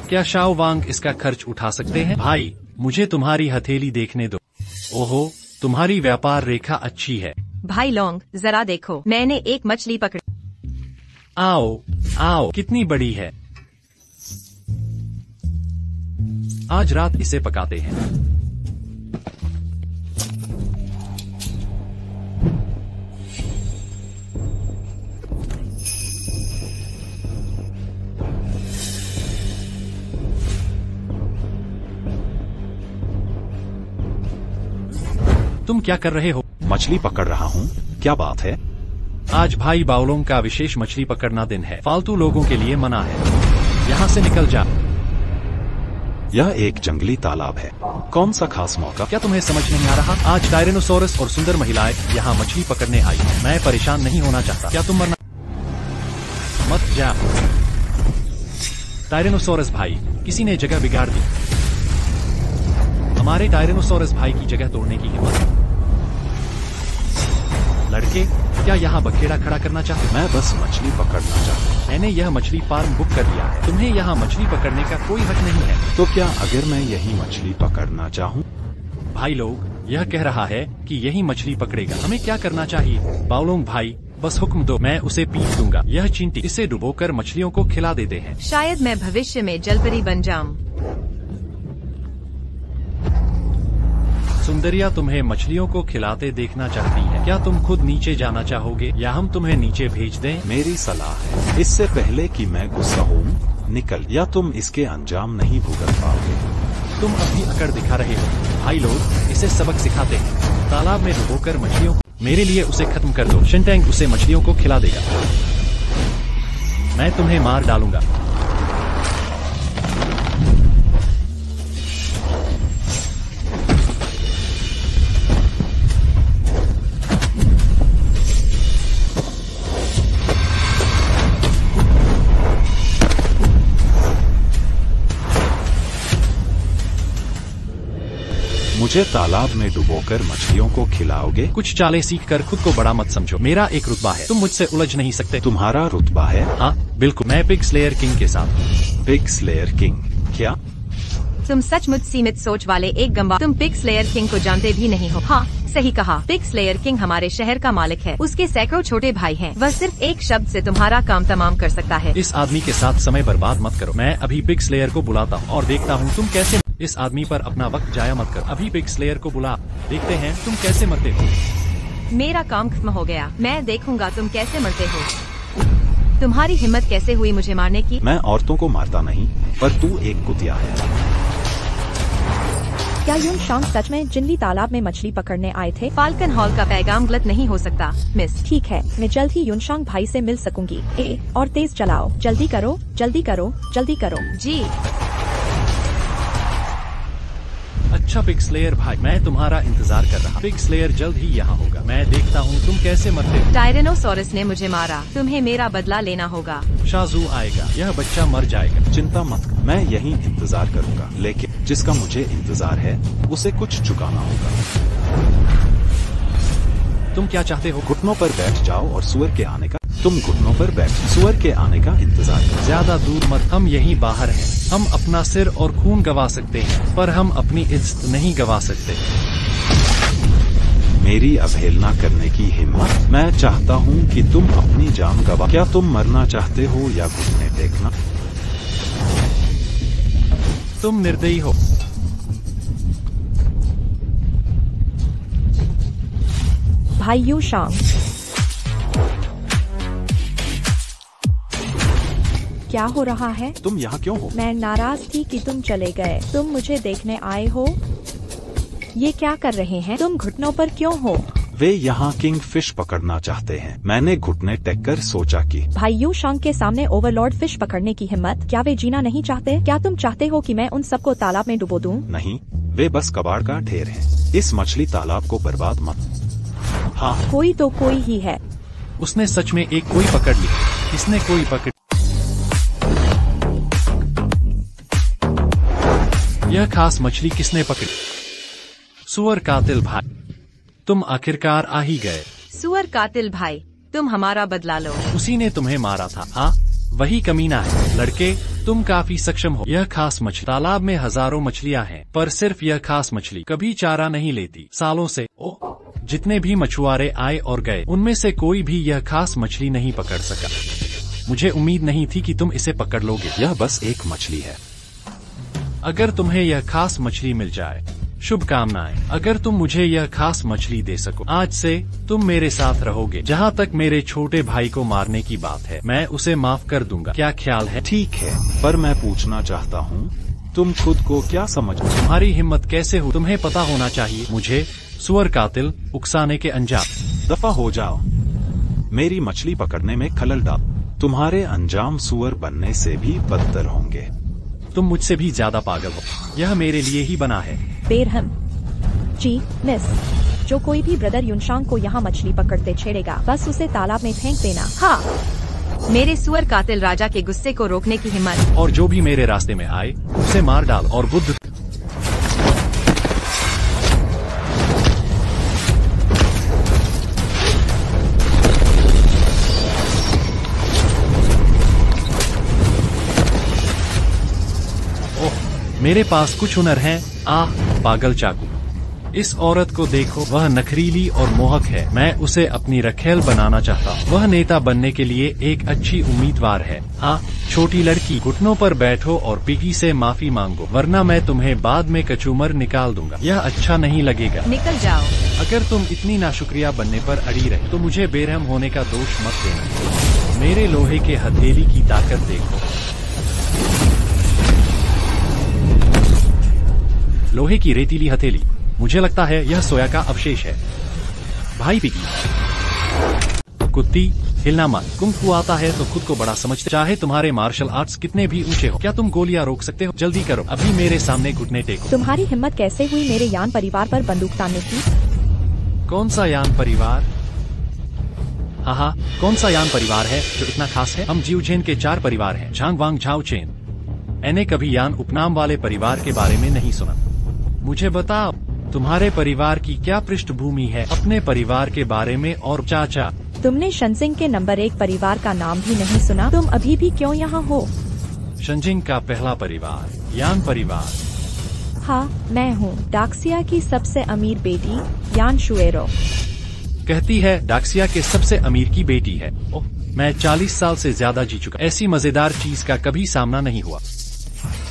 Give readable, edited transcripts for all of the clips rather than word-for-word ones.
क्या शाओ वांग इसका खर्च उठा सकते हैं? भाई मुझे तुम्हारी हथेली देखने दो। ओहो, तुम्हारी व्यापार रेखा अच्छी है। भाई लोंग जरा देखो, मैंने एक मछली पकड़ी। आओ आओ, कितनी बड़ी है। आज रात इसे पकाते हैं। तुम क्या कर रहे हो? मछली पकड़ रहा हूँ। क्या बात है? आज भाई बाओलोंग का विशेष मछली पकड़ना दिन है। फालतू लोगों के लिए मना है। यहाँ से निकल जा। यह एक जंगली तालाब है। कौन सा खास मौका? क्या तुम्हें समझ नहीं आ रहा? आज टायरेनोसोरस और सुंदर महिलाएं यहाँ मछली पकड़ने आई हैं। मैं परेशान नहीं होना चाहता। क्या तुम मरना मत जा। टायरेनोसोरस भाई, किसी ने जगह बिगाड़ दी। हमारे टायरेनोसोरस भाई की जगह तोड़ने की हिम्मत। लड़के, क्या यहाँ बखेड़ा खड़ा करना चाहते? मैं बस मछली पकड़ना चाहता हूँ। मैंने यह मछली फार्म बुक कर लिया है। तुम्हें यहाँ मछली पकड़ने का कोई हक नहीं है। तो क्या अगर मैं यही मछली पकड़ना चाहूँ? भाई लोग, यह कह रहा है कि यही मछली पकड़ेगा। हमें क्या करना चाहिए? बाओलोंग भाई, बस हुक्म दो, मैं उसे पीट दूंगा। यह चींटी, इसे डुबोकर मछलियों को खिला देते हैं। शायद मैं भविष्य में जलपरी बन जाऊं। सुंदरिया तुम्हें मछलियों को खिलाते देखना चाहती है। क्या तुम खुद नीचे जाना चाहोगे या हम तुम्हें नीचे भेज दें? मेरी सलाह है, इससे पहले कि मैं गुस्सा हूँ, निकल, या तुम इसके अंजाम नहीं भुगत पाओगे। तुम अभी अकड़ दिखा रहे हो। भाई लोग, इसे सबक सिखाते हैं। तालाब में डुबोकर मछलियों को। मेरे लिए उसे खत्म कर दो। शिनटैंग उसे मछलियों को खिला देगा। मैं तुम्हें मार डालूंगा। मुझे तालाब में डुबोकर मछलियों को खिलाओगे? कुछ चालें सीख कर खुद को बड़ा मत समझो। मेरा एक रुतबा है, तुम मुझसे उलझ नहीं सकते। तुम्हारा रुतबा है? हाँ बिल्कुल, मैं पिग स्लेयर किंग के साथ। Pig slayer king? क्या? तुम सचमुच सीमित सोच वाले एक गंवा। तुम पिग स्लेयर किंग को जानते भी नहीं हो। हाँ सही कहा। पिग स्लेयर किंग हमारे शहर का मालिक है। उसके सैकड़ों छोटे भाई हैं। वह सिर्फ एक शब्द से तुम्हारा काम तमाम कर सकता है। इस आदमी के साथ समय बर्बाद मत करो। मैं अभी पिग स्लेयर को बुलाता हूँ और देखता हूँ तुम कैसे। इस आदमी पर अपना वक्त जाया मत करो। अभी पिग स्लेयर को बुला, देखते हैं तुम कैसे मरते हो। मेरा काम खत्म हो गया। मैं देखूंगा तुम कैसे मरते हो। तुम्हारी हिम्मत कैसे हुई मुझे मारने की? मैं औरतों को मारता नहीं, पर तू एक कुतिया है। क्या यूनशांग सच में जिंदली तालाब में मछली पकड़ने आए थे? फाल्कन हॉल का पैगाम गलत नहीं हो सकता मिस। ठीक है, मैं जल्द ही यूनशांग भाई से मिल सकूंगी। और तेज चलाओ, जल्दी करो, जल्दी करो, जल्दी करो। जी। अच्छा पिग स्लेयर भाई, मैं तुम्हारा इंतजार कर रहा। पिग स्लेयर जल्द ही यहाँ होगा। मैं देखता हूँ तुम कैसे मरते हो। टायरेनोसोरस ने मुझे मारा, तुम्हें मेरा बदला लेना होगा। शाजू आएगा, यह बच्चा मर जाएगा। चिंता मत कर, मैं यहीं इंतजार करूंगा, लेकिन जिसका मुझे इंतजार है उसे कुछ चुकाना होगा। तुम क्या चाहते हो? घुटनों पर बैठ जाओ और सुअर के आने का। तुम घुटनों पर बैठ सुअर के आने का इंतजार करो। ज्यादा दूर मत, हम यहीं बाहर हैं। हम अपना सिर और खून गवा सकते हैं, पर हम अपनी इज्जत नहीं गवा सकते। मेरी अवहेलना करने की हिम्मत? मैं चाहता हूँ कि तुम अपनी जान गवा। क्या तुम मरना चाहते हो या घुटने टेकना? तुम निर्दयी हो। भाई यूनशांग, क्या हो रहा है? तुम यहाँ क्यों हो? मैं नाराज थी कि तुम चले गए। तुम मुझे देखने आए हो? ये क्या कर रहे हैं? तुम घुटनों पर क्यों हो? वे यहाँ किंग फिश पकड़ना चाहते हैं। मैंने घुटने टेक कर सोचा कि भाई यूनशांग के सामने ओवरलॉर्ड फिश पकड़ने की हिम्मत? क्या वे जीना नहीं चाहते? क्या तुम चाहते हो कि मैं उन सबको तालाब में डुबो दूं? नहीं, वे बस कबाड़ का ढेर हैं। इस मछली तालाब को बर्बाद मत। हाँ, कोई तो कोई ही है। उसने सच में एक कोई पकड़ ली। इसने कोई पकड़। यह खास मछली किसने पकड़ी? सुअर कातिल भाई, तुम आखिरकार आ ही गए। सुअर कातिल भाई, तुम हमारा बदला लो। उसी ने तुम्हें मारा था। हाँ, वही कमीना है। लड़के, तुम काफी सक्षम हो। यह खास मछली, तालाब में हजारों मछलियां हैं, पर सिर्फ यह खास मछली कभी चारा नहीं लेती। सालों से जितने भी मछुआरे आए और गए, उनमें से कोई भी यह खास मछली नहीं पकड़ सका। मुझे उम्मीद नहीं थी कि तुम इसे पकड़ लोगे। यह बस एक मछली है। अगर तुम्हें यह खास मछली मिल जाए, शुभकामनाएं। अगर तुम मुझे यह खास मछली दे सको, आज से तुम मेरे साथ रहोगे। जहाँ तक मेरे छोटे भाई को मारने की बात है, मैं उसे माफ कर दूंगा। क्या ख्याल है? ठीक है, पर मैं पूछना चाहता हूँ, तुम खुद को क्या समझते? तुम्हारी हिम्मत कैसे हुई? तुम्हें पता होना चाहिए मुझे सुअर कातिल उकसाने के अंजाम। दफा हो जाओ। मेरी मछली पकड़ने में खलल डाल। तुम्हारे अंजाम सुअर बनने से भी बदतर होंगे। तुम मुझसे भी ज्यादा पागल हो। यह मेरे लिए ही बना है। बेरहम जी मिस, जो कोई भी ब्रदर युनशांग को यहाँ मछली पकड़ते छेड़ेगा, बस उसे तालाब में फेंक देना। हाँ, मेरे सुअर कातिल राजा के गुस्से को रोकने की हिम्मत। और जो भी मेरे रास्ते में आए उसे मार डाल। और बुद्ध, मेरे पास कुछ हुनर हैं। पागल चाकू, इस औरत को देखो, वह नखरीली और मोहक है। मैं उसे अपनी रखेल बनाना चाहता हूँ। वह नेता बनने के लिए एक अच्छी उम्मीदवार है। छोटी लड़की, घुटनों पर बैठो और पिगी से माफी मांगो, वरना मैं तुम्हें बाद में कचूमर निकाल दूंगा। यह अच्छा नहीं लगेगा। निकल जाओ। अगर तुम इतनी नाशुक्रिया बनने पर अड़ी रहे तो मुझे बेरहम होने का दोष मत देना। मेरे लोहे के हथेली की ताकत देखो। लोहे की रेतीली हथेली। मुझे लगता है यह सोया का अवशेष है। भाई पिगी, कुत्ती, हिलना मत। कुंग-फू आता है तो खुद को बड़ा समझते, चाहे तुम्हारे मार्शल आर्ट्स कितने भी ऊंचे हो। क्या तुम गोलियां रोक सकते हो? जल्दी करो, अभी मेरे सामने घुटने टेको। तुम्हारी हिम्मत कैसे हुई मेरे यान परिवार पर बंदूक तानने की? कौन सा यान परिवार? हाँ, कौन सा यान परिवार है जो इतना खास है? हम जिउजेन के 4 परिवार हैं। झांग वांग झाओ चेन। मैंने कभी यान उपनाम वाले परिवार के बारे में नहीं सुना। मुझे बताओ, तुम्हारे परिवार की क्या पृष्ठभूमि है? अपने परिवार के बारे में। और चाचा, तुमने शनजिंग के नंबर 1 परिवार का नाम भी नहीं सुना? तुम अभी भी क्यों यहाँ हो? शनजिंग का पहला परिवार, यान परिवार। हाँ, मैं हूँ डाक्सिया की सबसे अमीर बेटी, यान शुएरो। कहती है डाक्सिया के सबसे अमीर की बेटी है। ओह, मैं 40 साल से ज्यादा जी चुका। ऐसी मजेदार चीज का कभी सामना नहीं हुआ।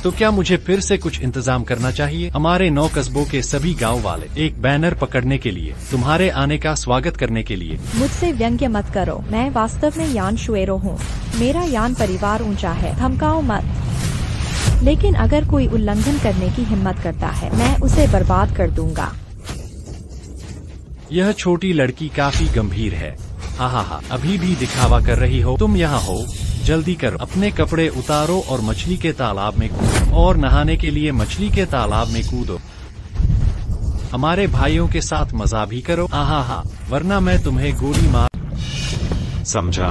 तो क्या मुझे फिर से कुछ इंतजाम करना चाहिए? हमारे 9 कस्बों के सभी गांव वाले एक बैनर पकड़ने के लिए, तुम्हारे आने का स्वागत करने के लिए। मुझसे व्यंग्य मत करो। मैं वास्तव में यान शुएरो हूँ। मेरा यान परिवार ऊंचा है। धमकाओ मत। लेकिन अगर कोई उल्लंघन करने की हिम्मत करता है, मैं उसे बर्बाद कर दूंगा। यह छोटी लड़की काफी गंभीर है। हाँ, अभी भी दिखावा कर रही हो? तुम यहाँ हो, जल्दी करो। अपने कपड़े उतारो और मछली के तालाब में कूदो। और नहाने के लिए मछली के तालाब में कूदो। हमारे भाइयों के साथ मजा भी करो। वरना मैं तुम्हें गोली मार। समझा?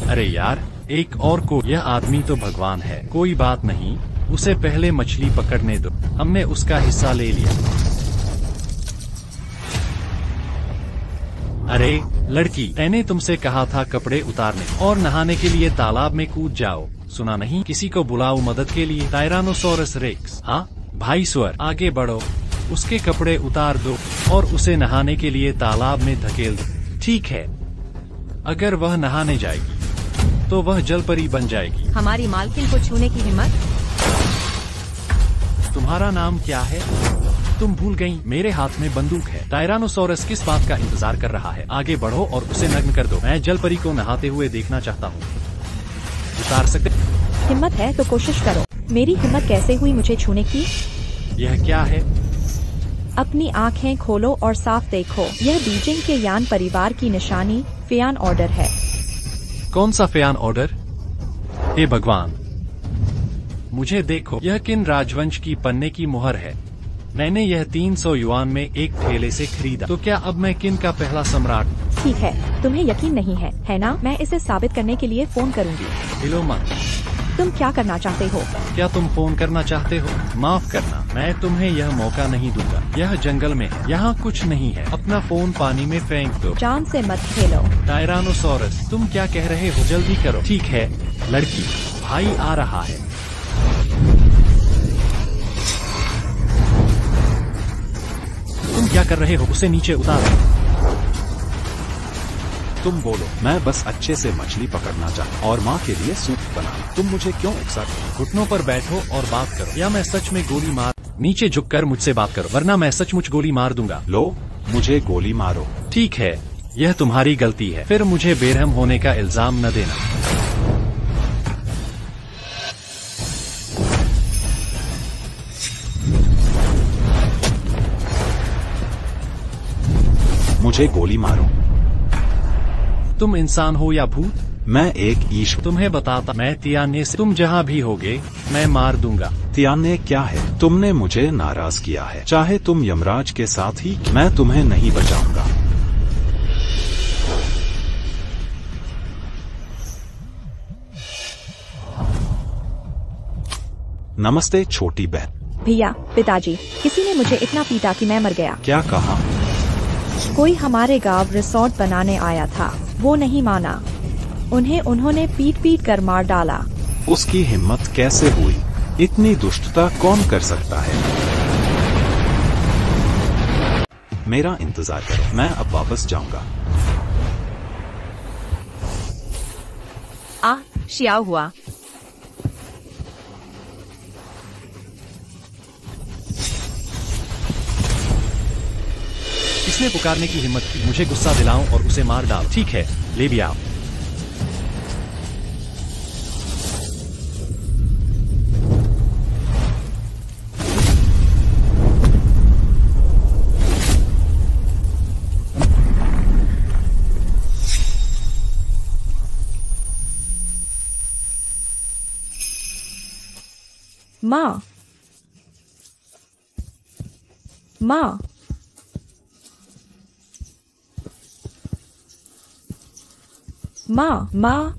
अरे यार, एक और को। यह आदमी तो भगवान है। कोई बात नहीं, उसे पहले मछली पकड़ने दो। हमने उसका हिस्सा ले लिया। अरे लड़की, मैंने तुमसे कहा था कपड़े उतारने और नहाने के लिए तालाब में कूद जाओ। सुना नहीं? किसी को बुलाओ मदद के लिए। Tyrannosaurus rex. भाई सुअर, आगे बढ़ो, उसके कपड़े उतार दो और उसे नहाने के लिए तालाब में धकेल दो। ठीक है, अगर वह नहाने जाएगी तो वह जलपरी बन जाएगी। हमारी मालकिन को छूने की हिम्मत? तुम्हारा नाम क्या है? तुम भूल गई, मेरे हाथ में बंदूक है। टायरानोसोरस किस बात का इंतजार कर रहा है? आगे बढ़ो और उसे नग्न कर दो। मैं जलपरी को नहाते हुए देखना चाहता हूँ। उतार सकते? हिम्मत है तो कोशिश करो। मेरी हिम्मत कैसे हुई मुझे छूने की? यह क्या है? अपनी आँखें खोलो और साफ देखो। यह बीजिंग के यान परिवार की निशानी, फेयान ऑर्डर है। कौन सा फेयान ऑर्डर? हे भगवान, मुझे देखो, यह किन राजवंश की पन्ने की मुहर है। मैंने यह 300 युआन में एक ठेले से खरीदा। तो क्या अब मैं किन का पहला सम्राट? ठीक है, तुम्हें यकीन नहीं है ना? मैं इसे साबित करने के लिए फोन करूंगी। हिलो मत। तुम क्या करना चाहते हो? क्या तुम फोन करना चाहते हो? माफ करना, मैं तुम्हें यह मौका नहीं दूंगा। यह जंगल में है, यहाँ कुछ नहीं है। अपना फोन पानी में फेंक दो। जान से मत खेलो। टायरानोसोरस, तुम क्या कह रहे हो? जल्दी करो। ठीक है लड़की, भाई आ रहा है। तुम क्या कर रहे हो? उसे नीचे उतारो। तुम बोलो। मैं बस अच्छे से मछली पकड़ना चाहता और माँ के लिए सूप बनाना। तुम मुझे क्यों उकसाते? घुटनों पर बैठो और बात करो, या मैं सच में गोली मार। नीचे झुककर मुझसे बात करो, वरना मैं सचमुच गोली मार दूंगा। लो, मुझे गोली मारो। ठीक है, यह तुम्हारी गलती है। फिर मुझे बेरहम होने का इल्जाम न देना। मुझे गोली मारो। तुम इंसान हो या भूत? मैं एक ईश्वर। तुम्हें बताता मैं तियाने से। तुम जहाँ भी होगे मैं मार दूंगा। तियाने क्या है? तुमने मुझे नाराज किया है। चाहे तुम यमराज के साथ ही, मैं तुम्हें नहीं बचाऊंगा। नमस्ते छोटी बहन। भैया, पिताजी, किसी ने मुझे इतना पीटा कि मैं मर गया। क्या कहा? कोई हमारे गांव रिसोर्ट बनाने आया था, वो नहीं माना। उन्होंने पीट कर मार डाला। उसकी हिम्मत कैसे हुई? इतनी दुष्टता कौन कर सकता है? मेरा इंतजार करो, मैं अब वापस जाऊंगा। शियाओ हुआ। किसने पुकारने की हिम्मत की? मुझे गुस्सा दिलाऊं और उसे मार डाल। ठीक है, ले भी आओ। माँ, माँ, माँ, माँ।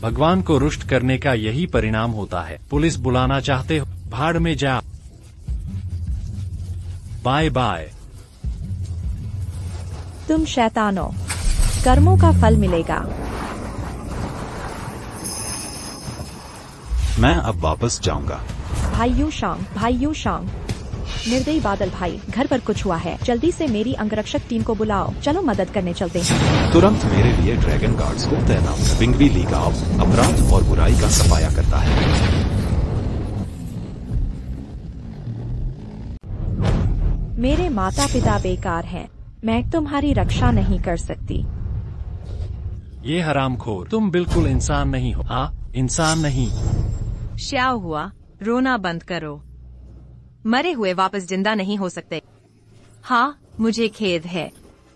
भगवान को रुष्ट करने का यही परिणाम होता है। पुलिस बुलाना चाहते हो? भाड़ में जा। Bye bye. तुम शैतानो, कर्मों का फल मिलेगा। मैं अब वापस जाऊंगा। भाइयों शांग, निर्दयी बादल भाई, घर पर कुछ हुआ है। जल्दी से मेरी अंगरक्षक टीम को बुलाओ। चलो मदद करने चलते हैं। तुरंत मेरे लिए ड्रैगन गार्ड्स को तैनात। बिंगवी ली गांव अपराध और बुराई का सफाया करता है। मेरे माता पिता बेकार हैं। मैं तुम्हारी रक्षा नहीं कर सकती। ये हरामखोर, तुम बिल्कुल इंसान नहीं हो। हाँ, इंसान नहीं। शियाओ हुआ, रोना बंद करो। मरे हुए वापस जिंदा नहीं हो सकते। हाँ, मुझे खेद है।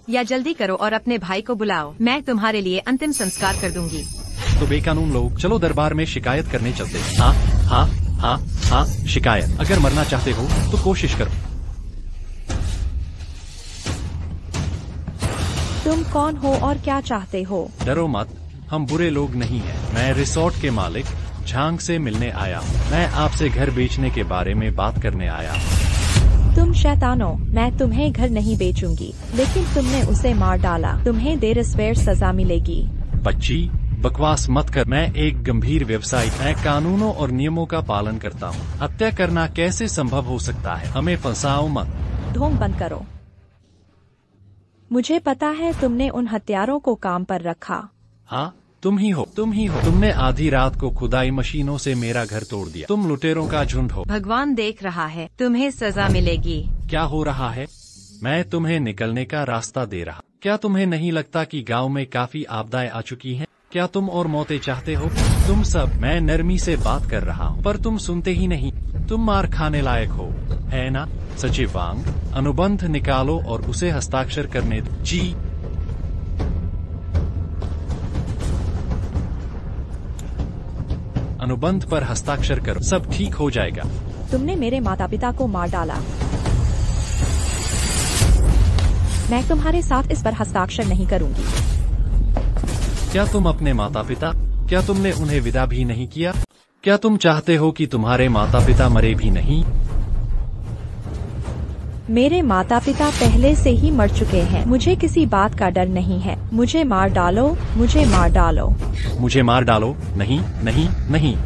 या जल्दी करो और अपने भाई को बुलाओ। मैं तुम्हारे लिए अंतिम संस्कार कर दूंगी। तो बेकानून लोग, चलो दरबार में शिकायत करने चलते हैं। हाँ हाँ हाँ हाँ, शिकायत। अगर मरना चाहते हो तो कोशिश करो। तुम कौन हो और क्या चाहते हो? डरो मत, हम बुरे लोग नहीं हैं। मैं रिसोर्ट के मालिक झांग से मिलने आया हूँ। मैं आपसे घर बेचने के बारे में बात करने आया हूँ। तुम शैतानो, मैं तुम्हें घर नहीं बेचूंगी, लेकिन तुमने उसे मार डाला। तुम्हें देर सजा मिलेगी। बच्ची, बकवास मत कर। मैं एक गंभीर व्यवसायी। मैं कानूनों और नियमों का पालन करता हूँ। हत्या करना कैसे संभव हो सकता है? हमें फंसाओ मत। ढोंग बंद करो। मुझे पता है तुमने उन हत्यारों को काम पर रखा। हाँ, तुम ही हो। तुमने आधी रात को खुदाई मशीनों से मेरा घर तोड़ दिया। तुम लुटेरों का झुंड हो। भगवान देख रहा है, तुम्हें सजा मिलेगी। क्या हो रहा है? मैं तुम्हें निकलने का रास्ता दे रहा। क्या तुम्हें नहीं लगता कि गांव में काफी आपदाएं आ चुकी हैं? क्या तुम और मौतें चाहते हो? तुम सब, मैं नरमी से बात कर रहा हूँ, पर तुम सुनते ही नहीं। तुम मार खाने लायक हो, है ना? सचिव वांग, अनुबंध निकालो और उसे हस्ताक्षर करने दो। जी। अनुबंध पर हस्ताक्षर करो, सब ठीक हो जाएगा। तुमने मेरे माता पिता को मार डाला। मैं तुम्हारे साथ इस पर हस्ताक्षर नहीं करूंगी। क्या तुम अपने माता पिता, क्या तुमने उन्हें विदा भी नहीं किया? क्या तुम चाहते हो कि तुम्हारे माता पिता मरे भी नहीं? मेरे माता पिता पहले से ही मर चुके हैं। मुझे किसी बात का डर नहीं है। मुझे मार डालो, मुझे मार डालो। मुझे मार डालो। नहीं नहीं नहीं,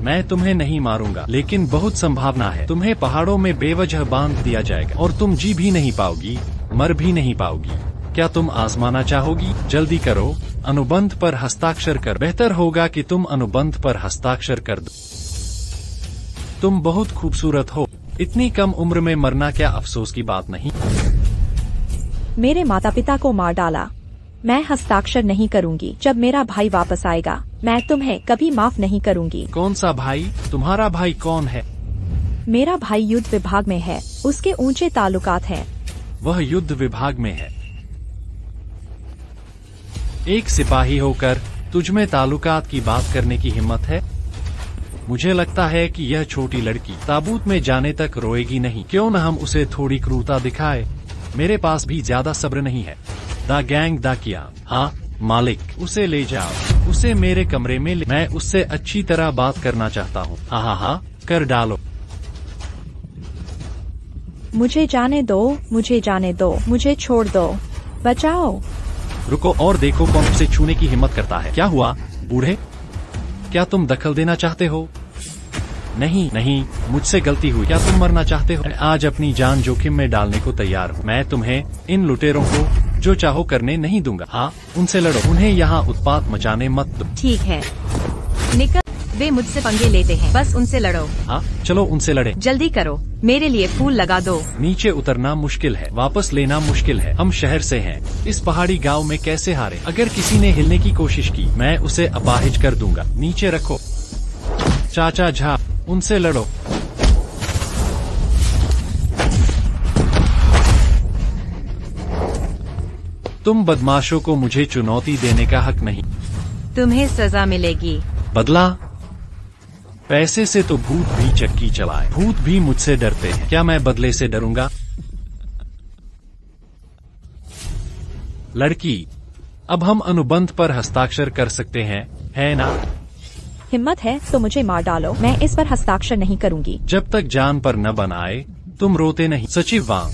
मैं तुम्हें नहीं मारूंगा, लेकिन बहुत संभावना है तुम्हें पहाड़ों में बेवजह बांध दिया जाएगा और तुम जी भी नहीं पाओगी, मर भी नहीं पाओगी। क्या तुम आजमाना चाहोगी? जल्दी करो, अनुबंध पर हस्ताक्षर कर। बेहतर होगा कि तुम अनुबंध पर हस्ताक्षर कर दो। तुम बहुत खूबसूरत हो। इतनी कम उम्र में मरना क्या अफसोस की बात नहीं? मेरे माता पिता को मार डाला। मैं हस्ताक्षर नहीं करूंगी। जब मेरा भाई वापस आएगा, मैं तुम्हें कभी माफ नहीं करूंगी। कौन सा भाई? तुम्हारा भाई कौन है? मेरा भाई युद्ध विभाग में है। उसके ऊंचे ताल्लुकात हैं। वह युद्ध विभाग में है। एक सिपाही होकर तुझमें ताल्लुकात की बात करने की हिम्मत है? मुझे लगता है कि यह छोटी लड़की ताबूत में जाने तक रोएगी नहीं। क्यों न हम उसे थोड़ी क्रूरता दिखाए? मेरे पास भी ज्यादा सब्र नहीं है। द गैंग द किया। हाँ मालिक, उसे ले जाओ। उसे मेरे कमरे में ले। मैं उससे अच्छी तरह बात करना चाहता हूँ। हाँ, कर डालो। मुझे जाने दो, मुझे जाने दो, मुझे छोड़ दो, बचाओ। रुको और देखो कौन उसे छूने की हिम्मत करता है। क्या हुआ बूढ़े? क्या तुम दखल देना चाहते हो? नहीं नहीं, मुझसे गलती हुई। क्या तुम मरना चाहते हो? मैं आज अपनी जान जोखिम में डालने को तैयार हूँ। मैं तुम्हें इन लुटेरों को जो चाहो करने नहीं दूंगा। हाँ, उनसे लड़ो। उन्हें यहाँ उत्पात मचाने मत दो। ठीक है, निकल। वे मुझसे पंगे लेते हैं, बस उनसे लड़ो। हाँ चलो, उनसे लड़े। जल्दी करो, मेरे लिए फूल लगा दो। नीचे उतरना मुश्किल है, वापस लेना मुश्किल है। हम शहर से हैं, इस पहाड़ी गांव में कैसे हारे? अगर किसी ने हिलने की कोशिश की, मैं उसे अपाहिज कर दूंगा। नीचे रखो। चाचा झा, उनसे लड़ो। तुम बदमाशों को मुझे चुनौती देने का हक नहीं। तुम्हें सजा मिलेगी। बदला? पैसे से तो भूत भी चक्की चलाए। भूत भी मुझसे डरते हैं। क्या मैं बदले से डरूंगा? लड़की, अब हम अनुबंध पर हस्ताक्षर कर सकते हैं, है ना? हिम्मत है तो मुझे मार डालो। मैं इस पर हस्ताक्षर नहीं करूंगी। जब तक जान पर न बनाए तुम रोते नहीं। सचिव वांग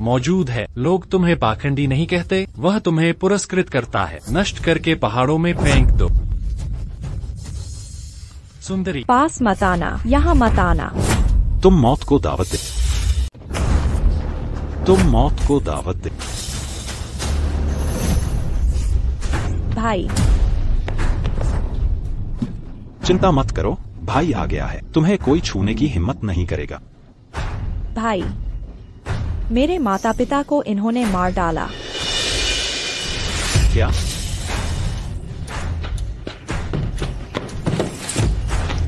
मौजूद है। लोग तुम्हें पाखंडी नहीं कहते। वह तुम्हें पुरस्कृत करता है। नष्ट करके पहाड़ों में फेंक दो। सुंदरी, पास मत आना, यहाँ मत आना। तुम मौत को दावत दे। तुम मौत को दावत दे। भाई, चिंता मत करो, भाई आ गया है। तुम्हें कोई छूने की हिम्मत नहीं करेगा। भाई, मेरे माता पिता को इन्होंने मार डाला। क्या?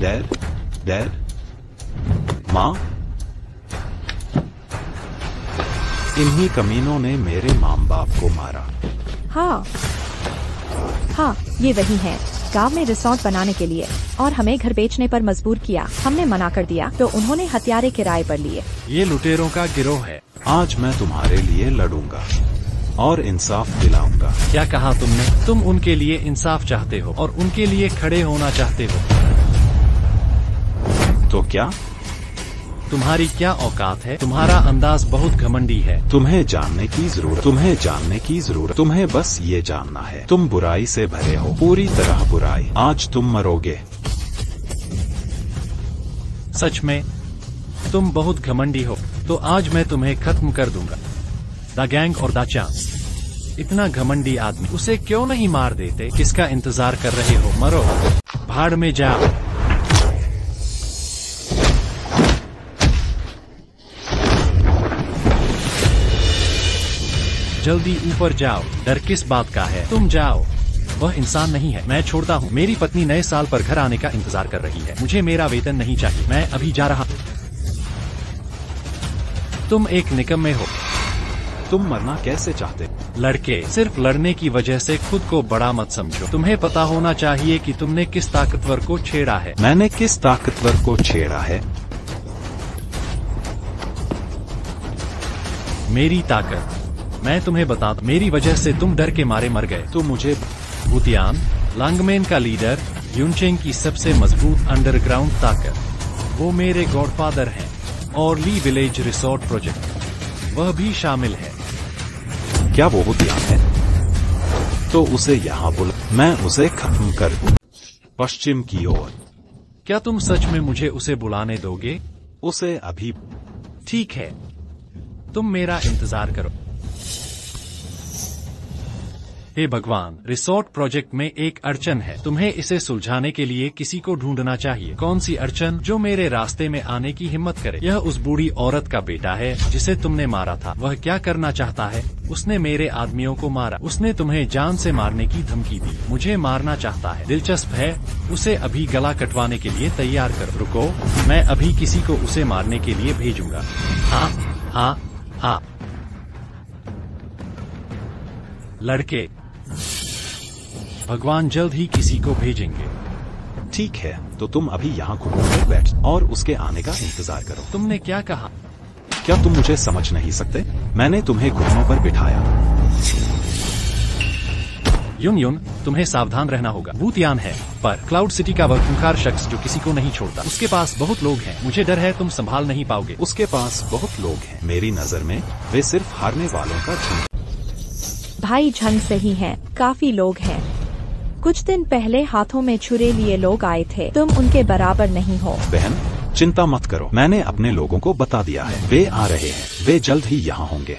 डैड, डैड, माँ? इन्हीं कमीनों ने मेरे माँ बाप को मारा। हाँ, ये वही है। गांव में रिसोर्ट बनाने के लिए और हमें घर बेचने पर मजबूर किया। हमने मना कर दिया तो उन्होंने हथियारे किराए पर लिए। ये लुटेरों का गिरोह है। आज मैं तुम्हारे लिए लड़ूंगा और इंसाफ दिलाऊंगा। क्या कहा तुमने? तुम उनके लिए इंसाफ चाहते हो और उनके लिए खड़े होना चाहते हो। तो क्या? तुम्हारी क्या औकात है? तुम्हारा अंदाज बहुत घमंडी है। तुम्हें जानने की जरूरत। तुम्हें बस ये जानना है, तुम बुराई से भरे हो, पूरी तरह बुराई। आज तुम मरोगे। सच में तुम बहुत घमंडी हो। तो आज मैं तुम्हें खत्म कर दूंगा। द गैंग और द चांस। इतना घमंडी आदमी, उसे क्यों नहीं मार देते? किसका इंतजार कर रहे हो? मरो, भाड़ में जाओ। जल्दी ऊपर जाओ। डर किस बात का है? तुम जाओ। वह इंसान नहीं है। मैं छोड़ता हूँ। मेरी पत्नी नए साल पर घर आने का इंतजार कर रही है। मुझे मेरा वेतन नहीं चाहिए। मैं अभी जा रहा हूँ। तुम एक निकम्मे हो। तुम मरना कैसे चाहते? लड़के, सिर्फ लड़ने की वजह से खुद को बड़ा मत समझो। तुम्हें पता होना चाहिए कि तुमने किस ताकतवर को छेड़ा है। मैंने किस ताकतवर को छेड़ा है? मेरी ताकत। मैं तुम्हें बता, मेरी वजह से तुम डर के मारे मर गए। तो मुझे भूतियान, लांगमेन का लीडर, युनचेंग की सबसे मजबूत अंडरग्राउंड ताकत, वो मेरे गॉडफादर हैं, और ली विलेज रिसोर्ट प्रोजेक्ट वह भी शामिल है। क्या वो भूतियान है? तो उसे यहाँ बुला, मैं उसे खत्म कर दूं। पश्चिम की ओर। क्या तुम सच में मुझे उसे बुलाने दोगे? उसे अभी। ठीक है, तुम मेरा इंतजार करो। हे भगवान, रिसोर्ट प्रोजेक्ट में एक अड़चन है। तुम्हें इसे सुलझाने के लिए किसी को ढूंढना चाहिए। कौन सी अड़चन? जो मेरे रास्ते में आने की हिम्मत करे। यह उस बूढ़ी औरत का बेटा है जिसे तुमने मारा था। वह क्या करना चाहता है? उसने मेरे आदमियों को मारा। उसने तुम्हें जान से मारने की धमकी दी। मुझे मारना चाहता है। दिलचस्प है। उसे अभी गला कटवाने के लिए तैयार करो। रुको, मैं अभी किसी को उसे मारने के लिए भेजूंगा। हाँ हाँ हाँ। लड़के, भगवान जल्द ही किसी को भेजेंगे। ठीक है, तो तुम अभी यहाँ घुटनों पर बैठ और उसके आने का इंतजार करो। तुमने क्या कहा? क्या तुम मुझे समझ नहीं सकते? मैंने तुम्हें घुटनों पर बिठाया। युन, तुम्हें सावधान रहना होगा। भूतियान है, पर क्लाउड सिटी का वह खूंखार शख्स जो किसी को नहीं छोड़ता। उसके पास बहुत लोग हैं। मुझे डर है तुम संभाल नहीं पाओगे। उसके पास बहुत लोग हैं। मेरी नजर में वे सिर्फ हारने वालों का झुंड। भाई झंड सही हैं, काफी लोग हैं। कुछ दिन पहले हाथों में छुरे लिए लोग आए थे। तुम उनके बराबर नहीं हो। बहन, चिंता मत करो। मैंने अपने लोगों को बता दिया है। वे आ रहे हैं। वे जल्द ही यहाँ होंगे।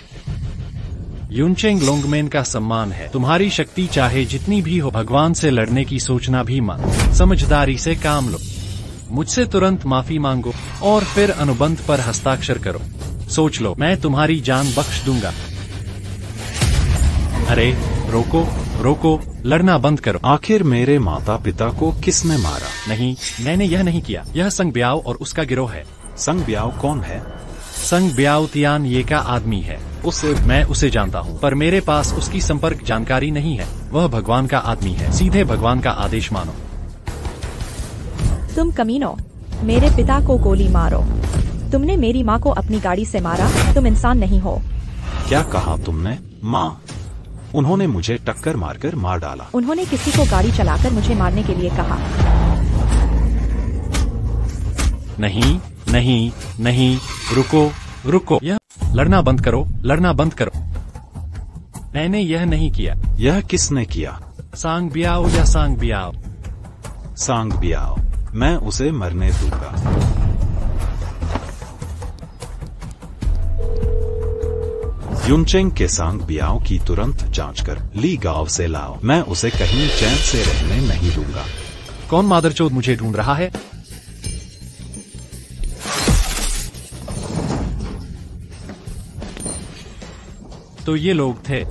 युनचेंग लोंगमेन का सम्मान है। तुम्हारी शक्ति चाहे जितनी भी हो, भगवान से लड़ने की सोचना भी मत। समझदारी से काम लो। मुझसे तुरंत माफी मांगो और फिर अनुबंध पर हस्ताक्षर करो। सोच लो, मैं तुम्हारी जान बख्श दूंगा। अरे रोको रोको, लड़ना बंद करो। आखिर मेरे माता पिता को किसने मारा? नहीं, मैंने यह नहीं किया। यह संग ब्याओ और उसका गिरोह है। संग ब्याओ कौन है? संग ब्याओ तियान ये का आदमी है। मैं उसे जानता हूँ, पर मेरे पास उसकी संपर्क जानकारी नहीं है। वह भगवान का आदमी है। सीधे भगवान का आदेश मानो। तुम कमीनो, मेरे पिता को गोली मारो। तुमने मेरी माँ को अपनी गाड़ी से मारा। तुम इंसान नहीं हो। क्या कहा तुमने? माँ? उन्होंने मुझे टक्कर मारकर मार डाला। उन्होंने किसी को गाड़ी चलाकर मुझे मारने के लिए कहा। नहीं नहीं नहीं, रुको रुको, यह लड़ना बंद करो, लड़ना बंद करो। मैंने यह नहीं किया। यह किसने किया? सांग ब्याओ या सांग ब्याओ? सांग ब्याओ। मैं उसे मरने दूंगा। युनचेंग के सांग ब्याओ की तुरंत जांच कर ली गांव से लाओ। मैं उसे कहीं चैन से रहने नहीं दूंगा। कौन मादरचोद मुझे ढूंढ रहा है? तो ये लोग थे।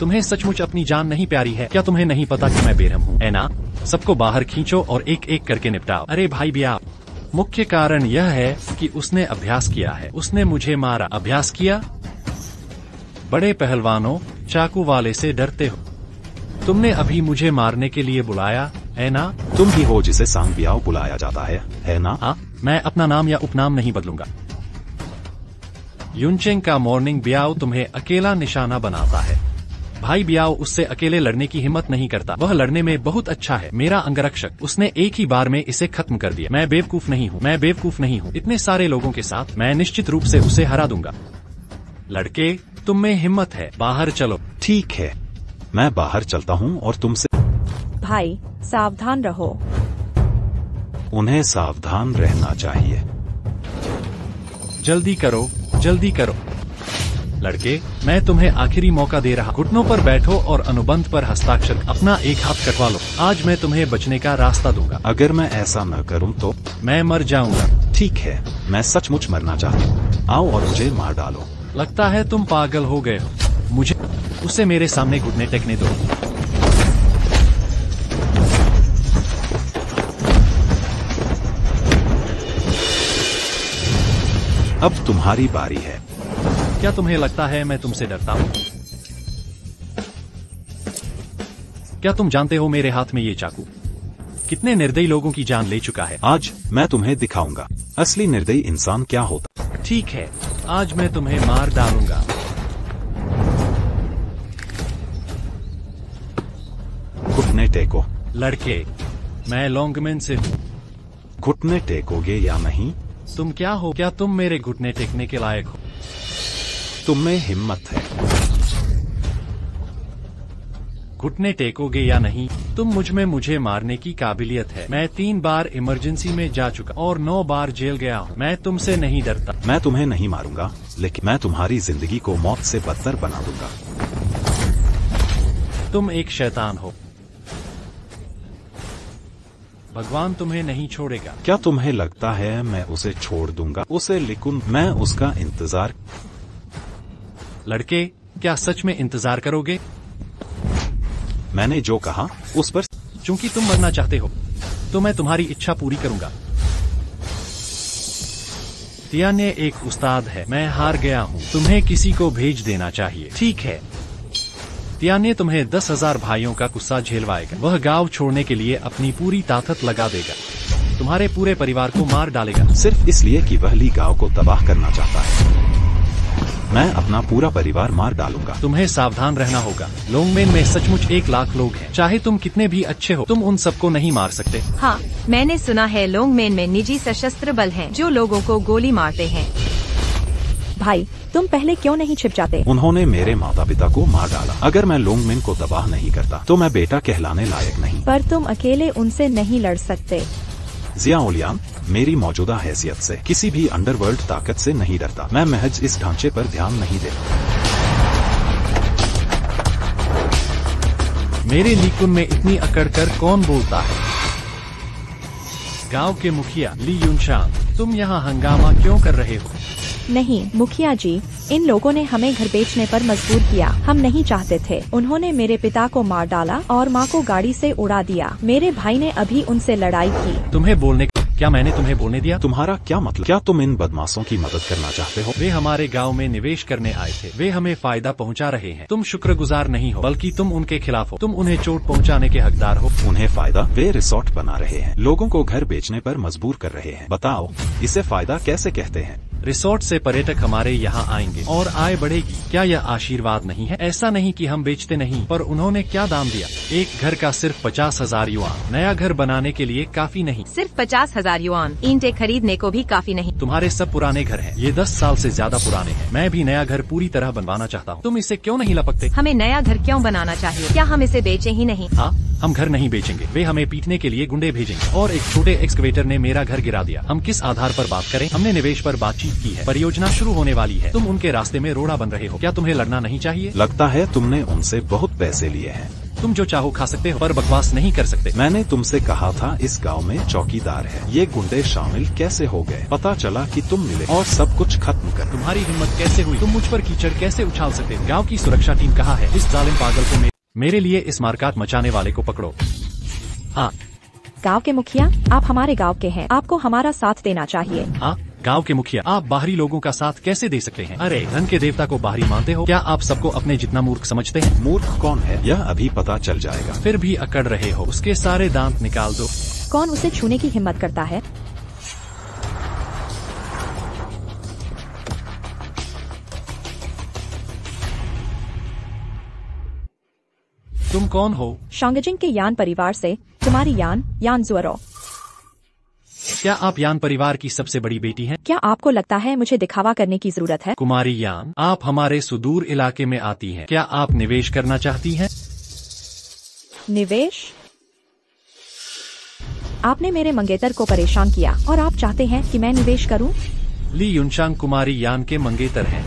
तुम्हें सचमुच अपनी जान नहीं प्यारी है? क्या तुम्हें नहीं पता कि मैं बेरहम हूँ? ऐना, सबको बाहर खींचो और एक एक करके निपटाओ। अरे भाई ब्याओ, मुख्य कारण यह है कि उसने अभ्यास किया है। उसने मुझे मारा। अभ्यास किया? बड़े पहलवानों, चाकू वाले से डरते हो। तुमने अभी मुझे मारने के लिए बुलाया है ना? तुम ही हो जिसे सांग ब्याओ बुलाया जाता है ना? हाँ, मैं अपना नाम या उपनाम नहीं बदलूंगा। युनचेंग का मॉर्निंग ब्याओ तुम्हें अकेला निशाना बनाता है। भाई ब्याओ उससे अकेले लड़ने की हिम्मत नहीं करता। वह लड़ने में बहुत अच्छा है। मेरा अंगरक्षक। उसने एक ही बार में इसे खत्म कर दिया। मैं बेवकूफ नहीं हूँ। मैं बेवकूफ नहीं हूँ। इतने सारे लोगों के साथ मैं निश्चित रूप से उसे हरा दूंगा। लड़के, तुम में हिम्मत है। बाहर चलो। ठीक है, मैं बाहर चलता हूँ और तुमसे। भाई, सावधान रहो। उन्हें सावधान रहना चाहिए। जल्दी करो, जल्दी करो। लड़के, मैं तुम्हें आखिरी मौका दे रहा। घुटनों पर बैठो और अनुबंध पर हस्ताक्षर। अपना एक हाथ कटवा लो। आज मैं तुम्हें बचने का रास्ता दूंगा। अगर मैं ऐसा न करूं तो? मैं मर जाऊंगा। ठीक है, मैं सचमुच मरना चाहता हूँ। आओ और मुझे मार डालो। लगता है तुम पागल हो गए हो। मुझे उसे मेरे सामने घुटने टेकने दो। अब तुम्हारी बारी है। क्या तुम्हें लगता है मैं तुमसे डरता हूँ? क्या तुम जानते हो मेरे हाथ में ये चाकू कितने निर्दयी लोगों की जान ले चुका है? आज मैं तुम्हें दिखाऊंगा असली निर्दयी इंसान क्या होता। ठीक है, आज मैं तुम्हें मार डालूंगा। घुटने टेको। लड़के, मैं लॉन्गमैन से हूँ। घुटने टेकोगे या नहीं? तुम क्या हो? क्या तुम मेरे घुटने टेकने के लायक हो? तुम में हिम्मत है। घुटने टेकोगे या नहीं? तुम मुझे मारने की काबिलियत है। मैं 3 बार इमरजेंसी में जा चुका और 9 बार जेल गया हूँ। मैं तुमसे नहीं डरता। मैं तुम्हें नहीं मारूंगा, लेकिन मैं तुम्हारी जिंदगी को मौत से बदतर बना दूंगा। तुम एक शैतान हो। भगवान तुम्हें नहीं छोड़ेगा। क्या तुम्हें लगता है मैं उसे छोड़ दूंगा? उसे लिखूं, मैं उसका इंतजार। लड़के, क्या सच में इंतजार करोगे? मैंने जो कहा उस पर। चूंकि तुम मरना चाहते हो तो मैं तुम्हारी इच्छा पूरी करूंगा। तियाने एक उस्ताद है। मैं हार गया हूँ। तुम्हें किसी को भेज देना चाहिए। ठीक है। तियाने तुम्हें 10,000 भाइयों का गुस्सा झेलवाएगा। वह गांव छोड़ने के लिए अपनी पूरी ताकत लगा देगा। तुम्हारे पूरे परिवार को मार डालेगा। सिर्फ इसलिए कि वह ली गांव को तबाह करना चाहता है। मैं अपना पूरा परिवार मार डालूंगा। तुम्हें सावधान रहना होगा। लॉन्गमैन में सचमुच 1 लाख लोग हैं। चाहे तुम कितने भी अच्छे हो, तुम उन सबको नहीं मार सकते। हाँ, मैंने सुना है लॉन्गमैन में निजी सशस्त्र बल हैं जो लोगों को गोली मारते हैं। भाई, तुम पहले क्यों नहीं छिप जाते? उन्होंने मेरे माता पिता को मार डाला। अगर मैं लॉन्गमैन को तबाह नहीं करता तो मैं बेटा कहलाने लायक नहीं। पर तुम अकेले उनसे नहीं लड़ सकते। जियाउलियान, मेरी मौजूदा हैसियत से किसी भी अंडरवर्ल्ड ताकत से नहीं डरता। मैं महज इस ढांचे पर ध्यान नहीं देता। मेरे लीकुन में इतनी अकड़ कर कौन बोलता है? गांव के मुखिया ली युनशान, तुम यहाँ हंगामा क्यों कर रहे हो? नहीं मुखिया जी, इन लोगों ने हमें घर बेचने पर मजबूर किया। हम नहीं चाहते थे। उन्होंने मेरे पिता को मार डाला और माँ को गाड़ी से उड़ा दिया। मेरे भाई ने अभी उनसे लड़ाई की। तुम्हें बोलने, क्या मैंने तुम्हें बोलने दिया? तुम्हारा क्या मतलब? क्या तुम इन बदमाशों की मदद करना चाहते हो? वे हमारे गांव में निवेश करने आए थे। वे हमें फायदा पहुंचा रहे हैं। तुम शुक्रगुजार नहीं हो, बल्कि तुम उनके खिलाफ हो। तुम उन्हें चोट पहुंचाने के हकदार हो। उन्हें फायदा? वे रिसोर्ट बना रहे हैं, लोगों को घर बेचने पर मजबूर कर रहे हैं। बताओ, इसे फायदा कैसे कहते हैं? रिसोर्ट से पर्यटक हमारे यहाँ आएंगे और आय बढ़ेगी। क्या यह आशीर्वाद नहीं है? ऐसा नहीं कि हम बेचते नहीं, पर उन्होंने क्या दाम दिया? एक घर का सिर्फ 50,000 युआन। नया घर बनाने के लिए काफी नहीं। सिर्फ 50,000 युआन ईंटें खरीदने को भी काफी नहीं। तुम्हारे सब पुराने घर हैं। ये 10 साल से ज्यादा पुराने हैं। मैं भी नया घर पूरी तरह बनवाना चाहता हूँ। तुम इसे क्यों नहीं लपकते? हमें नया घर क्यों बनाना चाहिए? क्या हम इसे बेचें ही नहीं? हाँ, हम घर नहीं बेचेंगे। वे हमें पीटने के लिए गुंडे भेजेंगे और एक छोटे एक्सकवेटर ने मेरा घर गिरा दिया। हम किस आधार पर बात करें? हमने निवेश पर बातचीत की है। परियोजना शुरू होने वाली है। तुम उनके रास्ते में रोड़ा बन रहे हो। क्या तुम्हें लड़ना नहीं चाहिए? लगता है तुमने उनसे बहुत पैसे लिए हैं। तुम जो चाहो खा सकते हो, पर बकवास नहीं कर सकते। मैंने तुमसे कहा था इस गांव में चौकीदार है। ये गुंडे शामिल कैसे हो गए? पता चला कि तुम मिले और सब कुछ खत्म कर। तुम्हारी हिम्मत कैसे हुई? तुम मुझ पर कीचड़ कैसे उछाल सकते हो? गाँव की सुरक्षा टीम कहाँ है? इस जालिम पागल को मेरे लिए इस मारकाट मचाने वाले को पकड़ो। हाँ। गांव के मुखिया, आप हमारे गांव के हैं। आपको हमारा साथ देना चाहिए। हाँ, गांव के मुखिया, आप बाहरी लोगों का साथ कैसे दे सकते हैं? अरे, धन के देवता को बाहरी मानते हो? क्या आप सबको अपने जितना मूर्ख समझते हैं? मूर्ख कौन है यह अभी पता चल जाएगा। फिर भी अकड़ रहे हो? उसके सारे दांत निकाल दो। कौन उसे छूने की हिम्मत करता है? तुम कौन हो? शांगजिंग के यान परिवार से। तुम्हारी यान ज़ुओरो। क्या आप यान परिवार की सबसे बड़ी बेटी हैं? क्या आपको लगता है मुझे दिखावा करने की जरूरत है? कुमारी यान, आप हमारे सुदूर इलाके में आती हैं। क्या आप निवेश करना चाहती हैं? निवेश? आपने मेरे मंगेतर को परेशान किया और आप चाहते हैं कि मैं निवेश करूं? ली युनशान कुमारी यान के मंगेतर हैं।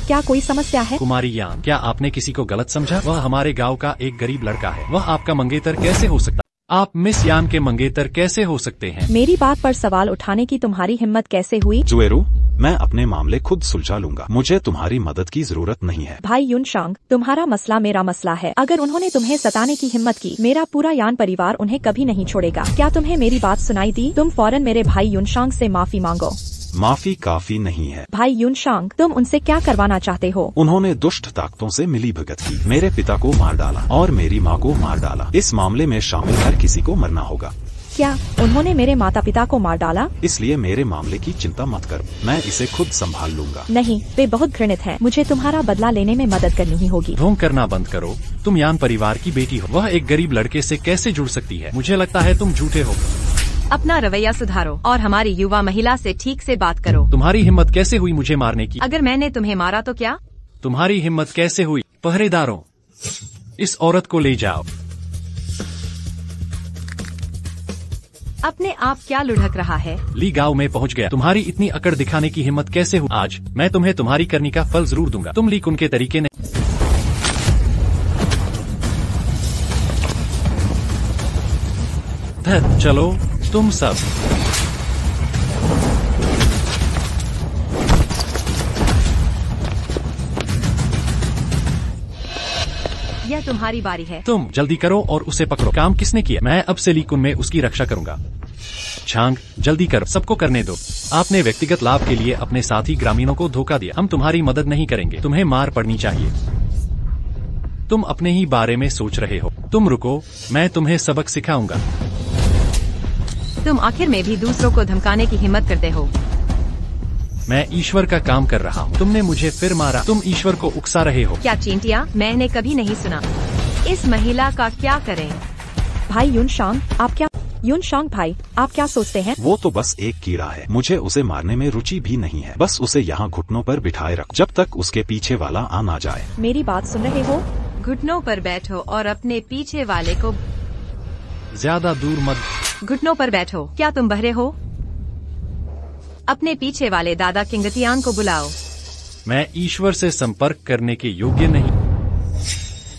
क्या कोई समस्या है? कुमारी यान, क्या आपने किसी को गलत समझा? वह हमारे गांव का एक गरीब लड़का है। वह आपका मंगेतर कैसे हो सकता? आप मिस यान के मंगेतर कैसे हो सकते हैं? मेरी बात पर सवाल उठाने की तुम्हारी हिम्मत कैसे हुई? ज़ुओरो, मैं अपने मामले खुद सुलझा लूंगा। मुझे तुम्हारी मदद की जरूरत नहीं है। भाई युनशांग, तुम्हारा मसला मेरा मसला है। अगर उन्होंने तुम्हें सताने की हिम्मत की, मेरा पूरा यान परिवार उन्हें कभी नहीं छोड़ेगा। क्या तुम्हें मेरी बात सुनाई दी? तुम फौरन मेरे भाई युनशांग से माफी मांगो। माफी काफी नहीं है। भाई युनशांग, तुम उनसे क्या करवाना चाहते हो? उन्होंने दुष्ट ताकतों से मिली भगत की, मेरे पिता को मार डाला और मेरी माँ को मार डाला। इस मामले में शामिल हर किसी को मरना होगा। क्या उन्होंने मेरे माता पिता को मार डाला? इसलिए मेरे मामले की चिंता मत करो, मैं इसे खुद संभाल लूंगा। नहीं, वे बहुत घृणित हैं। मुझे तुम्हारा बदला लेने में मदद करनी ही होगी। ढोंग करना बंद करो। तुम यान परिवार की बेटी हो। वह एक गरीब लड़के से कैसे जुड़ सकती है? मुझे लगता है तुम झूठे हो। अपना रवैया सुधारो और हमारी युवा महिला से ठीक से बात करो। तुम्हारी हिम्मत कैसे हुई मुझे मारने की? अगर मैंने तुम्हें मारा तो क्या? तुम्हारी हिम्मत कैसे हुई? पहरेदारों, इस औरत को ले जाओ। अपने आप क्या लुढ़क रहा है? ली गांव में पहुंच गया। तुम्हारी इतनी अकड़ दिखाने की हिम्मत कैसे हुई? आज मैं तुम्हें तुम्हारी करनी का फल जरूर दूंगा। तुम ली कुन के तरीके ने चलो तुम सब। यह तुम्हारी बारी है। तुम जल्दी करो और उसे पकड़ो। काम किसने किया? मैं अब से ली कुन में उसकी रक्षा करूंगा। छांग, जल्दी करो, सबको करने दो। आपने व्यक्तिगत लाभ के लिए अपने साथी ग्रामीणों को धोखा दिया। हम तुम्हारी मदद नहीं करेंगे। तुम्हें मार पड़नी चाहिए। तुम अपने ही बारे में सोच रहे हो। तुम रुको, मैं तुम्हें सबक सिखाऊंगा। तुम आखिर में भी दूसरों को धमकाने की हिम्मत करते हो। मैं ईश्वर का काम कर रहा हूँ। तुमने मुझे फिर मारा। तुम ईश्वर को उकसा रहे हो। क्या चींटिया? मैंने कभी नहीं सुना। इस महिला का क्या करें? भाई युनशांग, युनशांग भाई, आप क्या सोचते हैं? वो तो बस एक कीड़ा है। मुझे उसे मारने में रुचि भी नहीं है। बस उसे यहाँ घुटनों पर बिठाए रखो जब तक उसके पीछे वाला आ ना जाए। मेरी बात सुन रहे हो? घुटनों पर बैठो और अपने पीछे वाले को ज्यादा दूर मत। घुटनों पर बैठो। क्या तुम बहरे हो? अपने पीछे वाले दादा किंगतियांग को बुलाओ। मैं ईश्वर से संपर्क करने के योग्य नहीं।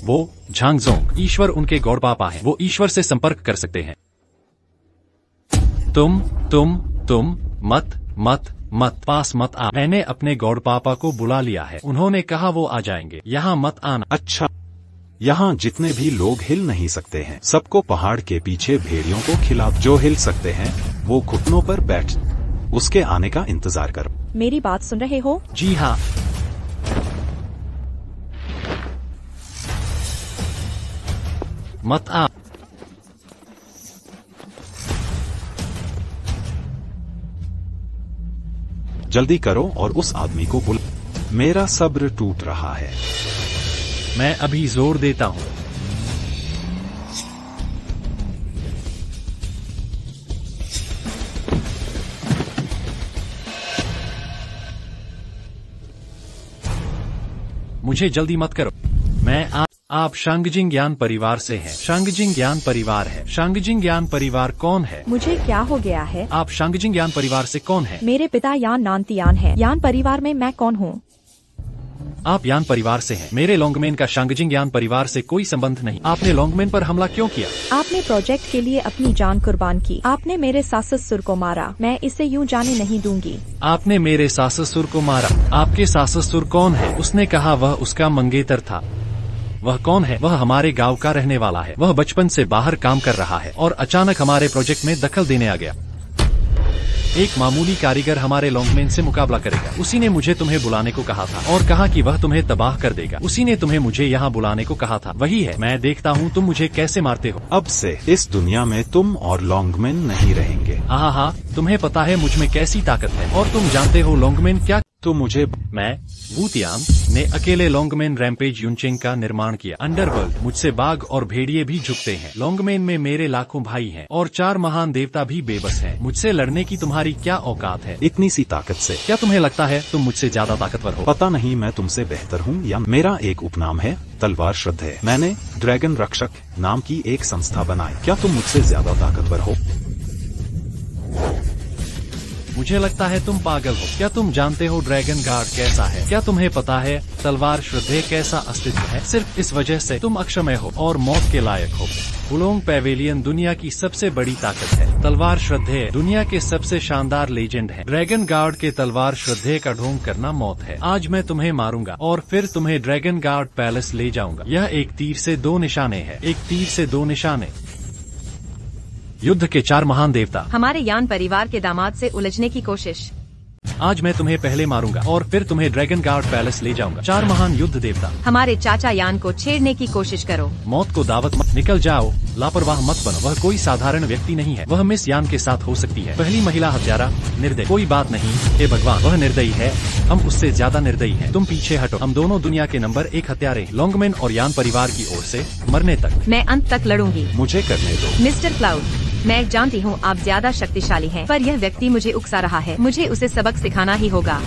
वो झांगजोंग, ईश्वर उनके गौड़ पापा हैं। वो ईश्वर से संपर्क कर सकते हैं। तुम मत पास मत आ। मैंने अपने गौड़ पापा को बुला लिया है। उन्होंने कहा वो आ जाएंगे। यहाँ मत आना। अच्छा, यहाँ जितने भी लोग हिल नहीं सकते हैं, सबको पहाड़ के पीछे भेड़ियों को खिला। जो हिल सकते हैं वो घुटनों पर बैठ उसके आने का इंतजार करो। मेरी बात सुन रहे हो? जी हाँ। मत आ। जल्दी करो और उस आदमी को बुला। मेरा सब्र टूट रहा है। मैं अभी जोर देता हूँ। मुझे जल्दी मत करो। आप शांगजिंग यान परिवार से हैं। शांगजिंग यान परिवार है। शांगजिंग यान परिवार कौन है? मुझे क्या हो गया है? आप शांगजिंग यान परिवार से कौन है? मेरे पिता यान नानतियान है। यान परिवार में मैं कौन हूँ? आप यान परिवार से हैं। मेरे लोंगमेन का शांगजिंग यान परिवार से कोई संबंध नहीं। आपने लोंगमेन पर हमला क्यों किया? आपने प्रोजेक्ट के लिए अपनी जान कुर्बान की। आपने मेरे सास ससुर को मारा। मैं इसे यूं जाने नहीं दूंगी। आपने मेरे सास ससुर को मारा। आपके सास ससुर कौन है? उसने कहा वह उसका मंगेतर था। वह कौन है? वह हमारे गांव का रहने वाला है। वह बचपन से बाहर काम कर रहा है और अचानक हमारे प्रोजेक्ट में दखल देने आ गया। एक मामूली कारीगर हमारे लोंगमेन से मुकाबला करेगा। उसी ने मुझे तुम्हें बुलाने को कहा था और कहा कि वह तुम्हें तबाह कर देगा। उसी ने तुम्हें मुझे यहाँ बुलाने को कहा था। वही है। मैं देखता हूँ तुम मुझे कैसे मारते हो। अब से इस दुनिया में तुम और लोंगमेन नहीं रहेंगे। हाँ, तुम्हें पता है मुझ में कैसी ताकत है और तुम जानते हो लोंगमेन क्या। तो मुझे मैं वूतियांग ने अकेले लोंगमेन रैम्पेज युनचेंग का निर्माण किया। अंडरवर्ल्ड मुझसे बाघ और भेड़िए भी झुकते हैं। लोंगमेन में मेरे लाखों भाई हैं और 4 महान देवता भी बेबस हैं। मुझसे लड़ने की तुम्हारी क्या औकात है? इतनी सी ताकत से? क्या तुम्हें लगता है तुम मुझसे ज्यादा ताकतवर हो? पता नहीं, मैं तुमसे बेहतर हूँ या मेरा एक उपनाम है तलवार श्रद्धेय। मैंने ड्रैगन रक्षक नाम की एक संस्था बनाई। क्या तुम मुझसे ज्यादा ताकतवर हो? मुझे लगता है तुम पागल हो। क्या तुम जानते हो ड्रैगन गार्ड कैसा है? क्या तुम्हें पता है तलवार श्रद्धेय कैसा अस्तित्व है? सिर्फ इस वजह से तुम अक्षमय हो और मौत के लायक हो। हुलोंग पैवेलियन दुनिया की सबसे बड़ी ताकत है। तलवार श्रद्धेय दुनिया के सबसे शानदार लेजेंड है। ड्रैगन गार्ड के तलवार श्रद्धेय का ढोंग करना मौत है। आज मैं तुम्हें मारूंगा और फिर तुम्हें ड्रैगन गार्ड पैलेस ले जाऊंगा। यह एक तीर से 2 निशाने है। एक तीर से 2 निशाने। युद्ध के 4 महान देवता। हमारे यान परिवार के दामाद से उलझने की कोशिश। आज मैं तुम्हें पहले मारूंगा और फिर तुम्हें ड्रैगन गार्ड पैलेस ले जाऊंगा। 4 महान युद्ध देवता। हमारे चाचा यान को छेड़ने की कोशिश करो। मौत को दावत मत। निकल जाओ, लापरवाह मत बनो। वह कोई साधारण व्यक्ति नहीं है, वह मिस यान के साथ हो सकती है। पहली महिला हत्यारा, निर्दयी। कोई बात नहीं, हे भगवान, वह निर्दयी है, हम उससे ज्यादा निर्दयी हैं। तुम पीछे हटो, हम दोनों दुनिया के नंबर 1 हत्यारे, लॉन्गमैन और यान परिवार की ओर से मरने तक। मैं अंत तक लड़ूंगी। मुझे करने दो। मिस्टर क्लाउड, मैं जानती हूँ आप ज्यादा शक्तिशाली हैं, पर यह व्यक्ति मुझे उकसा रहा है। मुझे उसे सबक सिखाना ही होगा।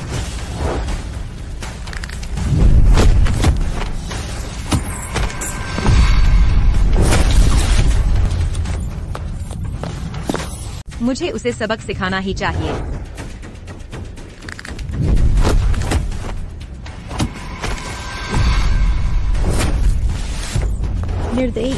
मुझे उसे सबक सिखाना ही चाहिए। निर्दयी।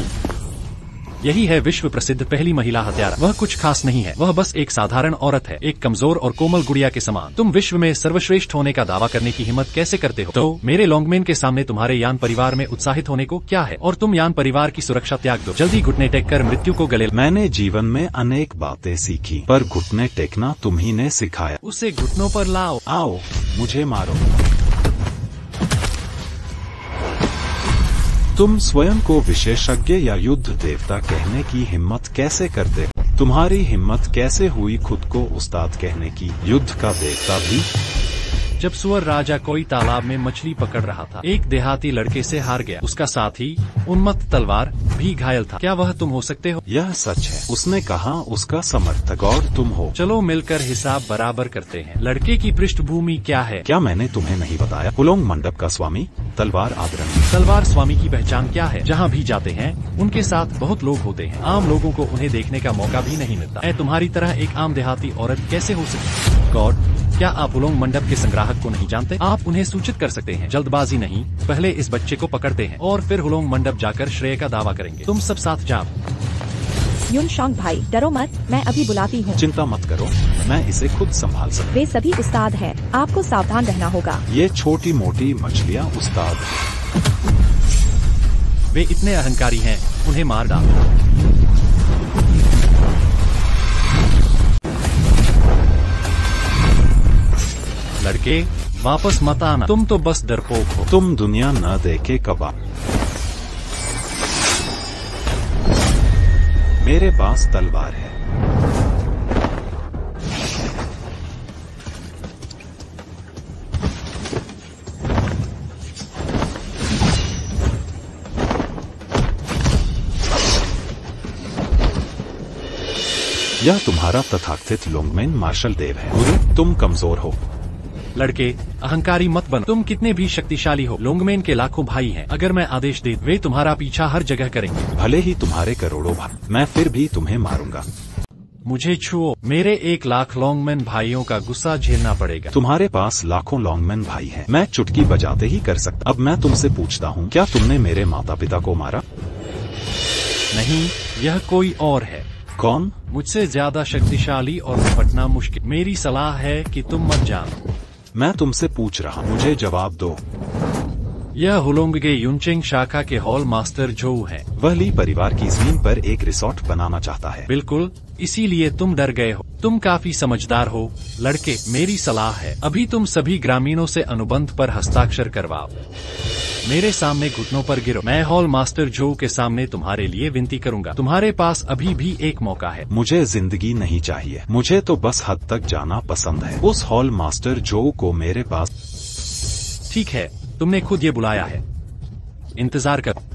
यही है विश्व प्रसिद्ध पहली महिला हत्यारा। वह कुछ खास नहीं है, वह बस एक साधारण औरत है, एक कमजोर और कोमल गुड़िया के समान। तुम विश्व में सर्वश्रेष्ठ होने का दावा करने की हिम्मत कैसे करते हो? तो मेरे लॉन्गमैन के सामने तुम्हारे यान परिवार में उत्साहित होने को क्या है? और तुम यान परिवार की सुरक्षा त्याग दो। जल्दी घुटने टेक कर मृत्यु को गले। मैंने जीवन में अनेक बातें सीखी, पर घुटने टेकना तुम ही ने सिखाया। उसे घुटनों पर लाओ। आओ, मुझे मारो। तुम स्वयं को विशेषज्ञ या युद्ध देवता कहने की हिम्मत कैसे करते हो? तुम्हारी हिम्मत कैसे हुई खुद को उस्ताद कहने की, युद्ध का देवता भी? जब सुअर राजा कोई तालाब में मछली पकड़ रहा था, एक देहाती लड़के से हार गया। उसका साथी उन्मत्त तलवार भी घायल था। क्या वह तुम हो सकते हो? यह सच है, उसने कहा उसका समर्थक और तुम हो। चलो मिलकर हिसाब बराबर करते हैं। लड़के की पृष्ठभूमि क्या है? क्या मैंने तुम्हें नहीं बताया? हुलोंग मंडप का स्वामी, तलवार आदरणीय। तलवार स्वामी की पहचान क्या है? जहाँ भी जाते हैं उनके साथ बहुत लोग होते हैं, आम लोगों को उन्हें देखने का मौका भी नहीं मिलता। मैं तुम्हारी तरह एक आम देहाती औरत कैसे हो सकती? गॉड, क्या आप हुलोंग मंडप के संग्राहक को नहीं जानते? आप उन्हें सूचित कर सकते हैं। जल्दबाजी नहीं, पहले इस बच्चे को पकड़ते हैं और फिर हुलोंग मंडप जाकर श्रेय का दावा करेंगे। तुम सब साथ जाओ। युनशांग भाई, डरो मत, मैं अभी बुलाती हूँ। चिंता मत करो, मैं इसे खुद संभाल सकता। वे सभी उस्ताद हैं, आपको सावधान रहना होगा। ये छोटी मोटी मछलियाँ उस्ताद। वे इतने अहंकारी हैं, उन्हें मार डालो। लड़के, वापस मत आना, तुम तो बस डरपोक हो। तुम दुनिया न देखे कबाब। मेरे पास तलवार है। यह तुम्हारा तथाकथित लॉन्गमैन मार्शल देव है। गुरु, तुम कमजोर हो। लड़के, अहंकारी मत बनो। तुम कितने भी शक्तिशाली हो, लॉन्गमैन के लाखों भाई हैं। अगर मैं आदेश दे, वे तुम्हारा पीछा हर जगह करेंगे। भले ही तुम्हारे करोड़ों भाई, मैं फिर भी तुम्हें मारूंगा। मुझे छुओ, मेरे 1 लाख लॉन्गमैन भाइयों का गुस्सा झेलना पड़ेगा। तुम्हारे पास लाखों लॉन्गमैन भाई हैं, मैं चुटकी बजाते ही कर सकता। अब मैं तुमसे पूछता हूँ, क्या तुमने मेरे माता पिता को मारा? नहीं, यह कोई और है। कौन? मुझसे ज्यादा शक्तिशाली और निपटना मुश्किल। मेरी सलाह है कि तुम मत जानो। मैं तुमसे पूछ रहा, मुझे जवाब दो। यह हुलोंग के युनचेंग शाखा के हॉल मास्टर जोऊ हैं। वह ली परिवार की जमीन पर एक रिसोर्ट बनाना चाहता है। बिल्कुल, इसीलिए तुम डर गए हो। तुम काफी समझदार हो। लड़के, मेरी सलाह है, अभी तुम सभी ग्रामीणों से अनुबंध पर हस्ताक्षर करवाओ। मेरे सामने घुटनों पर गिरो। मैं हॉल मास्टर जोऊ के सामने तुम्हारे लिए विनती करूंगा। तुम्हारे पास अभी भी एक मौका है। मुझे जिंदगी नहीं चाहिए, मुझे तो बस हद तक जाना पसंद है। उस हॉल मास्टर जोऊ को मेरे पास। ठीक है, तुमने खुद ये बुलाया है, इंतजार कर।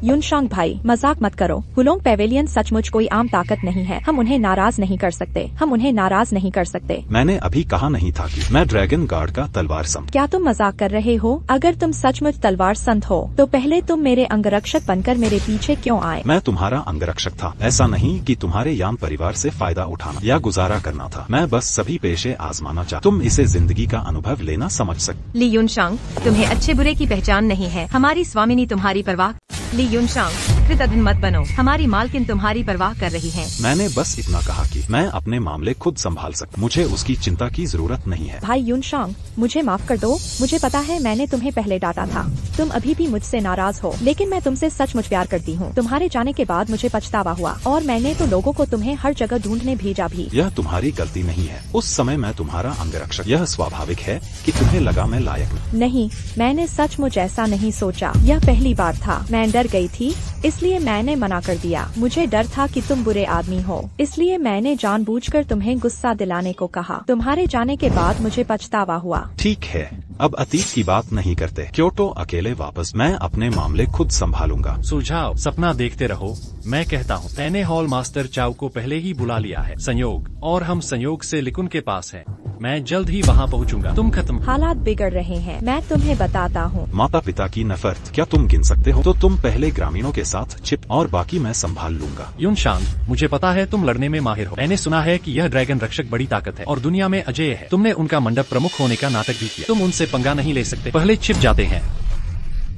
युनशांग भाई, मजाक मत करो। हुलोंग पेवेलियन सचमुच कोई आम ताकत नहीं है। हम उन्हें नाराज नहीं कर सकते। हम उन्हें नाराज नहीं कर सकते। मैंने अभी कहा नहीं था कि मैं ड्रैगन गार्ड का तलवार संत। क्या तुम मजाक कर रहे हो? अगर तुम सचमुच तलवार संत हो, तो पहले तुम मेरे अंगरक्षक बनकर मेरे पीछे क्यों आए? मैं तुम्हारा अंगरक्षक था। ऐसा नहीं कि तुम्हारे यान परिवार से फायदा उठाना या गुजारा करना था। मैं बस सभी पेशे आजमाना चाहता। तुम इसे जिंदगी का अनुभव लेना समझ सकते। ली युनशांग, तुम्हें अच्छे बुरे की पहचान नहीं है। हमारी स्वामिनी तुम्हारी परवाह। ली युनशांग, अधीन मत बनो, हमारी मालकिन तुम्हारी परवाह कर रही है। मैंने बस इतना कहा कि मैं अपने मामले खुद संभाल सकता, मुझे उसकी चिंता की जरूरत नहीं है। भाई यूनशांग, मुझे माफ कर दो। मुझे पता है मैंने तुम्हें पहले डांटा था। तुम अभी भी मुझसे नाराज हो, लेकिन मैं तुमसे सचमुच प्यार करती हूँ। तुम्हारे जाने के बाद मुझे पछतावा हुआ और मैंने तो लोगों को तुम्हें हर जगह ढूंढने भेजा भी। यह तुम्हारी गलती नहीं है। उस समय मैं तुम्हारा अंगरक्षक, यह स्वाभाविक है कि तुम्हें लगा मैं लायक नहीं। मैंने सचमुच ऐसा नहीं सोचा। यह पहली बार था। मैं डर गई थी, इसलिए मैंने मना कर दिया। मुझे डर था कि तुम बुरे आदमी हो, इसलिए मैंने जानबूझकर तुम्हें गुस्सा दिलाने को कहा। तुम्हारे जाने के बाद मुझे पछतावा हुआ। ठीक है, अब अतीत की बात नहीं करते। क्योटो अकेले वापस, मैं अपने मामले खुद संभालूंगा। सुझाव, सपना देखते रहो। मैं कहता हूँ मैंने हॉल मास्टर चाउ को पहले ही बुला लिया है। संयोग, और हम संयोग से लिकुन के पास हैं। मैं जल्द ही वहाँ पहुँचूंगा। तुम खत्म। हालात बिगड़ रहे हैं, मैं तुम्हें बताता हूँ। माता पिता की नफरत, क्या तुम गिन सकते हो? तो तुम पहले ग्रामीणों के साथ चिप और बाकी मैं संभाल लूंगा। यूनशांग, मुझे पता है तुम लड़ने में माहिर हो। मैंने सुना है कि यह ड्रैगन रक्षक बड़ी ताकत है और दुनिया में अजेय है। तुमने उनका मंडप प्रमुख होने का नाटक भी किया। तुम उनसे पंगा नहीं ले सकते, पहले छिप जाते हैं।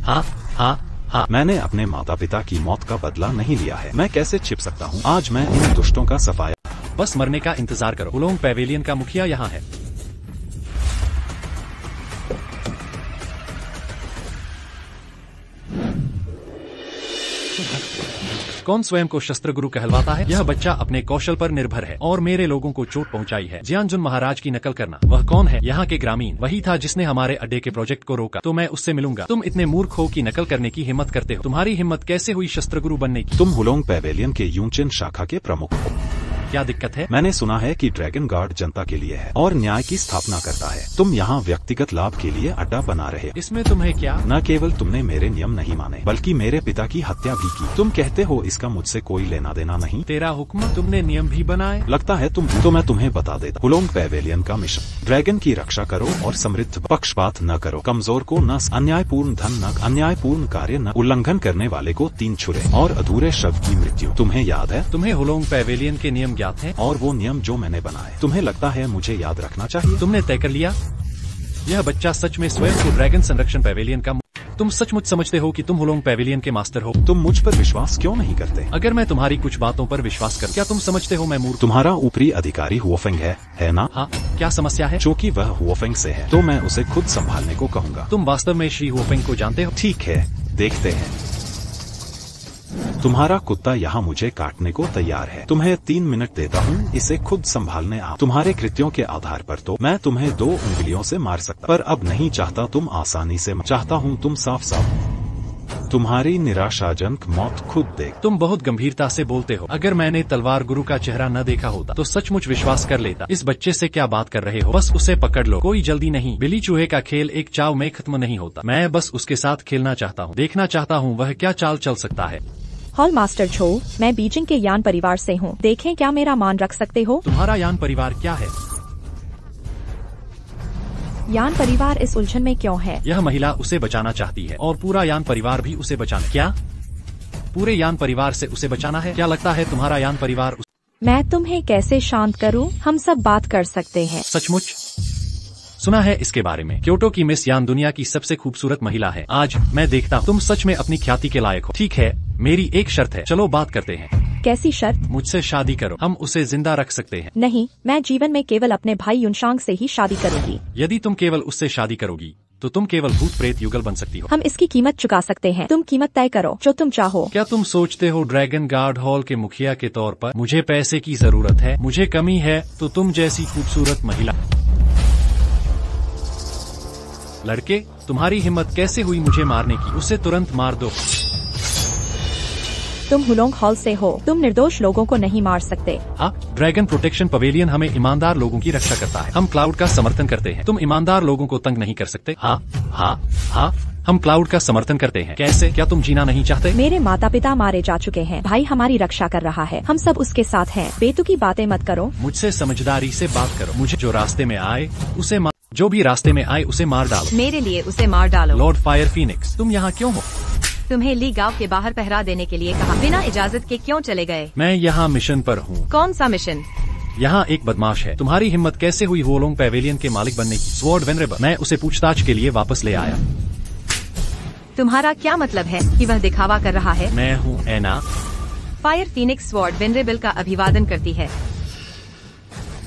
हाँ हाँ हाँ। मैंने अपने माता पिता की मौत का बदला नहीं लिया है, मैं कैसे छिप सकता हूँ? आज मैं इन दुष्टों का सफाया। बस मरने का इंतजार करो। हुलोंग पैवेलियन का मुखिया यहाँ है। कौन स्वयं को शस्त्र गुरु कहलवाता है? यह बच्चा अपने कौशल पर निर्भर है और मेरे लोगों को चोट पहुंचाई है। जियानजुन महाराज की नकल करना। वह कौन है? यहाँ के ग्रामीण। वही था जिसने हमारे अड्डे के प्रोजेक्ट को रोका, तो मैं उससे मिलूंगा। तुम इतने मूर्ख हो कि नकल करने की हिम्मत करते हो। तुम्हारी हिम्मत कैसे हुई शस्त्र गुरु बनने की? तुम हुलोंग पैवेलियन के यूनचिन शाखा के प्रमुख हो। क्या दिक्कत है? मैंने सुना है कि ड्रैगन गार्ड जनता के लिए है और न्याय की स्थापना करता है। तुम यहाँ व्यक्तिगत लाभ के लिए अड्डा बना रहे हो। इसमें तुम्हें क्या? न केवल तुमने मेरे नियम नहीं माने, बल्कि मेरे पिता की हत्या भी की। तुम कहते हो इसका मुझसे कोई लेना देना नहीं। तेरा हुक्म? तुमने नियम भी बनाए? लगता है तुम। तो मैं तुम्हें बता देता। हुलोंग पैवेलियन का मिशन, ड्रैगन की रक्षा करो और समृद्ध। पक्षपात न करो, कमजोर को न, अन्यायपूर्ण धन न, अन्यायपूर्ण कार्य न, उल्लंघन करने वाले को 3 छुरे और अधूरे शव की मृत्यु। तुम्हें याद है? तुम्हें हुलोंग पैवेलियन के नियम ज्ञात हैं? और वो नियम जो मैंने बनाए, तुम्हें लगता है मुझे याद रखना चाहिए? तुमने तय कर लिया? यह बच्चा सच में स्वयं को ड्रैगन संरक्षण पैवेलियन का। तुम सचमुच समझते हो कि तुम हुलोंग पैवेलियन के मास्टर हो? तुम मुझ पर विश्वास क्यों नहीं करते? अगर मैं तुम्हारी कुछ बातों पर विश्वास कर, क्या तुम समझते हो मैं मूर्ख? तुम्हारा ऊपरी अधिकारी हुओफेंग है ना? हाँ, क्या समस्या है? चूँकि वह हुओफेंग से है, तो मैं उसे खुद संभालने को कहूँगा। तुम वास्तव में श्री हुओफेंग को जानते हो? ठीक है, देखते हैं। तुम्हारा कुत्ता यहाँ मुझे काटने को तैयार है। तुम्हें 3 मिनट देता हूँ इसे खुद संभालने। आप तुम्हारे कृत्यों के आधार पर तो मैं तुम्हें 2 उंगलियों से मार सकता, पर अब नहीं चाहता तुम आसानी से। चाहता हूँ तुम साफ साफ तुम्हारी निराशाजनक मौत खुद देख। तुम बहुत गंभीरता से बोलते हो। अगर मैंने तलवार गुरु का चेहरा न देखा होता तो सचमुच विश्वास कर लेता। इस बच्चे से क्या बात कर रहे हो? बस उसे पकड़ लो, कोई जल्दी नहीं। बिल्ली चूहे का खेल एक चाव में खत्म नहीं होता। मैं बस उसके साथ खेलना चाहता हूँ, देखना चाहता हूँ वह क्या चाल चल सकता है। हॉल मास्टर छो, मैं बीजिंग के यान परिवार से हूँ। देखें क्या मेरा मान रख सकते हो? तुम्हारा यान परिवार क्या है? यान परिवार इस उलझन में क्यों है? यह महिला उसे बचाना चाहती है और पूरा यान परिवार भी उसे बचाना। क्या पूरे यान परिवार से उसे बचाना है? क्या लगता है तुम्हारा यान परिवार मैं तुम्हें कैसे शांत करूं? हम सब बात कर सकते हैं। सचमुच? सुना है इसके बारे में। क्योटो की मिस यान दुनिया की सबसे खूबसूरत महिला है। आज मैं देखता हूँ तुम सच में अपनी ख्याति के लायक हो। ठीक है, मेरी एक शर्त है। चलो बात करते हैं। कैसी शर्त? मुझसे शादी करो, हम उसे जिंदा रख सकते हैं। नहीं, मैं जीवन में केवल अपने भाई यूनशांग से ही शादी करूंगी। यदि तुम केवल उससे शादी करोगी तो तुम केवल भूत प्रेत युगल बन सकती हो। हम इसकी कीमत चुका सकते हैं। तुम कीमत तय करो जो तुम चाहो। क्या तुम सोचते हो ड्रैगन गार्ड हॉल के मुखिया के तौर पर मुझे पैसे की जरूरत है? मुझे कमी है तो तुम जैसी खूबसूरत महिला। लड़के, तुम्हारी हिम्मत कैसे हुई मुझे मारने की? उसे तुरंत मार दो। तुम हुलोंग हॉल से हो, तुम निर्दोष लोगों को नहीं मार सकते। हाँ, ड्रैगन प्रोटेक्शन पवेलियन हमें ईमानदार लोगों की रक्षा करता है। हम क्लाउड का समर्थन करते हैं। तुम ईमानदार लोगों को तंग नहीं कर सकते। हाँ हाँ हाँ, हम क्लाउड का समर्थन करते हैं। कैसे? क्या तुम जीना नहीं चाहते? मेरे माता पिता मारे जा चुके हैं। भाई हमारी रक्षा कर रहा है। हम सब उसके साथ हैं। बेतुकी बातें मत करो। मुझसे समझदारी से बात करो। मुझे जो रास्ते में आए उसे जो भी रास्ते में आए उसे मार डालो। मेरे लिए उसे मार डालो। लॉर्ड फायर फीनिक्स, तुम यहाँ क्यों हो? तुम्हें ली गांव के बाहर पहरा देने के लिए कहा। बिना इजाजत के क्यों चले गए? मैं यहाँ मिशन पर हूँ। कौन सा मिशन? यहाँ एक बदमाश है। तुम्हारी हिम्मत कैसे हुई हुलोंग पैवेलियन के मालिक बनने की? स्वॉर्ड वेनरेबल, मैं उसे पूछताछ के लिए वापस ले आया। तुम्हारा क्या मतलब है कि वह दिखावा कर रहा है? मैं हूँ एना। फायर फीनिक्स स्वॉर्ड वेनरेबल का अभिवादन करती है।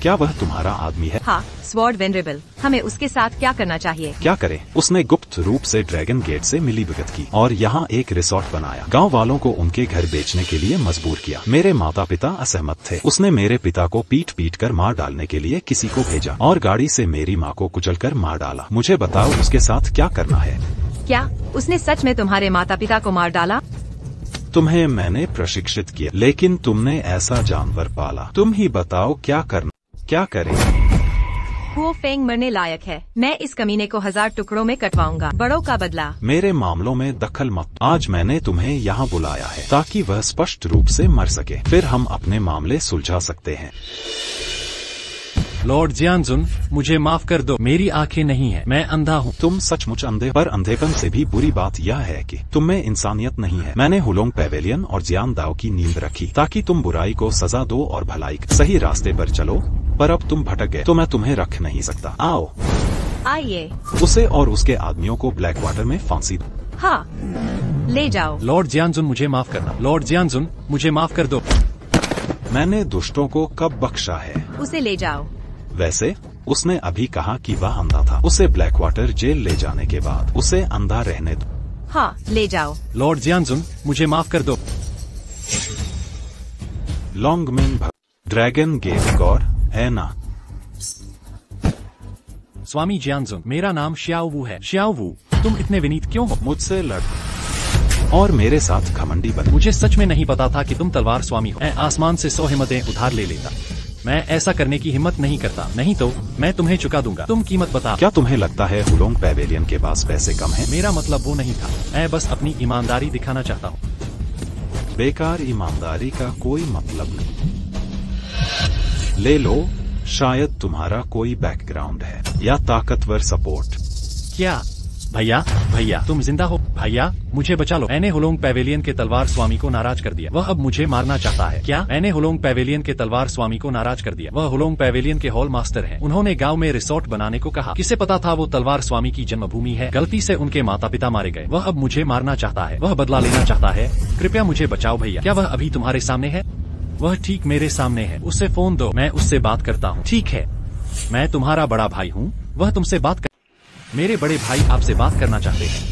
क्या वह तुम्हारा आदमी है? हाँ, स्वॉर्ड वेनरेबल। हमें उसके साथ क्या करना चाहिए? क्या करे? उसने गुप्त रूप से ड्रैगन गेट से मिलीभगत की और यहाँ एक रिसोर्ट बनाया। गांव वालों को उनके घर बेचने के लिए मजबूर किया। मेरे माता पिता असहमत थे। उसने मेरे पिता को पीट पीट कर मार डालने के लिए किसी को भेजा और गाड़ी से मेरी माँ को कुचलकर मार डाला। मुझे बताओ उसके साथ क्या करना है? क्या उसने सच में तुम्हारे माता पिता को मार डाला? तुम्हें मैंने प्रशिक्षित किया, लेकिन तुमने ऐसा जानवर पाला। तुम ही बताओ क्या करना, क्या करें? हुओ फेंग मरने लायक है। मैं इस कमीने को 1000 टुकड़ों में कटवाऊंगा। बड़ों का बदला। मेरे मामलों में दखल मत। आज मैंने तुम्हें यहाँ बुलाया है ताकि वह स्पष्ट रूप से मर सके, फिर हम अपने मामले सुलझा सकते हैं। लॉर्ड जियानजुन, मुझे माफ कर दो, मेरी आंखें नहीं है, मैं अंधा हूँ। तुम सचमुच अंधे, पर अंधेपन से भी बुरी बात यह है कि तुम में इंसानियत नहीं है। मैंने हुलोंग पैवेलियन और जियान दाओ की नींद रखी ताकि तुम बुराई को सजा दो और भलाई सही रास्ते पर चलो, पर अब तुम भटक गए तो मैं तुम्हें रख नहीं सकता। आओ, आइए। उसे और उसके आदमियों को ब्लैक वाटर में फांसी दो। हाँ, ले जाओ। लॉर्ड जियानजुन, मुझे माफ करना। लॉर्ड जियानजुन, मुझे माफ कर दो। मैंने दुष्टों को कब बख्शा है? उसे ले जाओ। वैसे उसने अभी कहा कि वह अंधा था। उसे ब्लैक वाटर जेल ले जाने के बाद उसे अंधा रहने दो। हाँ, ले जाओ। लॉर्ड जियानजुन, मुझे माफ कर दो। लॉन्गमिंग ड्रैगन गेट गॉड एना। स्वामी जियानजुन, मेरा नाम श्याओ वू है। श्याओ वू, तुम इतने विनीत क्यों हो? मुझसे लड़ और मेरे साथ घमंडी बन। मुझे सच में नहीं पता था कि तुम तलवार स्वामी हो। मैं आसमान से 100 हिम्मतें उधार ले लेता। मैं ऐसा करने की हिम्मत नहीं करता, नहीं तो मैं तुम्हें चुका दूंगा। तुम कीमत बता। क्या तुम्हें लगता है हुलोंग पैवेलियन के पास पैसे कम हैं? मेरा मतलब वो नहीं था, मैं बस अपनी ईमानदारी दिखाना चाहता हूँ। बेकार ईमानदारी का कोई मतलब नहीं। ले लो, शायद तुम्हारा कोई बैकग्राउंड है या ताकतवर सपोर्ट। क्या? भैया, भैया तुम जिंदा हो? भैया मुझे बचा लो। मैंने हुलोंग पैवेलियन के तलवार स्वामी को नाराज कर दिया। वह अब मुझे मारना चाहता है। क्या? मैंने हुलोंग पैवेलियन के तलवार स्वामी को नाराज कर दिया। वह हुलोंग पैवेलियन के हॉल मास्टर हैं। उन्होंने गांव में रिसोर्ट बनाने को कहा। किसे पता था वो तलवार स्वामी की जन्मभूमि है। गलती से उनके माता पिता मारे गए। वह अब मुझे मारना चाहता है। वह बदला लेना चाहता है। कृपया मुझे बचाओ भैया। क्या वह अभी तुम्हारे सामने है? वह ठीक मेरे सामने है। उससे फोन दो, मैं उससे बात करता हूँ। ठीक है, मैं तुम्हारा बड़ा भाई हूँ, वह तुमसे बात कर। मेरे बड़े भाई आपसे बात करना चाहते हैं,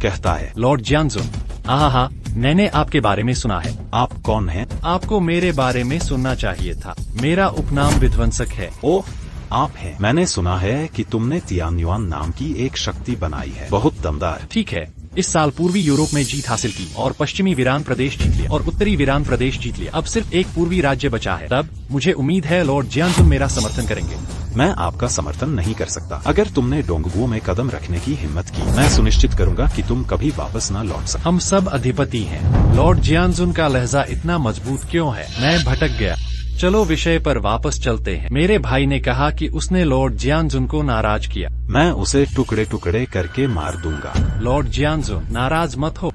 कहता है। लॉर्ड जियानजुन, हाँ, मैंने आपके बारे में सुना है। आप कौन हैं? आपको मेरे बारे में सुनना चाहिए था। मेरा उपनाम विध्वंसक है। ओह, आप हैं। मैंने सुना है कि तुमने तियान्युआन नाम की एक शक्ति बनाई है, बहुत दमदार। ठीक है, इस साल पूर्वी यूरोप में जीत हासिल की और पश्चिमी वीरान प्रदेश जीत लिया और उत्तरी वीरान प्रदेश जीत लिया। अब सिर्फ एक पूर्वी राज्य बचा है। तब मुझे उम्मीद है लॉर्ड जियानजुन मेरा समर्थन करेंगे। मैं आपका समर्थन नहीं कर सकता। अगर तुमने डोंगबुओ में कदम रखने की हिम्मत की, मैं सुनिश्चित करूंगा कि तुम कभी वापस न लौट सको। हम सब अधिपति हैं। लॉर्ड जियानजुन का लहजा इतना मजबूत क्यों है? मैं भटक गया। चलो विषय पर वापस चलते हैं। मेरे भाई ने कहा कि उसने लॉर्ड जियानजुन को नाराज किया। मैं उसे टुकड़े टुकड़े करके मार दूंगा। लॉर्ड जियानजुन, नाराज मत हो,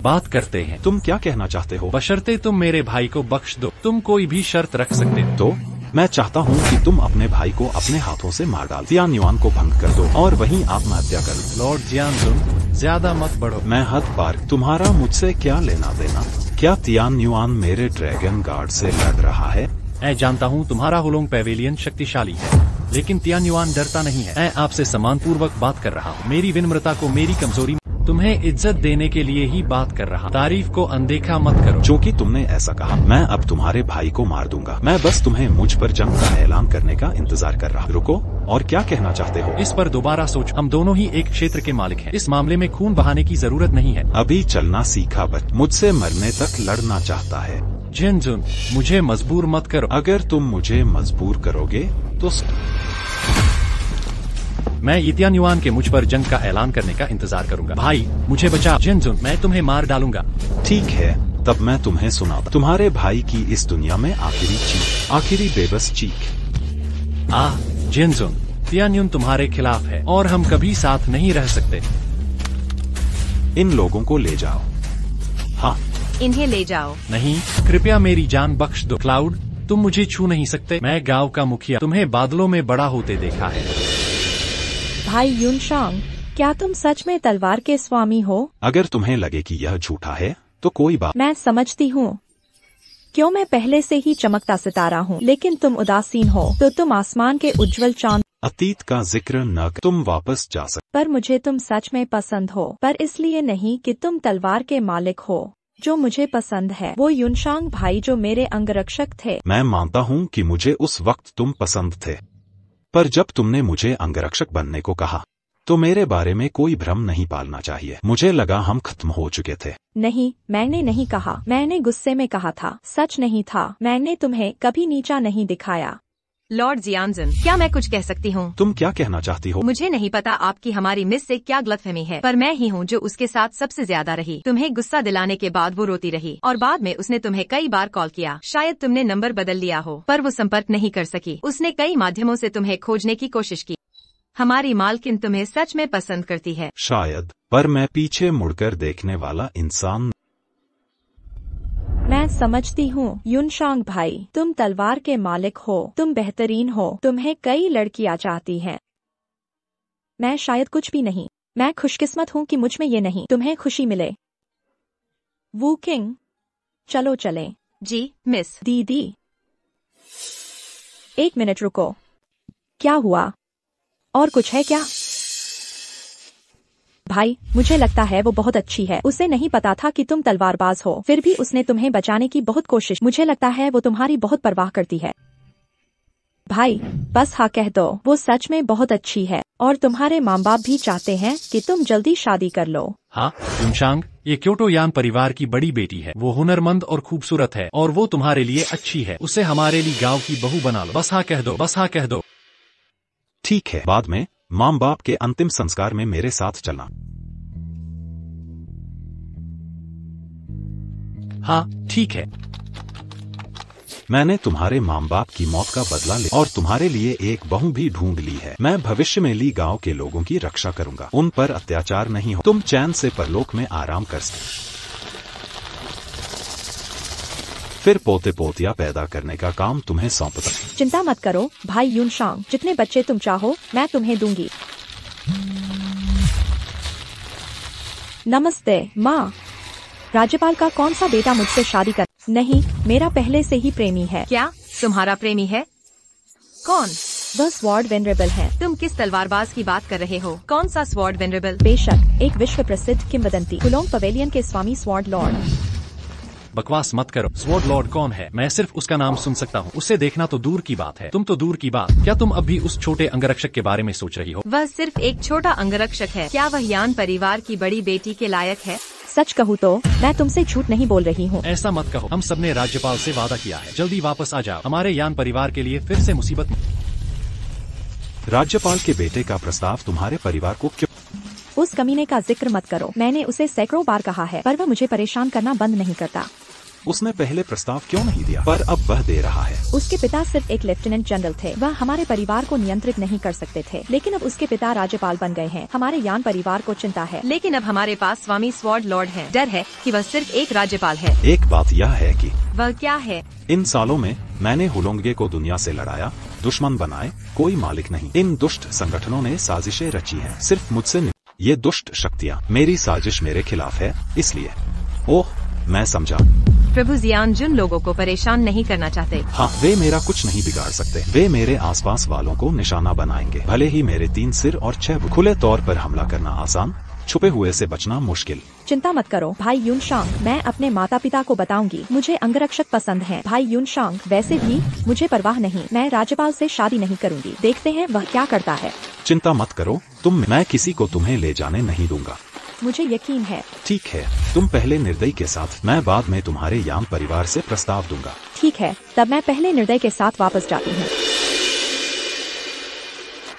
बात करते हैं। तुम क्या कहना चाहते हो? बशर्ते तुम मेरे भाई को बख्श दो। तुम कोई भी शर्त रख सकते हो। तो मैं चाहता हूँ कि तुम अपने भाई को अपने हाथों से मार डाल, तियान्युआन को भंग कर दो और वहीं आत्महत्या कर लो। लॉर्ड जियानजुन, ज्यादा मत बढ़ो। मैं हद पार। तुम्हारा मुझसे क्या लेना देना? क्या तियान्युआन मेरे ड्रैगन गार्ड से लड़ रहा है? मैं जानता हूँ तुम्हारा हुलोंग पैवेलियन शक्तिशाली है, लेकिन तियान्युआन डरता नहीं है। मैं आपसे सम्मानपूर्वक बात कर रहा हूँ। मेरी विनम्रता को मेरी कमजोरी, तुम्हें इज्जत देने के लिए ही बात कर रहा। तारीफ को अनदेखा मत करो। क्योंकि तुमने ऐसा कहा, मैं अब तुम्हारे भाई को मार दूंगा। मैं बस तुम्हें मुझ पर जंग का ऐलान करने का इंतजार कर रहा। रुको, और क्या कहना चाहते हो? इस पर दोबारा सोच। हम दोनों ही एक क्षेत्र के मालिक हैं। इस मामले में खून बहाने की जरूरत नहीं है। अभी चलना सीखा बच मुझसे मरने तक लड़ना चाहता है। जियानजुन, मुझे मजबूर मत करो। अगर तुम मुझे मजबूर करोगे तो मैं तियान्युआन के मुझ पर जंग का ऐलान करने का इंतजार करूंगा। भाई मुझे बचा। जियानजुन, मैं तुम्हें मार डालूंगा। ठीक है, तब मैं तुम्हें सुनाता तुम्हारे भाई की इस दुनिया में आखिरी चीख, आखिरी बेबस चीख। जियानजुन, तियान्युन तुम्हारे खिलाफ है और हम कभी साथ नहीं रह सकते। इन लोगों को ले जाओ। हाँ, इन्हें ले जाओ। नहीं, कृपया मेरी जान बख्श दो। क्लाउड, तुम मुझे छू नहीं सकते। मैं गांव का मुखिया, तुम्हें बादलों में बड़ा होते देखा है। भाई युनशांग, क्या तुम सच में तलवार के स्वामी हो? अगर तुम्हें लगे कि यह झूठा है तो कोई बात। मैं समझती हूँ क्यों मैं पहले से ही चमकता सितारा हूँ, लेकिन तुम उदासीन हो तो तुम आसमान के उज्जवल चांद। अतीत का जिक्र न कर, तुम वापस जा सकते। पर मुझे तुम सच में पसंद हो, पर इसलिए नहीं कि तुम तलवार के मालिक हो। जो मुझे पसंद है वो युनशांग भाई जो मेरे अंगरक्षक थे। मैं मानता हूँ कि मुझे उस वक्त तुम पसंद थे, पर जब तुमने मुझे अंगरक्षक बनने को कहा तो मेरे बारे में कोई भ्रम नहीं पालना चाहिए। मुझे लगा हम खत्म हो चुके थे। नहीं, मैंने नहीं कहा, मैंने गुस्से में कहा था, सच नहीं था। मैंने तुम्हें कभी नीचा नहीं दिखाया। लॉर्ड जियानजन, क्या मैं कुछ कह सकती हूँ? तुम क्या कहना चाहती हो? मुझे नहीं पता आपकी हमारी मिस से क्या गलतफहमी है, पर मैं ही हूँ जो उसके साथ सबसे ज्यादा रही। तुम्हें गुस्सा दिलाने के बाद वो रोती रही और बाद में उसने तुम्हें कई बार कॉल किया। शायद तुमने नंबर बदल लिया हो, पर वो संपर्क नहीं कर सकी। उसने कई माध्यमों से तुम्हें खोजने की कोशिश की। हमारी मालकिन तुम्हें सच में पसंद करती है। शायद, पर मैं पीछे मुड़कर देखने वाला इंसान। मैं समझती हूँ युनशांग भाई, तुम तलवार के मालिक हो, तुम बेहतरीन हो, तुम्हें कई लड़कियाँ चाहती हैं। मैं शायद कुछ भी नहीं। मैं खुशकिस्मत हूँ कि मुझ में ये नहीं। तुम्हें खुशी मिले। वू किंग, चलो चलें। जी मिस। दीदी, एक मिनट रुको। क्या हुआ? और कुछ है क्या? भाई, मुझे लगता है वो बहुत अच्छी है। उसे नहीं पता था कि तुम तलवारबाज हो, फिर भी उसने तुम्हें बचाने की बहुत कोशिश। मुझे लगता है वो तुम्हारी बहुत परवाह करती है। भाई, बस हाँ कह दो, वो सच में बहुत अच्छी है और तुम्हारे माँ बाप भी चाहते हैं कि तुम जल्दी शादी कर लो। हाँ युनशांग, ये क्योटो यान परिवार की बड़ी बेटी है। वो हुनरमंद और खूबसूरत है और वो तुम्हारे लिए अच्छी है। उसे हमारे लिए गाँव की बहू बना लो। बस हाँ कह दो, बस हाँ कह दो। ठीक है, बाद में माँ बाप के अंतिम संस्कार में मेरे साथ चलना। हाँ ठीक है। मैंने तुम्हारे माँ बाप की मौत का बदला लिया और तुम्हारे लिए एक बहू भी ढूंढ ली है। मैं भविष्य में ली गांव के लोगों की रक्षा करूंगा। उन पर अत्याचार नहीं हो। तुम चैन से परलोक में आराम कर सकते। फिर पोते पोतियां पैदा करने का काम तुम्हें सौंपता। चिंता मत करो भाई युनशांग, जितने बच्चे तुम चाहो मैं तुम्हें दूंगी। नमस्ते माँ। राज्यपाल का कौन सा बेटा मुझसे शादी कर? नहीं, मेरा पहले से ही प्रेमी है। क्या तुम्हारा प्रेमी है? कौन? वह स्वॉर्ड वेनरेबल है। तुम किस तलवारबाज की बात कर रहे हो? कौन सा स्वॉर्ड वेनरेबल? बेशक, एक विश्व प्रसिद्ध किंवदंती, हुलोंग पवेलियन के स्वामी स्वॉर्ड लॉर्ड। बकवास मत करो। स्वॉर्ड लॉर्ड कौन है? मैं सिर्फ उसका नाम सुन सकता हूँ। उसे देखना तो दूर की बात है। तुम तो दूर की बात। क्या तुम अब भी उस छोटे अंगरक्षक के बारे में सोच रही हो? वह सिर्फ एक छोटा अंगरक्षक है। क्या वह यान परिवार की बड़ी बेटी के लायक है? सच कहूँ तो मैं तुमसे झूठ नहीं बोल रही हूँ। ऐसा मत कहो। हम सबने राज्यपाल से वादा किया है। जल्दी वापस आ जाओ। हमारे यान परिवार के लिए फिर से मुसीबत। राज्यपाल के बेटे का प्रस्ताव तुम्हारे परिवार को क्यों? उस कमीने का जिक्र मत करो। मैंने उसे सैकड़ों बार कहा है, पर वह मुझे परेशान करना बंद नहीं करता। उसने पहले प्रस्ताव क्यों नहीं दिया, पर अब वह दे रहा है? उसके पिता सिर्फ एक लेफ्टिनेंट जनरल थे। वह हमारे परिवार को नियंत्रित नहीं कर सकते थे, लेकिन अब उसके पिता राज्यपाल बन गए हैं। हमारे यान परिवार को चिंता है। लेकिन अब हमारे पास स्वामी स्वॉर्ड लॉर्ड है। डर है कि वह सिर्फ एक राज्यपाल है। एक बात यह है कि वह क्या है? इन सालों में मैंने हुलोंगे को दुनिया से लड़ाया, दुश्मन बनाए, कोई मालिक नहीं। इन दुष्ट संगठनों ने साजिशें रची हैं, सिर्फ मुझसे। ये दुष्ट शक्तियाँ, मेरी साजिश मेरे खिलाफ है, इसलिए। ओह, मैं समझा। प्रभु जियान जिन लोगों को परेशान नहीं करना चाहते। हाँ, वे मेरा कुछ नहीं बिगाड़ सकते। वे मेरे आसपास वालों को निशाना बनाएंगे। भले ही मेरे 3 सिर और 6 खुले तौर पर हमला करना आसान, छुपे हुए से बचना मुश्किल। चिंता मत करो भाई युनशांग, मैं अपने माता पिता को बताऊंगी। मुझे अंगरक्षक पसंद हैं। भाई युनशांग, वैसे भी मुझे परवाह नहीं। मैं राज्यपाल से शादी नहीं करूंगी। देखते हैं वह क्या करता है। चिंता मत करो मैं किसी को तुम्हें ले जाने नहीं दूंगा। मुझे यकीन है। ठीक है, तुम पहले निर्दयी के साथ, मैं बाद में तुम्हारे यान परिवार से प्रस्ताव दूंगा। ठीक है, तब मैं पहले निर्दय के साथ वापस जाती हूँ।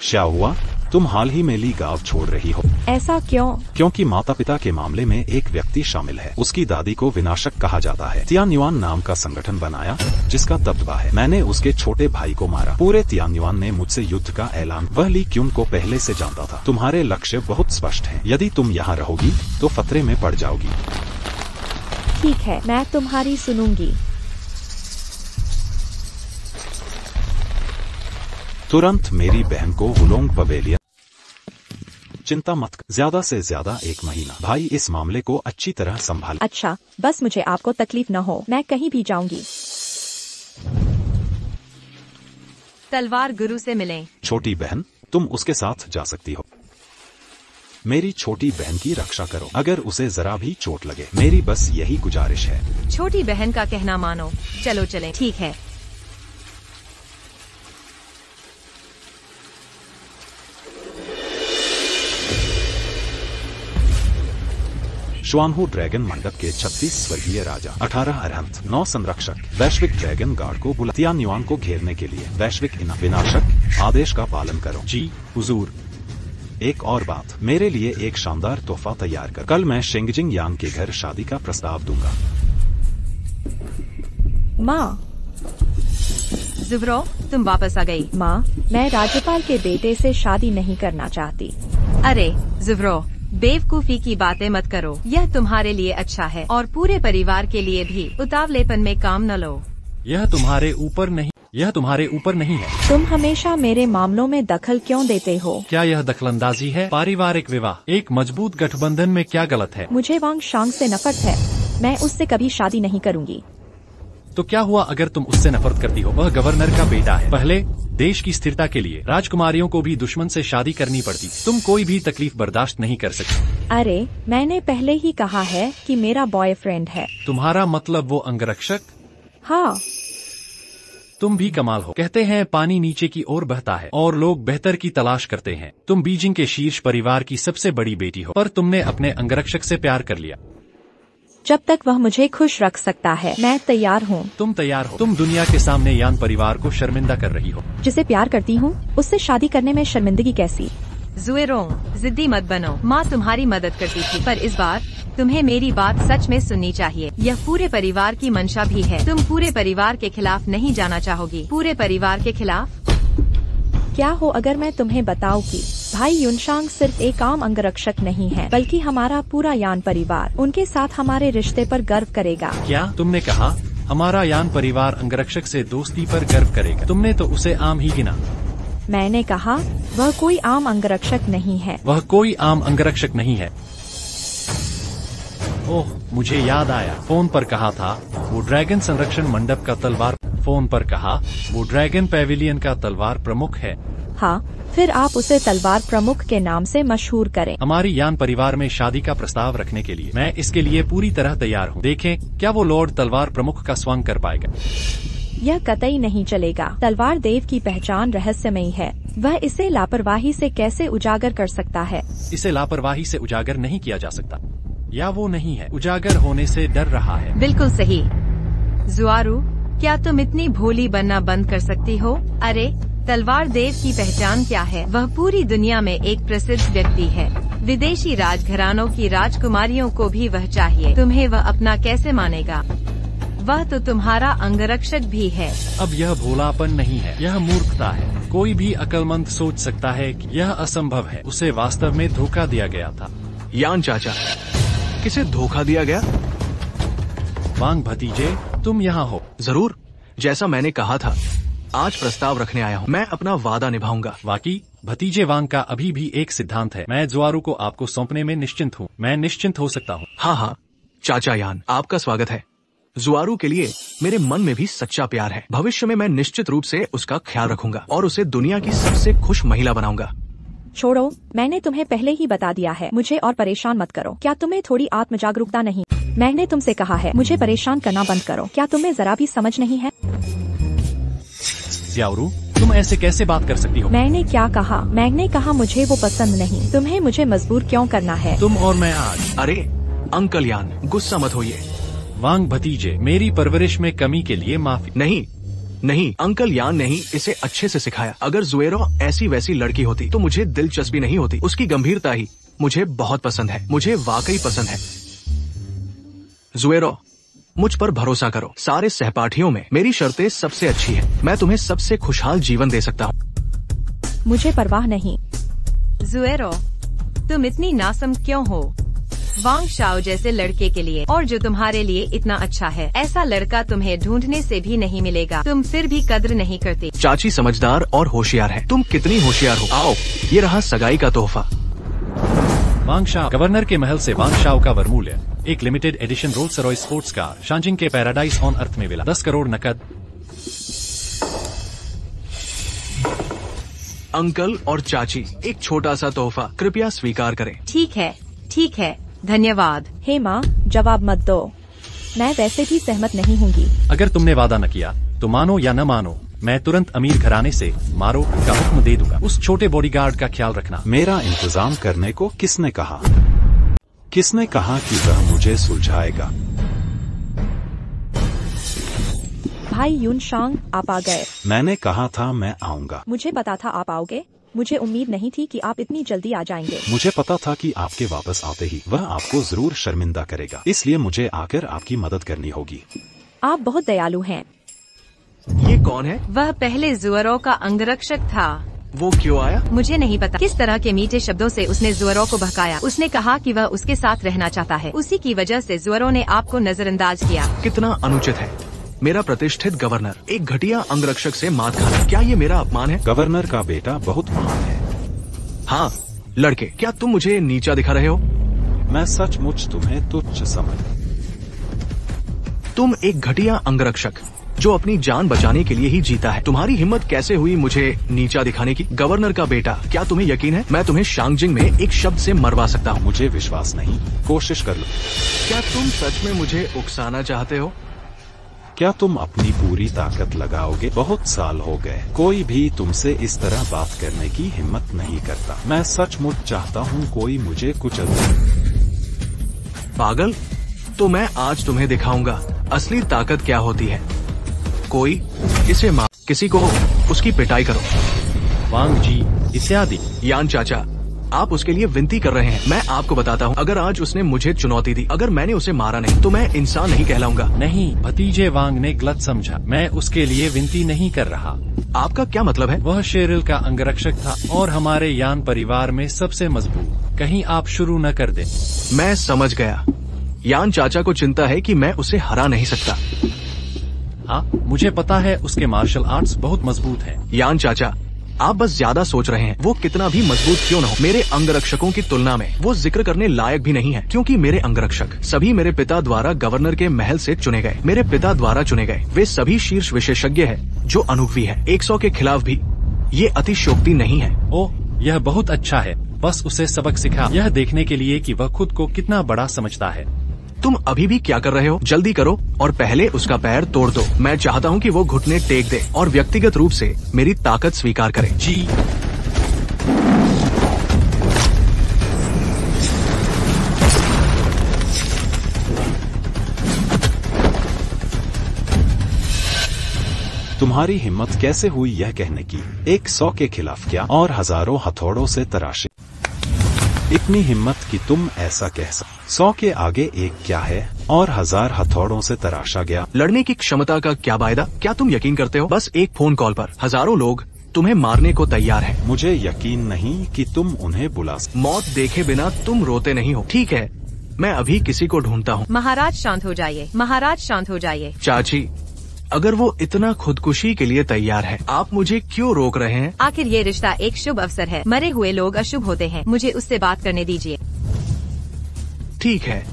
क्या हुआ? तुम हाल ही में ली गांव छोड़ रही हो। ऐसा क्यों? क्योंकि माता पिता के मामले में एक व्यक्ति शामिल है। उसकी दादी को विनाशक कहा जाता है। तियान्युआन नाम का संगठन बनाया जिसका दबदबा है। मैंने उसके छोटे भाई को मारा। पूरे तियान्युआन ने मुझसे युद्ध का ऐलान। वह ली क्यून को पहले से जानता था। तुम्हारे लक्ष्य बहुत स्पष्ट हैं। यदि तुम यहाँ रहोगी तो खतरे में पड़ जाओगी। ठीक है, मैं तुम्हारी सुनूंगी। तुरंत मेरी बहन को हुलोंग पवेलियन चिंता मत कर। ज्यादा से ज्यादा 1 महीना। भाई इस मामले को अच्छी तरह संभाल। अच्छा, बस मुझे आपको तकलीफ न हो, मैं कहीं भी जाऊंगी। तलवार गुरु से मिलें। छोटी बहन, तुम उसके साथ जा सकती हो। मेरी छोटी बहन की रक्षा करो, अगर उसे जरा भी चोट लगे। मेरी बस यही गुजारिश है। छोटी बहन का कहना मानो। चलो चलें। ठीक है। श्वानहू ड्रैगन मंडप के 36 स्वर्गीय राजा, 18 अरहंत, 9 संरक्षक, वैश्विक ड्रैगन गार्ड को बुला तियान्युआन को घेरने के लिए वैश्विक विनाशक आदेश का पालन करो। जी हुजूर। एक और बात, मेरे लिए एक शानदार तोहफा तैयार कर। कल मैं शेंगजिंग यान के घर शादी का प्रस्ताव दूंगा। माँ। जुबरो, तुम वापस आ गई। माँ, मैं राज्यपाल के बेटे से शादी नहीं करना चाहती। अरे जुबरो, बेवकूफी की बातें मत करो। यह तुम्हारे लिए अच्छा है और पूरे परिवार के लिए भी। उतावलेपन में काम न लो। यह तुम्हारे ऊपर नहीं है। तुम हमेशा मेरे मामलों में दखल क्यों देते हो? क्या यह दखलंदाजी है? पारिवारिक विवाह एक मजबूत गठबंधन में क्या गलत है? मुझे वांग शांग से नफरत है। मैं उससे कभी शादी नहीं करूंगी। तो क्या हुआ अगर तुम उससे नफरत करती हो? वह गवर्नर का बेटा है। पहले देश की स्थिरता के लिए राजकुमारियों को भी दुश्मन से शादी करनी पड़ती। तुम कोई भी तकलीफ बर्दाश्त नहीं कर सकती। अरे, मैंने पहले ही कहा है कि मेरा बॉयफ्रेंड है। तुम्हारा मतलब वो अंगरक्षक? हाँ। तुम भी कमाल हो। कहते हैं पानी नीचे की ओर बहता है और लोग बेहतर की तलाश करते हैं। तुम बीजिंग के शीर्ष परिवार की सबसे बड़ी बेटी हो, पर तुमने अपने अंगरक्षक से प्यार कर लिया। जब तक वह मुझे खुश रख सकता है, मैं तैयार हूँ। तुम तैयार हो? तुम दुनिया के सामने यान परिवार को शर्मिंदा कर रही हो। जिसे प्यार करती हूँ, उससे शादी करने में शर्मिंदगी कैसी? जुएरोंग, जिद्दी मत बनो। माँ तुम्हारी मदद करती थी, पर इस बार तुम्हें मेरी बात सच में सुननी चाहिए। यह पूरे परिवार की मंशा भी है। तुम पूरे परिवार के खिलाफ नहीं जाना चाहोगी। पूरे परिवार के खिलाफ? क्या हो अगर मैं तुम्हें बताऊं कि भाई युनशांग सिर्फ एक आम अंगरक्षक नहीं है, बल्कि हमारा पूरा यान परिवार उनके साथ हमारे रिश्ते पर गर्व करेगा। क्या तुमने कहा? हमारा यान परिवार अंगरक्षक से दोस्ती पर गर्व करेगा। तुमने तो उसे आम ही गिना। मैंने कहा वह कोई आम अंगरक्षक नहीं है। वह कोई आम अंगरक्षक नहीं है। ओह, मुझे याद आया। फोन पर कहा था वो ड्रैगन संरक्षण मंडप का तलवार। फोन पर कहा वो ड्रैगन पैविलियन का तलवार प्रमुख है। हाँ, फिर आप उसे तलवार प्रमुख के नाम से मशहूर करें। हमारी यान परिवार में शादी का प्रस्ताव रखने के लिए मैं इसके लिए पूरी तरह तैयार हूँ। देखें क्या वो लॉर्ड तलवार प्रमुख का स्वांग कर पाएगा। यह कतई नहीं चलेगा। तलवार देव की पहचान रहस्यमयी है। वह इसे लापरवाही से कैसे उजागर कर सकता है? इसे लापरवाही से उजागर नहीं किया जा सकता। या वो नहीं है, उजागर होने से डर रहा है। बिल्कुल सही। जुआरू, क्या तुम इतनी भोली बनना बंद कर सकती हो? अरे, तलवार देव की पहचान क्या है? वह पूरी दुनिया में एक प्रसिद्ध व्यक्ति है। विदेशी राजघरानों की राजकुमारियों को भी वह चाहिए। तुम्हें वह अपना कैसे मानेगा? वह तो तुम्हारा अंगरक्षक भी है। अब यह भोलापन नहीं है, यह मूर्खता है। कोई भी अक्लमंद सोच सकता है कि यह असंभव है। उसे वास्तव में धोखा दिया गया था। यान चाचा, किसे धोखा दिया गया? वांग भतीजे, तुम यहाँ हो। जरूर, जैसा मैंने कहा था, आज प्रस्ताव रखने आया हूँ। मैं अपना वादा निभाऊंगा। वाकई भतीजे वांग का अभी भी एक सिद्धांत है। मैं जुआरू को आपको सौंपने में निश्चिंत हूँ। मैं निश्चिंत हो सकता हूँ। हाँ हाँ चाचा यान, आपका स्वागत है। जुआरू के लिए मेरे मन में भी सच्चा प्यार है। भविष्य में मैं निश्चित रूप से उसका ख्याल रखूंगा और उसे दुनिया की सबसे खुश महिला बनाऊंगा। छोड़ो, मैंने तुम्हें पहले ही बता दिया है। मुझे और परेशान मत करो। क्या तुम्हें थोड़ी आत्म जागरूकता नहीं? मैंने तुमसे कहा है मुझे परेशान करना बंद करो। क्या तुम्हें जरा भी समझ नहीं है? जुआरू, तुम ऐसे कैसे बात कर सकती हो? मैंने क्या कहा? मैंने कहा मुझे वो पसंद नहीं। तुम्हें मुझे मजबूर क्यों करना है? तुम और मैं आज। अरे अंकल यान, गुस्सा मत होइए। वांग भतीजे, मेरी परवरिश में कमी के लिए माफी। नहीं, अंकल यान ने ही इसे अच्छे से सिखाया। अगर जुएरो ऐसी वैसी लड़की होती तो मुझे दिलचस्पी नहीं होती। उसकी गंभीरता ही मुझे बहुत पसंद है। मुझे वाकई पसंद है। जुएरो, मुझ पर भरोसा करो। सारे सहपाठियों में मेरी शर्तें सबसे अच्छी है। मैं तुम्हें सबसे खुशहाल जीवन दे सकता हूँ। मुझे परवाह नहीं। जुएरो, तुम इतनी नासमझ क्यों हो? वांग शाओ जैसे लड़के के लिए, और जो तुम्हारे लिए इतना अच्छा है, ऐसा लड़का तुम्हें ढूंढने से भी नहीं मिलेगा। तुम फिर भी कद्र नहीं करती। चाची समझदार और होशियार है। तुम कितनी होशियार हो। आओ, ये रहा सगाई का तोहफा। वांग शाओ। गवर्नर के महल से वांग शाओ का वरमूल्य एक limited edition Rolls Royce sports car शांजिंग के पैराडाइज ऑन अर्थ में मिला। 10 करोड़ नकद। अंकल और चाची, एक छोटा सा तोहफा कृपया स्वीकार करें। ठीक है, धन्यवाद। हे माँ, जवाब मत दो। मैं वैसे भी सहमत नहीं होंगी। अगर तुमने वादा न किया तो मानो या न मानो, मैं तुरंत अमीर घराने से मारो का हुक्म दे दूंगा। उस छोटे बॉडीगार्ड का ख्याल रखना। मेरा इंतजाम करने को किसने कहा? किसने कहा कि वह मुझे सुलझाएगा? भाई यूनशांग, आप आ गए। मैंने कहा था मैं आऊंगा। मुझे पता था आप आओगे। मुझे उम्मीद नहीं थी कि आप इतनी जल्दी आ जाएंगे। मुझे पता था कि आपके वापस आते ही वह आपको जरूर शर्मिंदा करेगा, इसलिए मुझे आकर आपकी मदद करनी होगी। आप बहुत दयालु हैं। ये कौन है? वह पहले जुअरों का अंगरक्षक था। वो क्यों आया? मुझे नहीं पता किस तरह के मीठे शब्दों से उसने जुअरों को बहकाया। उसने कहा कि वह उसके साथ रहना चाहता है। उसी की वजह से जुअरों ने आपको नजरअंदाज किया। कितना अनुचित है। मेरा प्रतिष्ठित गवर्नर एक घटिया अंगरक्षक से मात खाना, क्या ये मेरा अपमान है? गवर्नर का बेटा बहुत महान है। हाँ लड़के, क्या तुम मुझे नीचा दिखा रहे हो? मैं सचमुच तुम्हें तुच्छ समझ। तुम एक घटिया अंगरक्षक जो अपनी जान बचाने के लिए ही जीता है। तुम्हारी हिम्मत कैसे हुई मुझे नीचा दिखाने की? गवर्नर का बेटा, क्या तुम्हें यकीन है मैं तुम्हें शांगजिंग में एक शब्द से मरवा सकता हूँ? मुझे विश्वास नहीं, कोशिश कर लो। क्या तुम सच में मुझे उकसाना चाहते हो? क्या तुम अपनी पूरी ताकत लगाओगे? बहुत साल हो गए, कोई भी तुमसे इस तरह बात करने की हिम्मत नहीं करता। मैं सचमुच चाहता हूँ कोई मुझे कुचल दे। पागल, तो मैं आज तुम्हें दिखाऊंगा असली ताकत क्या होती है। कोई इसे मार, किसी को उसकी पिटाई करो। वांग जी इत्यादि। यान चाचा, आप उसके लिए विनती कर रहे हैं। मैं आपको बताता हूँ, अगर आज उसने मुझे चुनौती दी, अगर मैंने उसे मारा नहीं तो मैं इंसान नहीं कहलाऊंगा। नहीं, भतीजे वांग ने गलत समझा। मैं उसके लिए विनती नहीं कर रहा। आपका क्या मतलब है? वह शेरिल का अंगरक्षक था और हमारे यान परिवार में सबसे मजबूत। कहीं आप शुरू न कर दें। मैं समझ गया। यान चाचा को चिंता है कि मैं उसे हरा नहीं सकता। हाँ, मुझे पता है उसके मार्शल आर्ट्स बहुत मजबूत हैं। यान चाचा, आप बस ज्यादा सोच रहे हैं। वो कितना भी मजबूत क्यों न हो, मेरे अंगरक्षकों की तुलना में वो जिक्र करने लायक भी नहीं है, क्योंकि मेरे अंगरक्षक सभी मेरे पिता द्वारा गवर्नर के महल से चुने गए। मेरे पिता द्वारा चुने गए वे सभी शीर्ष विशेषज्ञ हैं, जो अनुभवी है। 100 के खिलाफ भी ये अतिशयोक्ति नहीं है। ओह, यह बहुत अच्छा है। बस उसे सबक सिखा, यह देखने के लिए कि वह खुद को कितना बड़ा समझता है। तुम अभी भी क्या कर रहे हो? जल्दी करो और पहले उसका पैर तोड़ दो। मैं चाहता हूँ कि वो घुटने टेक दे और व्यक्तिगत रूप से मेरी ताकत स्वीकार करे। जी। तुम्हारी हिम्मत कैसे हुई यह कहने की? 100 के खिलाफ क्या, और हजारों हथौड़ों से तराशे। इतनी हिम्मत कि तुम ऐसा कह सकते। 100 के आगे एक क्या है, और 1000 हथौड़ों से तराशा गया। लड़ने की क्षमता का क्या वायदा? क्या तुम यकीन करते हो? बस एक फोन कॉल पर हजारों लोग तुम्हें मारने को तैयार हैं। मुझे यकीन नहीं कि तुम उन्हें बुला सकते। मौत देखे बिना तुम रोते नहीं हो। ठीक है, मैं अभी किसी को ढूंढता हूँ। महाराज शांत हो जाइए। महाराज शांत हो जाइए। चाची, अगर वो इतना खुदकुशी के लिए तैयार है, आप मुझे क्यों रोक रहे हैं? आखिर ये रिश्ता एक शुभ अवसर है। मरे हुए लोग अशुभ होते हैं। मुझे उससे बात करने दीजिए। ठीक है,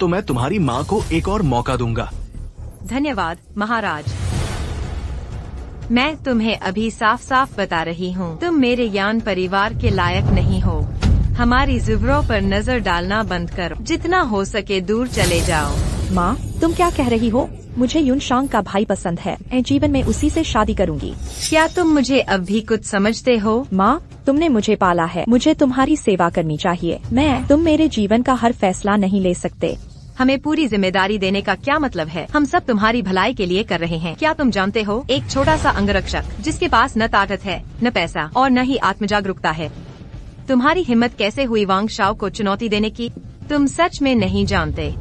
तो मैं तुम्हारी माँ को एक और मौका दूंगा। धन्यवाद महाराज। मैं तुम्हें अभी साफ साफ बता रही हूँ, तुम मेरे यान परिवार के लायक नहीं हो। हमारी जुबरों पर नजर डालना बंद करो। जितना हो सके दूर चले जाओ। माँ, तुम क्या कह रही हो? मुझे यूनशांग का भाई पसंद है। मैं जीवन में उसी से शादी करूंगी। क्या तुम मुझे अब भी कुछ समझते हो? माँ, तुमने मुझे पाला है। मुझे तुम्हारी सेवा करनी चाहिए। तुम मेरे जीवन का हर फैसला नहीं ले सकते। हमें पूरी जिम्मेदारी देने का क्या मतलब है? हम सब तुम्हारी भलाई के लिए कर रहे हैं। क्या तुम जानते हो, एक छोटा सा अंगरक्षक जिसके पास न ताकत है, न पैसा और न ही आत्मजागरूकता है। तुम्हारी हिम्मत कैसे हुई वांग शाओ को चुनौती देने की? तुम सच में नहीं जानते।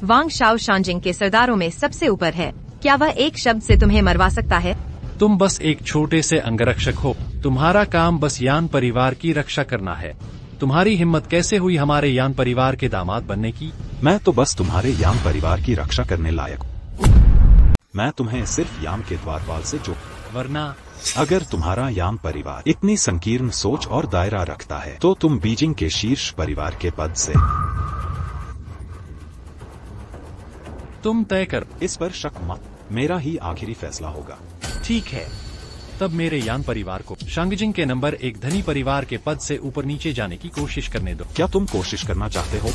वांग शाओ शांजिंग के सरदारों में सबसे ऊपर है। क्या वह एक शब्द से तुम्हें मरवा सकता है? तुम बस एक छोटे से अंगरक्षक हो। तुम्हारा काम बस यान परिवार की रक्षा करना है। तुम्हारी हिम्मत कैसे हुई हमारे यान परिवार के दामाद बनने की? मैं तो बस तुम्हारे यान परिवार की रक्षा करने लायक हूँ। मैं तुम्हें सिर्फ यान के द्वारपाल से जो, वरना अगर तुम्हारा यान परिवार इतनी संकीर्ण सोच और दायरा रखता है तो तुम बीजिंग के शीर्ष परिवार के पद से तुम तय कर। इस पर शक मत, मेरा ही आखिरी फैसला होगा। ठीक है, तब मेरे यान परिवार को शांगजिंग के नंबर 1 धनी परिवार के पद से ऊपर नीचे जाने की कोशिश करने दो। क्या तुम कोशिश करना चाहते हो?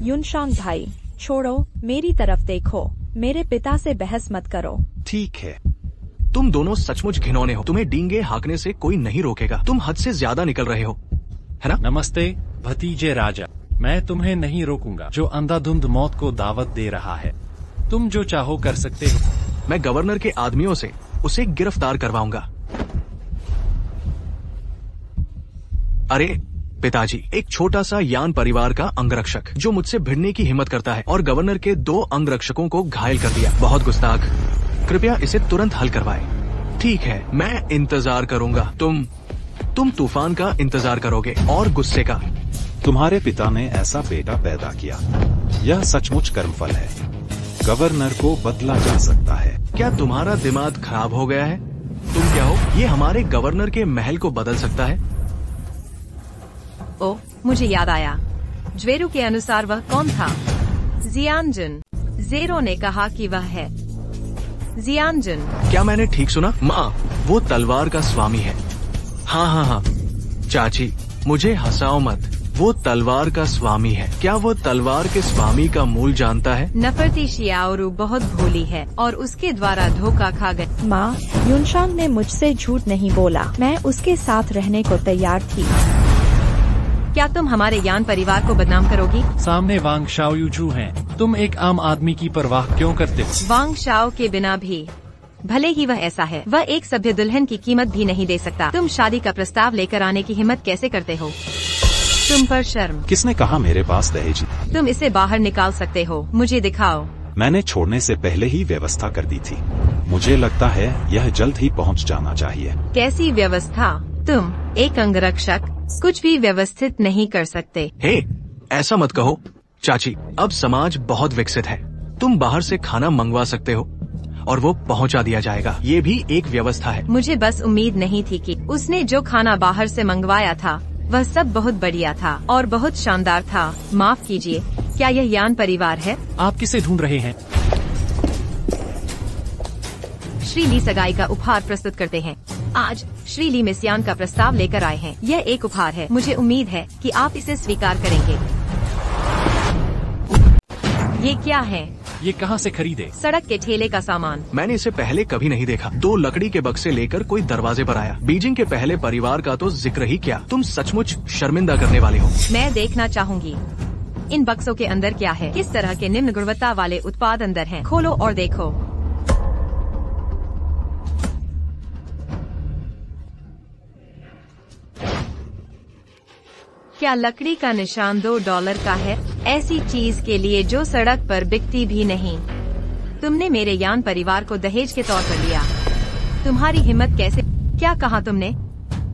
युनशांग भाई, छोड़ो, मेरी तरफ देखो, मेरे पिता से बहस मत करो। ठीक है। तुम दोनों सचमुच घिनौने हो। तुम्हें डींगे हाँकने से कोई नहीं रोकेगा। तुम हद से ज्यादा निकल रहे हो, है ना? नमस्ते भतीजे राजा, मैं तुम्हें नहीं रोकूंगा जो अंधाधुंध मौत को दावत दे रहा है। तुम जो चाहो कर सकते हो। मैं गवर्नर के आदमियों से उसे गिरफ्तार करवाऊंगा। अरे पिताजी, एक छोटा सा यान परिवार का अंगरक्षक जो मुझसे भिड़ने की हिम्मत करता है और गवर्नर के 2 अंगरक्षकों को घायल कर दिया। बहुत गुस्ताख। कृपया इसे तुरंत हल करवाएं। ठीक है, मैं इंतजार करूंगा। तुम तूफान का इंतजार करोगे और गुस्से का। तुम्हारे पिता ने ऐसा बेटा पैदा किया, यह सचमुच कर्मफल है। गवर्नर को बदला जा सकता है। क्या तुम्हारा दिमाग खराब हो गया है? तुम क्या हो? ये हमारे गवर्नर के महल को बदल सकता है। ओह, मुझे याद आया। ज्वेरू के अनुसार वह कौन था? जियानजुन। जेरो ने कहा कि वह है जियानजुन। क्या मैंने ठीक सुना? माँ, वो तलवार का स्वामी है। हाँ, चाची, मुझे हंसाओ मत। वो तलवार का स्वामी है। क्या वो तलवार के स्वामी का मूल जानता है? नफरती शियाओरू बहुत भोली है और उसके द्वारा धोखा खा गई। माँ, युनशांग ने मुझसे झूठ नहीं बोला। मैं उसके साथ रहने को तैयार थी। क्या तुम हमारे यान परिवार को बदनाम करोगी? सामने वांग शाओयूजू हैं। तुम एक आम आदमी की परवाह क्यों करते हो? वांग शाओ के बिना भी, भले ही वह ऐसा है, वह एक सभ्य दुल्हन की कीमत भी नहीं दे सकता। तुम शादी का प्रस्ताव लेकर आने की हिम्मत कैसे करते हो? तुम पर शर्म। किसने कहा मेरे पास दहेज? तुम इसे बाहर निकाल सकते हो, मुझे दिखाओ। मैंने छोड़ने से पहले ही व्यवस्था कर दी थी। मुझे लगता है यह जल्द ही पहुंच जाना चाहिए। कैसी व्यवस्था? तुम एक अंगरक्षक कुछ भी व्यवस्थित नहीं कर सकते। हे, ऐसा मत कहो चाची। अब समाज बहुत विकसित है। तुम बाहर से खाना मंगवा सकते हो और वो पहुंचा दिया जाएगा। ये भी एक व्यवस्था है। मुझे बस उम्मीद नहीं थी कि उसने जो खाना बाहर से मंगवाया था वह सब बहुत बढ़िया था और बहुत शानदार था। माफ कीजिए, क्या यह यान परिवार है? आप किसे ढूंढ रहे हैं? श्री ली सगाई का उपहार प्रस्तुत करते हैं। आज श्री ली मिस्यान का प्रस्ताव लेकर आए हैं। यह एक उपहार है। मुझे उम्मीद है कि आप इसे स्वीकार करेंगे। ये क्या है? ये कहाँ से खरीदे? सड़क के ठेले का सामान। मैंने इसे पहले कभी नहीं देखा। 2 लकड़ी के बक्से लेकर कोई दरवाजे पर आया। बीजिंग के पहले परिवार का तो जिक्र ही क्या। तुम सचमुच शर्मिंदा करने वाले हो। मैं देखना चाहूंगी इन बक्सों के अंदर क्या है। किस तरह के निम्न गुणवत्ता वाले उत्पाद अंदर हैं। खोलो और देखो। क्या लकड़ी का निशान $2 का है? ऐसी चीज के लिए जो सड़क पर बिकती भी नहीं। तुमने मेरे यान परिवार को दहेज के तौर पर लिया। तुम्हारी हिम्मत कैसे? क्या कहा तुमने?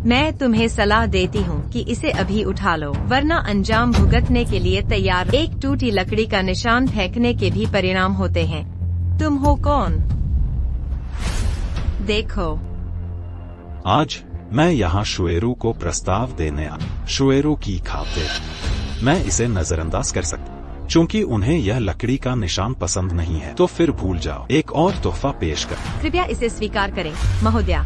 मैं तुम्हें सलाह देती हूँ कि इसे अभी उठा लो, वरना अंजाम भुगतने के लिए तैयार। एक टूटी लकड़ी का निशान फेंकने के भी परिणाम होते हैं। तुम हो कौन? देखो, आज मैं यहाँ शुएरू को प्रस्ताव देने आया। शुएरू की खातिर मैं इसे नजरअंदाज कर सकता, चूंकि उन्हें यह लकड़ी का निशान पसंद नहीं है। तो फिर भूल जाओ। एक और तोहफा पेश कर। कृपया इसे स्वीकार करें महोदया।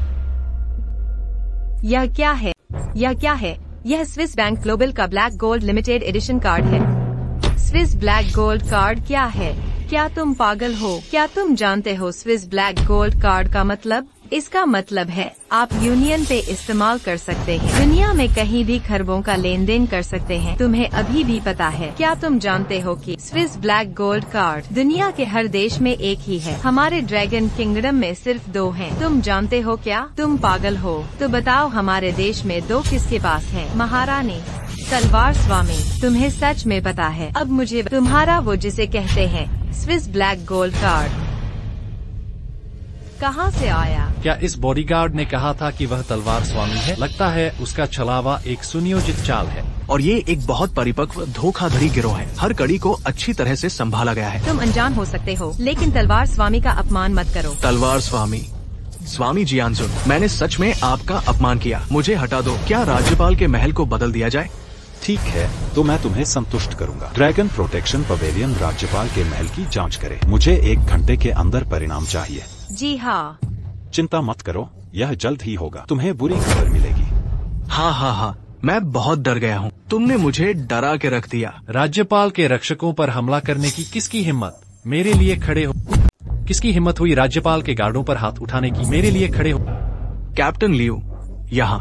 यह क्या है? यह क्या है? यह स्विस बैंक ग्लोबल का black gold limited edition card है। स्विस ब्लैक गोल्ड कार्ड क्या है? क्या तुम पागल हो? क्या तुम जानते हो स्विस ब्लैक गोल्ड कार्ड का मतलब? इसका मतलब है आप यूनियन पे इस्तेमाल कर सकते हैं। दुनिया में कहीं भी खरबों का लेन देन कर सकते हैं। तुम्हें अभी भी पता है? क्या तुम जानते हो कि स्विस ब्लैक गोल्ड कार्ड दुनिया के हर देश में एक ही है? हमारे ड्रैगन किंगडम में सिर्फ 2 हैं। तुम जानते हो क्या? तुम पागल हो? तो बताओ हमारे देश में 2 किसके पास है? महारानी, तलवार स्वामी। तुम्हें सच में पता है? अब मुझे तुम्हारा वो जिसे कहते हैं स्विस ब्लैक गोल्ड कार्ड कहाँ से आया? क्या इस बॉडीगार्ड ने कहा था कि वह तलवार स्वामी है? लगता है उसका छलावा एक सुनियोजित चाल है। और ये एक बहुत परिपक्व धोखाधड़ी गिरोह है। हर कड़ी को अच्छी तरह से संभाला गया है। तुम अनजान हो सकते हो, लेकिन तलवार स्वामी का अपमान मत करो। तलवार स्वामी स्वामी जियानसुन, मैंने सच में आपका अपमान किया, मुझे हटा दो। क्या राज्यपाल के महल को बदल दिया जाए? ठीक है, तो मैं तुम्हें संतुष्ट करूंगा। ड्रैगन प्रोटेक्शन पवेलियन राज्यपाल के महल की जांच करे। मुझे 1 घंटे के अंदर परिणाम चाहिए। जी हाँ। चिंता मत करो, यह जल्द ही होगा। तुम्हें बुरी खबर मिलेगी। हाँ, मैं बहुत डर गया हूँ। तुमने मुझे डरा के रख दिया। राज्यपाल के रक्षकों पर हमला करने की किसकी हिम्मत? मेरे लिए खड़े हो। किसकी हिम्मत हुई राज्यपाल के गार्डों पर हाथ उठाने की? मेरे लिए खड़े हो। कैप्टन लियू यहाँ।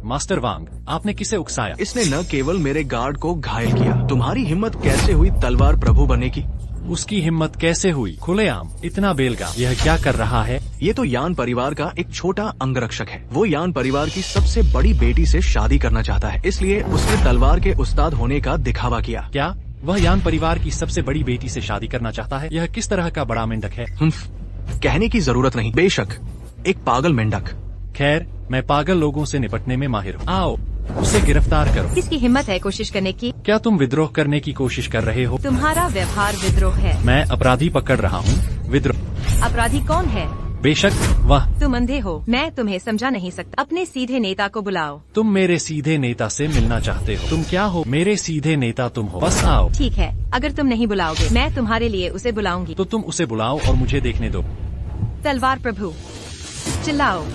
मास्टर वांग, आपने किसे उकसाया? इसने न केवल मेरे गार्ड को घायल किया, तुम्हारी हिम्मत कैसे हुई तलवार प्रभु बनने की? उसकी हिम्मत कैसे हुई? खुलेआम, इतना बेलगा, यह क्या कर रहा है? ये तो यान परिवार का एक छोटा अंगरक्षक है। वो यान परिवार की सबसे बड़ी बेटी से शादी करना चाहता है, इसलिए उसने तलवार के उस्ताद होने का दिखावा किया। क्या वह यान परिवार की सबसे बड़ी बेटी से शादी करना चाहता है? यह किस तरह का बड़ा मेंढक है? कहने की जरूरत नहीं, बेशक एक पागल मेंढक। खैर, मैं पागल लोगों से निपटने में माहिर हूँ। आओ, उसे गिरफ्तार करो। किसकी हिम्मत है कोशिश करने की? क्या तुम विद्रोह करने की कोशिश कर रहे हो? तुम्हारा व्यवहार विद्रोह है। मैं अपराधी पकड़ रहा हूँ। विद्रोह? अपराधी कौन है? बेशक वह। तुम अंधे हो, मैं तुम्हें समझा नहीं सकता। अपने सीधे नेता को बुलाओ। तुम मेरे सीधे नेता से मिलना चाहते हो? तुम क्या हो? मेरे सीधे नेता तुम हो। बस आओ। ठीक है, अगर तुम नहीं बुलाओगे मैं तुम्हारे लिए उसे बुलाऊंगी। तो तुम उसे बुलाओ और मुझे देखने दो। तलवार प्रभु, चिल्लाओ।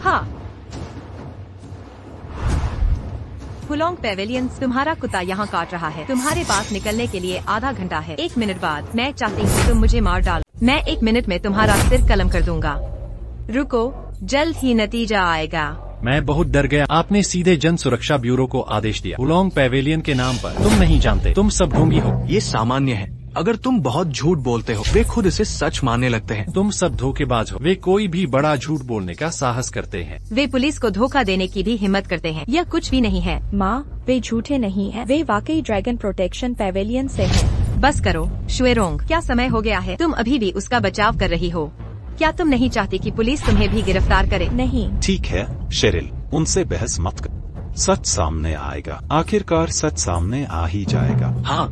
हाँ। हुलोंग पेवेलियन, तुम्हारा कुत्ता यहाँ काट रहा है। तुम्हारे पास निकलने के लिए आधा घंटा है। 1 मिनट बाद मैं चाहती हूँ तुम मुझे मार डालो। मैं 1 मिनट में तुम्हारा सिर कलम कर दूंगा। रुको, जल्द ही नतीजा आएगा। मैं बहुत डर गया। आपने सीधे जन सुरक्षा ब्यूरो को आदेश दिया। हुलोंग पेवेलियन के नाम पर। तुम नहीं जानते, तुम सब ढोंगी हो। ये सामान्य है। अगर तुम बहुत झूठ बोलते हो, वे खुद इसे सच मानने लगते हैं। तुम सब धोखेबाज हो। वे कोई भी बड़ा झूठ बोलने का साहस करते हैं। वे पुलिस को धोखा देने की भी हिम्मत करते हैं। यह कुछ भी नहीं है। माँ, वे झूठे नहीं हैं। वे वाकई ड्रैगन प्रोटेक्शन पेवेलियन से हैं। बस करो शुएरोंग, क्या समय हो गया है? तुम अभी भी उसका बचाव कर रही हो। क्या तुम नहीं चाहती कि पुलिस तुम्हें भी गिरफ्तार करे? नहीं। ठीक है शेरिल, उनसे बहस मत कर। सच सामने आएगा। आखिरकार सच सामने आ ही जाएगा। हाँ,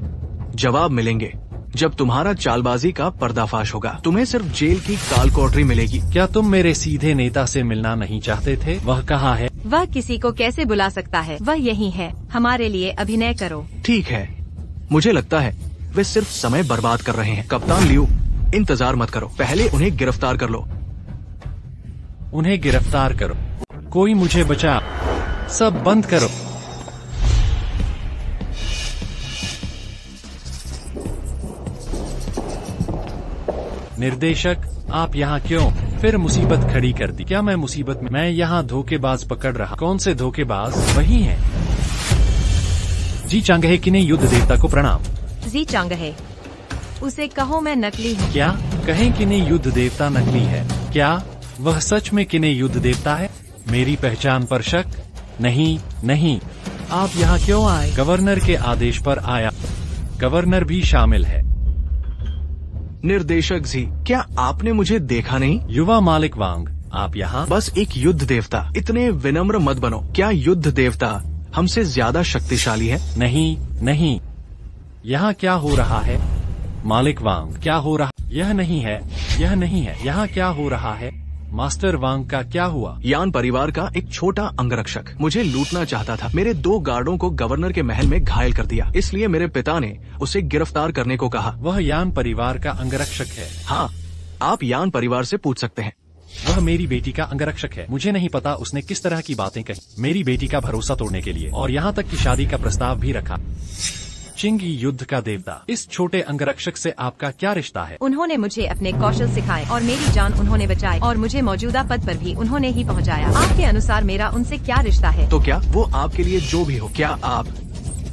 जवाब मिलेंगे जब तुम्हारा चालबाजी का पर्दाफाश होगा। तुम्हें सिर्फ जेल की काल कोठरी मिलेगी। क्या तुम मेरे सीधे नेता से मिलना नहीं चाहते थे? वह कहाँ है? वह किसी को कैसे बुला सकता है? वह यही है। हमारे लिए अभिनय करो। ठीक है, मुझे लगता है वे सिर्फ समय बर्बाद कर रहे हैं। कप्तान लियू, इंतजार मत करो, पहले उन्हें गिरफ्तार कर लो। उन्हें गिरफ्तार करो। कोई मुझे बचा। सब बंद करो। निर्देशक, आप यहाँ क्यों? फिर मुसीबत खड़ी कर दी। क्या मैं मुसीबत में? मैं यहाँ धोखेबाज पकड़ रहा। कौन से धोखेबाज? वही हैं। जी चांगहे किने युद्ध देवता को प्रणाम। जी चांगहे, उसे कहो मैं नकली हूँ। क्या कहें किने युद्ध देवता नकली है? क्या वह सच में किने युद्ध देवता है? मेरी पहचान पर शक? नहीं नहीं। आप यहाँ क्यों आए? गवर्नर के आदेश पर आया। गवर्नर भी शामिल है। निर्देशक जी, क्या आपने मुझे देखा नहीं? युवा मालिक वांग, आप यहाँ? बस एक युद्ध देवता। इतने विनम्र मत बनो। क्या युद्ध देवता हमसे ज्यादा शक्तिशाली है? नहीं नहीं। यहाँ क्या हो रहा है? मालिक वांग, क्या हो रहा? यह नहीं है, यह नहीं है। यहाँ क्या हो रहा है? मास्टर वांग का क्या हुआ? यान परिवार का एक छोटा अंगरक्षक मुझे लूटना चाहता था। मेरे 2 गार्डों को गवर्नर के महल में घायल कर दिया, इसलिए मेरे पिता ने उसे गिरफ्तार करने को कहा। वह यान परिवार का अंगरक्षक है? हाँ, आप यान परिवार से पूछ सकते हैं। वह मेरी बेटी का अंगरक्षक है। मुझे नहीं पता उसने किस तरह की बातें कही मेरी बेटी का भरोसा तोड़ने के लिए, और यहाँ तक कि शादी का प्रस्ताव भी रखा। चिंगी युद्ध का देवता, इस छोटे अंगरक्षक से आपका क्या रिश्ता है? उन्होंने मुझे अपने कौशल सिखाए और मेरी जान उन्होंने बचाई, और मुझे मौजूदा पद पर भी उन्होंने ही पहुंचाया। आपके अनुसार मेरा उनसे क्या रिश्ता है? तो क्या वो आपके लिए जो भी हो, क्या आप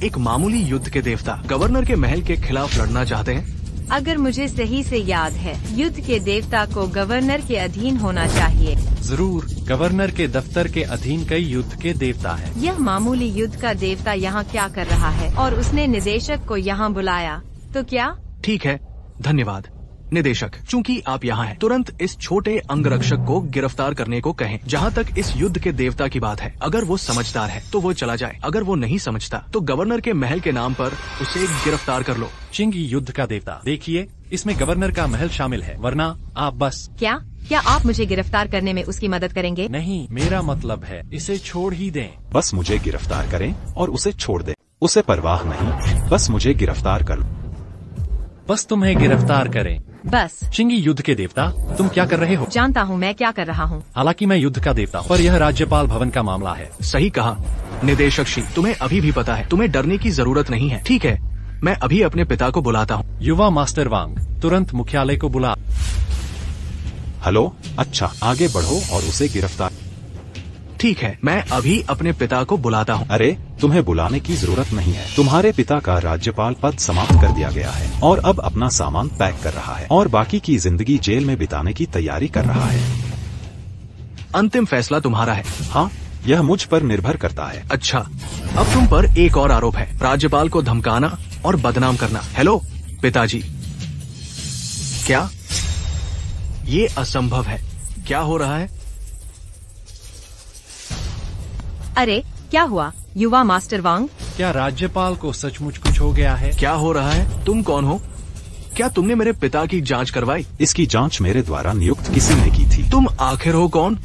एक मामूली युद्ध के देवता गवर्नर के महल के खिलाफ लड़ना चाहते हैं? अगर मुझे सही से याद है, युद्ध के देवता को गवर्नर के अधीन होना चाहिए। जरूर, गवर्नर के दफ्तर के अधीन कई युद्ध के देवता है। यह मामूली युद्ध का देवता यहाँ क्या कर रहा है? और उसने निदेशक को यहाँ बुलाया, तो क्या? ठीक है, धन्यवाद निदेशक। चूंकि आप यहाँ हैं, तुरंत इस छोटे अंगरक्षक को गिरफ्तार करने को कहें। जहाँ तक इस युद्ध के देवता की बात है, अगर वो समझदार है तो वो चला जाए। अगर वो नहीं समझता तो गवर्नर के महल के नाम पर उसे गिरफ्तार कर लो। चिंगी युद्ध का देवता, देखिए इसमें गवर्नर का महल शामिल है, वरना आप बस। क्या क्या आप मुझे गिरफ्तार करने में उसकी मदद करेंगे? नहीं, मेरा मतलब है इसे छोड़ ही दें। बस मुझे गिरफ्तार करें और उसे छोड़ दें। उसे परवाह नहीं, बस मुझे गिरफ्तार कर लो। बस तुम्हें गिरफ्तार करें। बस। शिंगी युद्ध के देवता, तुम क्या कर रहे हो? जानता हूँ मैं क्या कर रहा हूँ। हालांकि मैं युद्ध का देवता हूँ, पर यह राज्यपाल भवन का मामला है। सही कहा निदेशक शी, तुम्हें अभी भी पता है, तुम्हें डरने की जरूरत नहीं है। ठीक है, मैं अभी अपने पिता को बुलाता हूँ। युवा मास्टर वांग, तुरंत मुख्यालय को बुला। हेलो, अच्छा आगे बढ़ो और उसे गिरफ्तार। ठीक है, मैं अभी अपने पिता को बुलाता हूँ। अरे, तुम्हें बुलाने की जरूरत नहीं है। तुम्हारे पिता का राज्यपाल पद समाप्त कर दिया गया है और अब अपना सामान पैक कर रहा है और बाकी की जिंदगी जेल में बिताने की तैयारी कर रहा है। अंतिम फैसला तुम्हारा है। हाँ, यह मुझ पर निर्भर करता है। अच्छा, अब तुम पर एक और आरोप है, राज्यपाल को धमकाना और बदनाम करना। हेलो पिताजी, क्या ये असंभव है? क्या हो रहा है? अरे क्या हुआ युवा मास्टर वांग? क्या राज्यपाल को सचमुच कुछ हो गया है? क्या हो रहा है? तुम कौन हो? क्या तुमने मेरे पिता की जांच करवाई? इसकी जांच मेरे द्वारा नियुक्त किसी ने की थी। तुम आखिर हो कौन?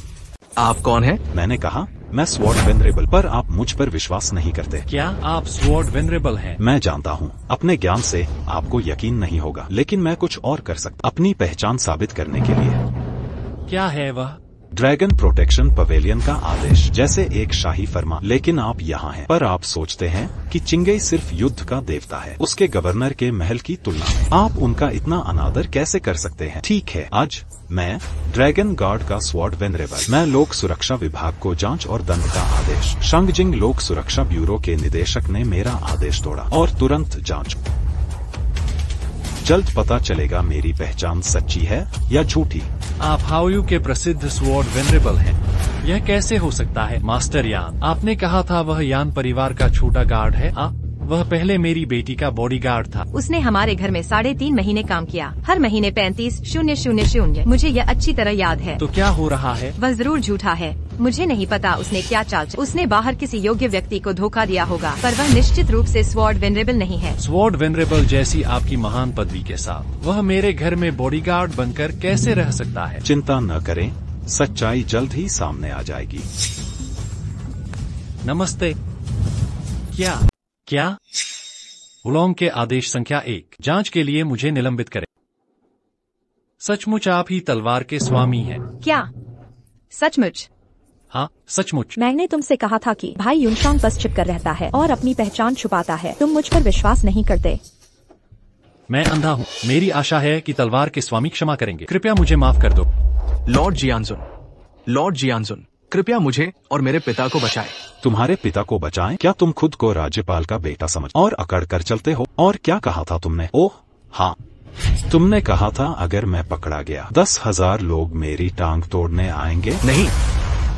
आप कौन है? मैंने कहा मैं स्वॉर्ड वेनरेबल, पर आप मुझ पर विश्वास नहीं करते। क्या आप स्वॉर्ड वेनरेबल हैं? मैं जानता हूँ, अपने ज्ञान से आपको यकीन नहीं होगा, लेकिन मैं कुछ और कर सकता अपनी पहचान साबित करने के लिए। क्या है वह? ड्रैगन प्रोटेक्शन पवेलियन का आदेश, जैसे एक शाही फरमान। लेकिन आप यहाँ हैं, पर आप सोचते हैं कि चिंगई सिर्फ युद्ध का देवता है, उसके गवर्नर के महल की तुलना में। आप उनका इतना अनादर कैसे कर सकते हैं? ठीक है, आज मैं ड्रैगन गार्ड का स्वॉर्ड वेनरेबल, मैं लोक सुरक्षा विभाग को जांच और दंड का आदेश। शंगजिंग लोक सुरक्षा ब्यूरो के निदेशक ने मेरा आदेश तोड़ा और तुरंत जांच। जल्द पता चलेगा मेरी पहचान सच्ची है या झूठी। आप हाओयू के प्रसिद्ध स्वॉर्ड वेनरेबल हैं। यह कैसे हो सकता है? मास्टर यान, आपने कहा था वह यान परिवार का छोटा गार्ड है। हाँ, वह पहले मेरी बेटी का बॉडीगार्ड था। उसने हमारे घर में 3.5 महीने काम किया, हर महीने 35,000। मुझे यह अच्छी तरह याद है। तो क्या हो रहा है? वह जरूर झूठा है, मुझे नहीं पता उसने क्या चाल। उसने बाहर किसी योग्य व्यक्ति को धोखा दिया होगा, पर वह निश्चित रूप से स्वॉर्ड वेनरेबल नहीं है। स्वॉर्ड वेनरेबल जैसी आपकी महान पदवी के साथ वह मेरे घर में बॉडीगार्ड बनकर कैसे रह सकता है? चिंता न करें, सच्चाई जल्द ही सामने आ जाएगी। नमस्ते। क्या? उलोंग के आदेश संख्या 1, जांच के लिए मुझे निलंबित करें। सचमुच आप ही तलवार के स्वामी हैं? क्या सचमुच? हाँ, सचमुच। मैंने तुमसे कहा था कि भाई युनशांग बस छिपकर रहता है और अपनी पहचान छुपाता है। तुम मुझ पर विश्वास नहीं करते। मैं अंधा हूँ। मेरी आशा है कि तलवार के स्वामी क्षमा करेंगे। कृपया मुझे माफ कर दो। लॉर्ड जियानजुन, कृपया मुझे और मेरे पिता को बचाएं। तुम्हारे पिता को बचाएं? क्या तुम खुद को राज्यपाल का बेटा समझ और अकड़ कर चलते हो? और क्या कहा था तुमने? ओह हाँ, तुमने कहा था अगर मैं पकड़ा गया 10,000 लोग मेरी टांग तोड़ने आएंगे।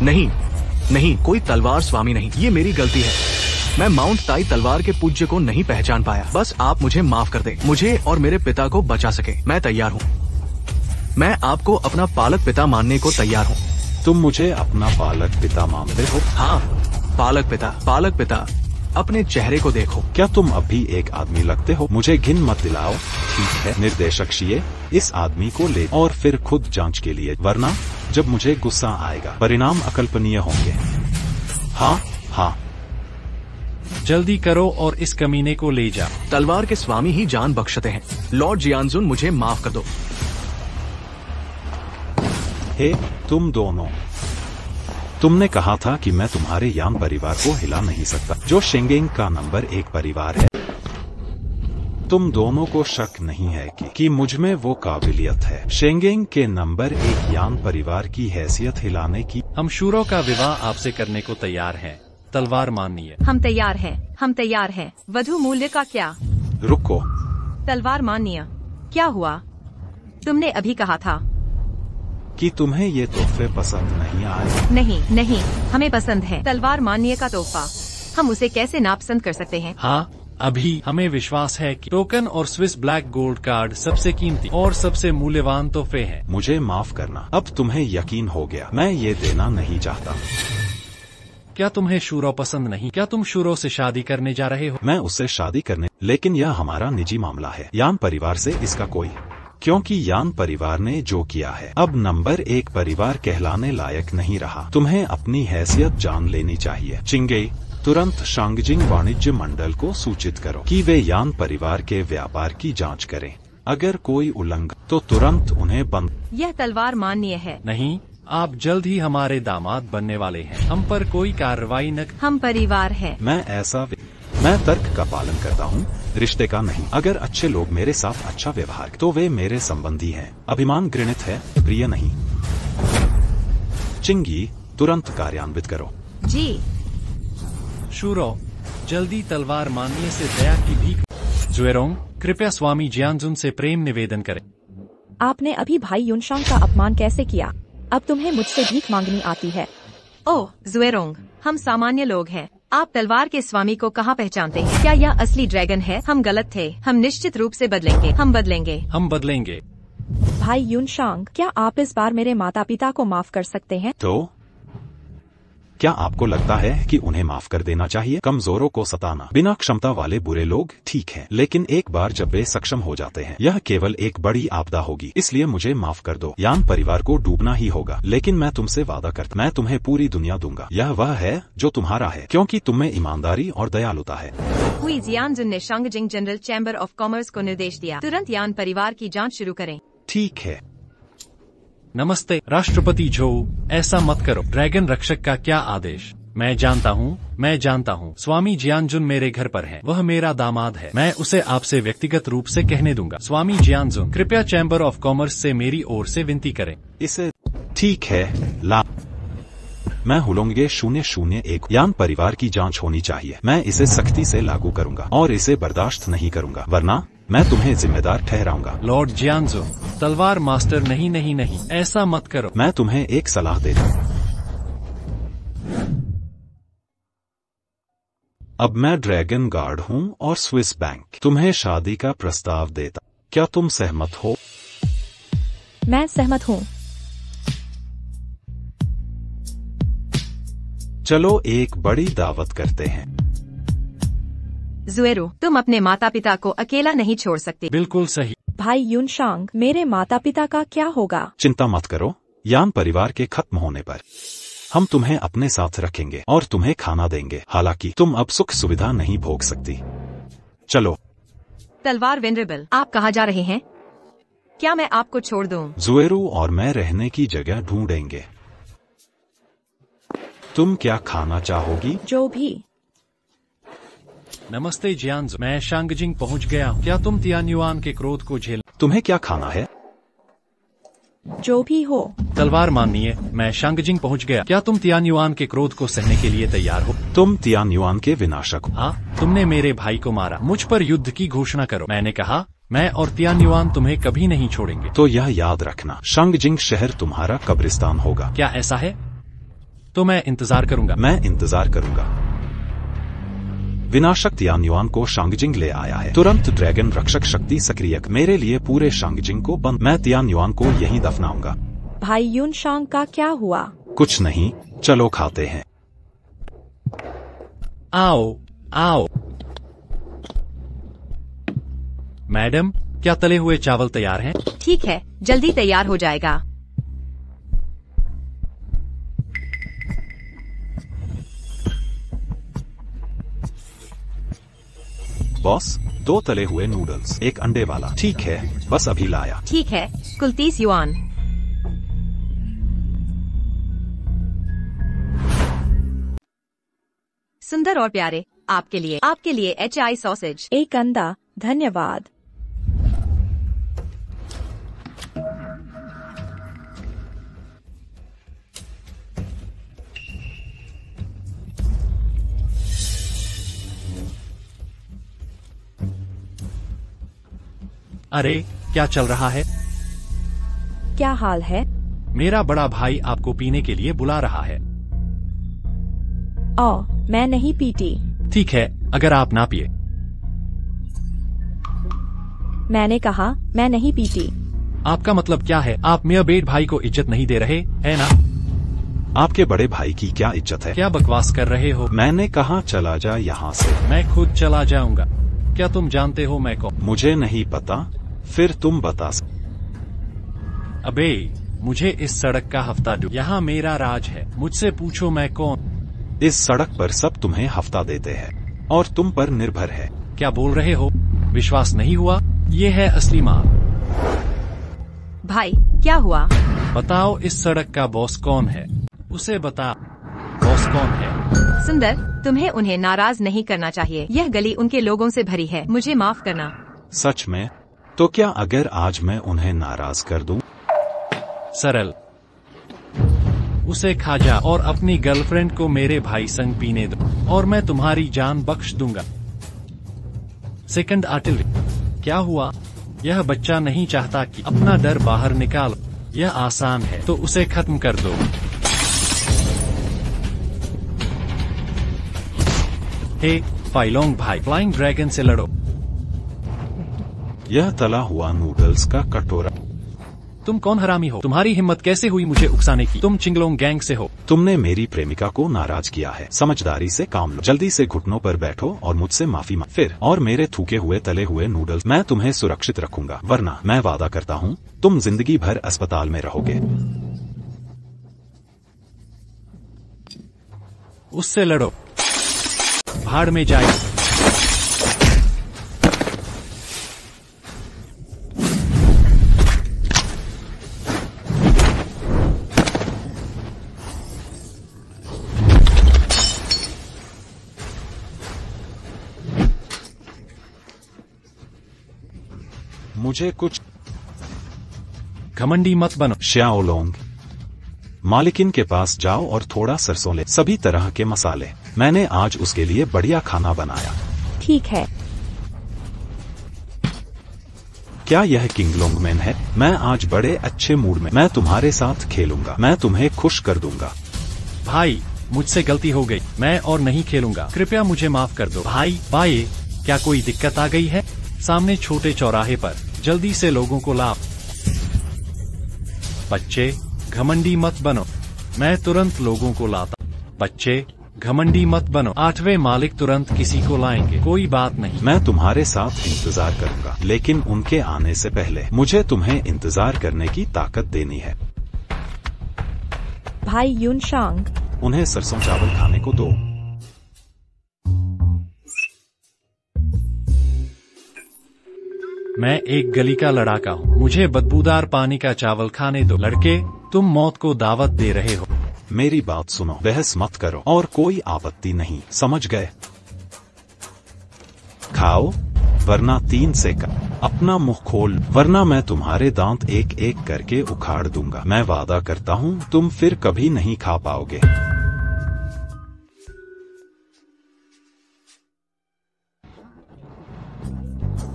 नहीं, कोई तलवार स्वामी नहीं, ये मेरी गलती है। मैं माउंट ताई तलवार के पूज्य को नहीं पहचान पाया। बस आप मुझे माफ कर दें, मुझे और मेरे पिता को बचा सके। मैं तैयार हूँ। मैं आपको अपना पालक पिता मानने को तैयार हूँ। तुम मुझे अपना पालक पिता मानते हो? हाँ, पालक पिता, अपने चेहरे को देखो। क्या तुम अब भी एक आदमी लगते हो? मुझे घिन मत दिलाओ। ठीक है निर्देशक शिए, इस आदमी को ले और फिर खुद जांच के लिए, वरना जब मुझे गुस्सा आएगा परिणाम अकल्पनीय होंगे। हाँ, जल्दी करो और इस कमीने को ले जा। तलवार के स्वामी ही जान बख्शते हैं। लॉर्ड जियानजुन, मुझे माफ कर दो। हे तुम दोनों, तुमने कहा था कि मैं तुम्हारे यान परिवार को हिला नहीं सकता, जो शेंगेंग का नंबर 1 परिवार है। तुम दोनों को शक नहीं है कि मुझ में वो काबिलियत है शेंगेंग के नंबर 1 यान परिवार की हैसियत हिलाने की। हम शूरों का विवाह आपसे करने को तैयार हैं। तलवार माननीय। हम तैयार हैं। वधु मूल्य का क्या? रुको। तलवार माननीय, क्या हुआ? तुमने अभी कहा था कि तुम्हें ये तोहफे पसंद नहीं आए। नहीं, हमें पसंद है तलवार माननीय का तोहफा। हम उसे कैसे नापसंद कर सकते हैं? हाँ, अभी हमें विश्वास है कि टोकन और स्विस ब्लैक गोल्ड कार्ड सबसे कीमती और सबसे मूल्यवान तोहफे हैं। मुझे माफ करना, अब तुम्हें यकीन हो गया। मैं ये देना नहीं चाहता। क्या तुम्हें शूरो पसंद नहीं? क्या तुम शूरो से शादी करने जा रहे हो? मैं उससे शादी करने, लेकिन यह हमारा निजी मामला है। यान परिवार से इसका कोई। क्योंकि यान परिवार ने जो किया है अब नंबर 1 परिवार कहलाने लायक नहीं रहा। तुम्हें अपनी हैसियत जान लेनी चाहिए। चिंगे, तुरंत शांगजिंग वाणिज्य मंडल को सूचित करो कि वे यान परिवार के व्यापार की जांच करें। अगर कोई उल्लंघन तो तुरंत उन्हें बंद। यह तलवार माननीय है। नहीं, आप जल्द ही हमारे दामाद बनने वाले हैं। हम पर कोई कार्रवाई न। हम परिवार हैं। मैं तर्क का पालन करता हूँ, रिश्ते का नहीं। अगर अच्छे लोग मेरे साथ अच्छा व्यवहार तो वे मेरे संबंधी हैं। अभिमान घृणित है, प्रिय नहीं। चिंगी, तुरंत कार्यान्वित करो। जी। शूरो, जल्दी तलवार माननीय से दया की भीख। जुएरोंग, कृपया स्वामी जियांजुन से प्रेम निवेदन करें। आपने अभी भाई युनशांग का अपमान कैसे किया? अब तुम्हें मुझसे भीख मांगनी आती है। ओह जुएरोंग, हम सामान्य लोग हैं। आप तलवार के स्वामी को कहाँ पहचानते हैं? क्या यह असली ड्रैगन है? हम गलत थे। हम निश्चित रूप से बदलेंगे। हम बदलेंगे। भाई युनशांग, क्या आप इस बार मेरे माता पिता को माफ कर सकते हैं? तो क्या आपको लगता है कि उन्हें माफ कर देना चाहिए? कमजोरों को सताना, बिना क्षमता वाले बुरे लोग ठीक हैं, लेकिन एक बार जब वे सक्षम हो जाते हैं यह केवल एक बड़ी आपदा होगी। इसलिए मुझे माफ कर दो। यान परिवार को डूबना ही होगा, लेकिन मैं तुमसे वादा करता, मैं तुम्हें पूरी दुनिया दूंगा। यह वह है जो तुम्हारा है, क्योंकि तुम में ईमानदारी और दयालुता है। हुई जियांजुन ने शांगजिंग जनरल चैम्बर ऑफ कॉमर्स को निर्देश दिया, तुरंत यान परिवार की जाँच शुरू करें। ठीक है। नमस्ते राष्ट्रपति झो, ऐसा मत करो। ड्रैगन रक्षक का क्या आदेश? मैं जानता हूँ। स्वामी जियांजुन मेरे घर पर है। वह मेरा दामाद है। मैं उसे आपसे व्यक्तिगत रूप से कहने दूंगा। स्वामी जियांजुन, कृपया चैम्बर ऑफ कॉमर्स से मेरी ओर से विनती करें। इसे ठीक है। मैं हुलोंगे 001। यान परिवार की जांच होनी चाहिए। मैं इसे सख्ती से लागू करूंगा और इसे बर्दाश्त नहीं करूंगा, वरना मैं तुम्हें जिम्मेदार ठहराऊंगा। लॉर्ड जियांजुन, तलवार मास्टर, नहीं, ऐसा मत करो। मैं तुम्हें एक सलाह देता हूँ। अब मैं ड्रैगन गार्ड हूँ और स्विस बैंक तुम्हें शादी का प्रस्ताव देता। क्या तुम सहमत हो? मैं सहमत हूँ। चलो एक बड़ी दावत करते हैं। जुएरो, तुम अपने माता पिता को अकेला नहीं छोड़ सकते। बिल्कुल सही। भाई युनशांग, मेरे माता पिता का क्या होगा? चिंता मत करो। यान परिवार के खत्म होने पर हम तुम्हें अपने साथ रखेंगे और तुम्हें खाना देंगे। हालांकि तुम अब सुख सुविधा नहीं भोग सकती। चलो। तलवार वेनरेबल, आप कहाँ जा रहे हैं? क्या मैं आपको छोड़ दूं? जुएरू और मैं रहने की जगह ढूंढेंगे। तुम क्या खाना चाहोगी? जो भी। नमस्ते जियांजुन, मैं शांगजिंग पहुंच गया हूँ। क्या तुम तियान्युआन के क्रोध को झेल? तुम्हें क्या खाना है? जो भी हो। तलवार माननीय, मैं शांगजिंग पहुंच गया। क्या तुम तियान्युआन के क्रोध को सहने के लिए तैयार हो? तुम तियान्युआन के विनाशक हो। हाँ, तुमने मेरे भाई को मारा। मुझ पर युद्ध की घोषणा करो। मैंने कहा, मैं और तियान्युआन तुम्हें कभी नहीं छोड़ेंगे। तो यह याद रखना, शांगजिंग शहर तुम्हारा कब्रिस्तान होगा। क्या ऐसा है? तो मैं इंतजार करूंगा। मैं इंतजार करूंगा। विनाशक तियान्युआन को शांगजिंग ले आया है। तुरंत ड्रैगन रक्षक शक्ति सक्रिय। मेरे लिए पूरे शांगजिंग को बंद। मैं तियान्युआन को यहीं दफनाऊंगा। भाई युनशांग का क्या हुआ? कुछ नहीं, चलो खाते हैं। आओ। मैडम, क्या तले हुए चावल तैयार हैं? ठीक है, जल्दी तैयार हो जाएगा। बॉस, 2 तले हुए नूडल्स, 1 अंडे वाला। ठीक है, बस अभी लाया। ठीक है, कुल 30 युआन। सुंदर और प्यारे, आपके लिए HI सॉसेज। 1 अंडा, धन्यवाद। अरे, क्या चल रहा है? क्या हाल है? मेरा बड़ा भाई आपको पीने के लिए बुला रहा है। मैं नहीं पीती। ठीक है, अगर आप ना पिए। मैंने कहा, मैं नहीं पीती। आपका मतलब क्या है? आप मेरे बेट भाई को इज्जत नहीं दे रहे, है ना? आपके बड़े भाई की क्या इज्जत है? क्या बकवास कर रहे हो? मैंने कहा चला जा यहाँ से। मैं खुद चला जाऊंगा। क्या तुम जानते हो मैं कौन? मुझे नहीं पता, फिर तुम बता। अबे मुझे इस सड़क का हफ्ता दो। यहाँ मेरा राज है, मुझसे पूछो मैं कौन। इस सड़क पर सब तुम्हें हफ्ता देते हैं और तुम पर निर्भर है। क्या बोल रहे हो? विश्वास नहीं हुआ? ये है असली माल। भाई क्या हुआ? बताओ इस सड़क का बॉस कौन है? उसे बता बॉस कौन है। सुंदर, तुम्हें उन्हें नाराज नहीं करना चाहिए। यह गली उनके लोगों से भरी है, मुझे माफ करना। सच में? तो क्या अगर आज मैं उन्हें नाराज कर दूं? सरल, उसे खा जा और अपनी गर्लफ्रेंड को मेरे भाई संग पीने दो और मैं तुम्हारी जान बख्श दूंगा। सेकंड आर्टिलरी, क्या हुआ? यह बच्चा नहीं चाहता कि अपना डर बाहर निकालो। यह आसान है, तो उसे खत्म कर दो। हे फाइलोंग भाई, फ्लाइंग ड्रैगन से लड़ो। यह तला हुआ नूडल्स का कटोरा। तुम कौन हरामी हो? तुम्हारी हिम्मत कैसे हुई मुझे उकसाने की? तुम चिंगलोंग गैंग से हो। तुमने मेरी प्रेमिका को नाराज किया है। समझदारी से काम लो। जल्दी से घुटनों पर बैठो और मुझसे माफी मांगो। फिर और मेरे थूके हुए तले हुए नूडल्स। मैं तुम्हें सुरक्षित रखूंगा, वरना मैं वादा करता हूँ तुम जिंदगी भर अस्पताल में रहोगे। उससे लड़ो, भाड़ में जाए। मुझे कुछ घमंडी मत बनो। श्याओलोंग, मालिकिन के पास जाओ और थोड़ा सरसों ले, सभी तरह के मसाले। मैंने आज उसके लिए बढ़िया खाना बनाया। ठीक है। क्या यह किंगलोंगमैन है? मैं आज बड़े अच्छे मूड में। मैं तुम्हारे साथ खेलूंगा, मैं तुम्हें खुश कर दूंगा। भाई मुझसे गलती हो गई, मैं और नहीं खेलूंगा। कृपया मुझे माफ कर दो। भाई बाय। क्या कोई दिक्कत आ गई है? सामने छोटे चौराहे पर जल्दी से लोगों को लाओ। बच्चे घमंडी मत बनो, मैं तुरंत लोगों को लाता। बच्चे घमंडी मत बनो, 8वें मालिक तुरंत किसी को लाएंगे। कोई बात नहीं, मैं तुम्हारे साथ इंतजार करूंगा, लेकिन उनके आने से पहले मुझे तुम्हें इंतजार करने की ताकत देनी है। भाई यूनशांग, उन्हें सरसों चावल खाने को दो। मैं एक गली का लड़ाका हूँ, मुझे बदबूदार पानी का चावल खाने दो। लड़के तुम मौत को दावत दे रहे हो। मेरी बात सुनो, बहस मत करो और कोई आपत्ति नहीं, समझ गए? खाओ वरना 3 सेकंड। अपना मुंह खोल वरना मैं तुम्हारे दांत एक एक करके उखाड़ दूंगा। मैं वादा करता हूँ तुम फिर कभी नहीं खा पाओगे।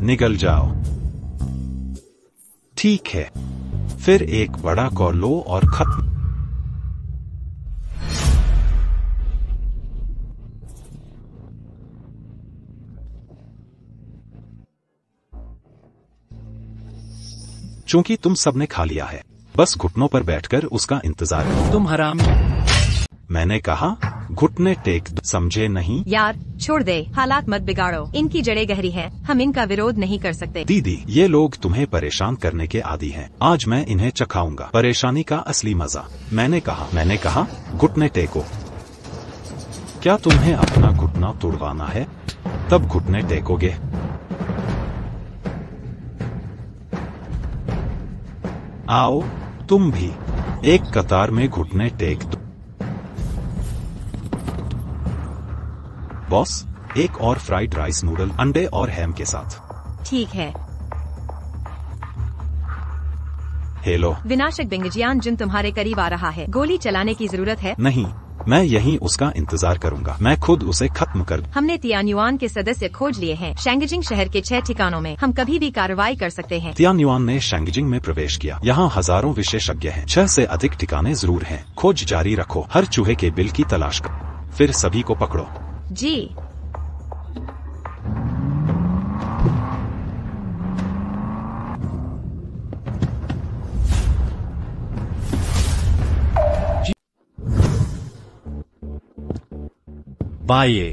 निकल जाओ। ठीक है, फिर एक बड़ा कॉर लो और खत्म। चूंकि तुम सबने खा लिया है, बस घुटनों पर बैठकर उसका इंतजार करो। तुम हरामी। मैंने कहा घुटने टेक दो, समझे नहीं? यार छोड़ दे, हालात मत बिगाड़ो। इनकी जड़ें गहरी हैं, हम इनका विरोध नहीं कर सकते। दीदी, ये लोग तुम्हें परेशान करने के आदी हैं। आज मैं इन्हें चखाऊंगा परेशानी का असली मजा। मैंने कहा घुटने टेको। क्या तुम्हें अपना घुटना तोड़वाना है? तब घुटने टेकोगे। आओ तुम भी एक कतार में घुटने टेक दो। बॉस, एक और फ्राइड राइस नूडल अंडे और हैम के साथ। ठीक है। हेलो। विनाशक बिंगजियान जिन तुम्हारे करीब आ रहा है। गोली चलाने की जरूरत है? नहीं, मैं यहीं उसका इंतजार करूंगा। मैं खुद उसे खत्म कर दूं। हमने तियान्युआन के सदस्य खोज लिए हैं। शैंगजिंग शहर के 6 ठिकानों में। हम कभी भी कार्रवाई कर सकते हैं। तियान्युआन ने शैंगजिंग में प्रवेश किया। यहाँ हजारों विशेषज्ञ हैं। 6 से अधिक ठिकाने जरूर हैं। खोज जारी रखो। हर चूहे के बिल की तलाश करो, फिर सभी को पकड़ो। जी। बाये।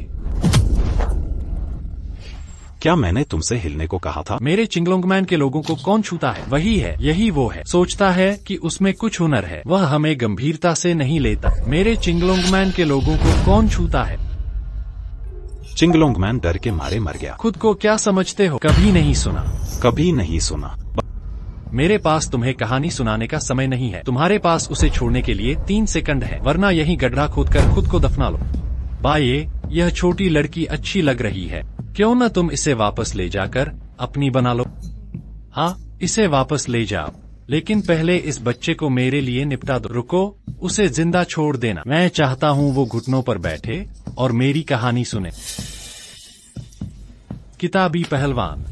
क्या मैंने तुमसे हिलने को कहा था? मेरे चिंगलोंगमैन के लोगों को कौन छूता है? वही है, यही वो है। सोचता है कि उसमें कुछ हुनर है, वह हमें गंभीरता से नहीं लेता। मेरे चिंगलोंगमैन के लोगों को कौन छूता है? चिंगलोंगमैन डर के मारे मर गया। खुद को क्या समझते हो? कभी नहीं सुना। कभी नहीं सुना। मेरे पास तुम्हें कहानी सुनाने का समय नहीं है। तुम्हारे पास उसे छोड़ने के लिए 3 सेकंड है, वरना यही गड्ढा खोदकर खुद को दफना लो। बाये, यह छोटी लड़की अच्छी लग रही है, क्यों न तुम इसे वापस ले जाकर अपनी बना लो? हाँ, इसे वापस ले जाओ, लेकिन पहले इस बच्चे को मेरे लिए निपटा दो। रुको, उसे जिंदा छोड़ देना। मैं चाहता हूँ वो घुटनों पर बैठे और मेरी कहानी सुने। किताबी पहलवान,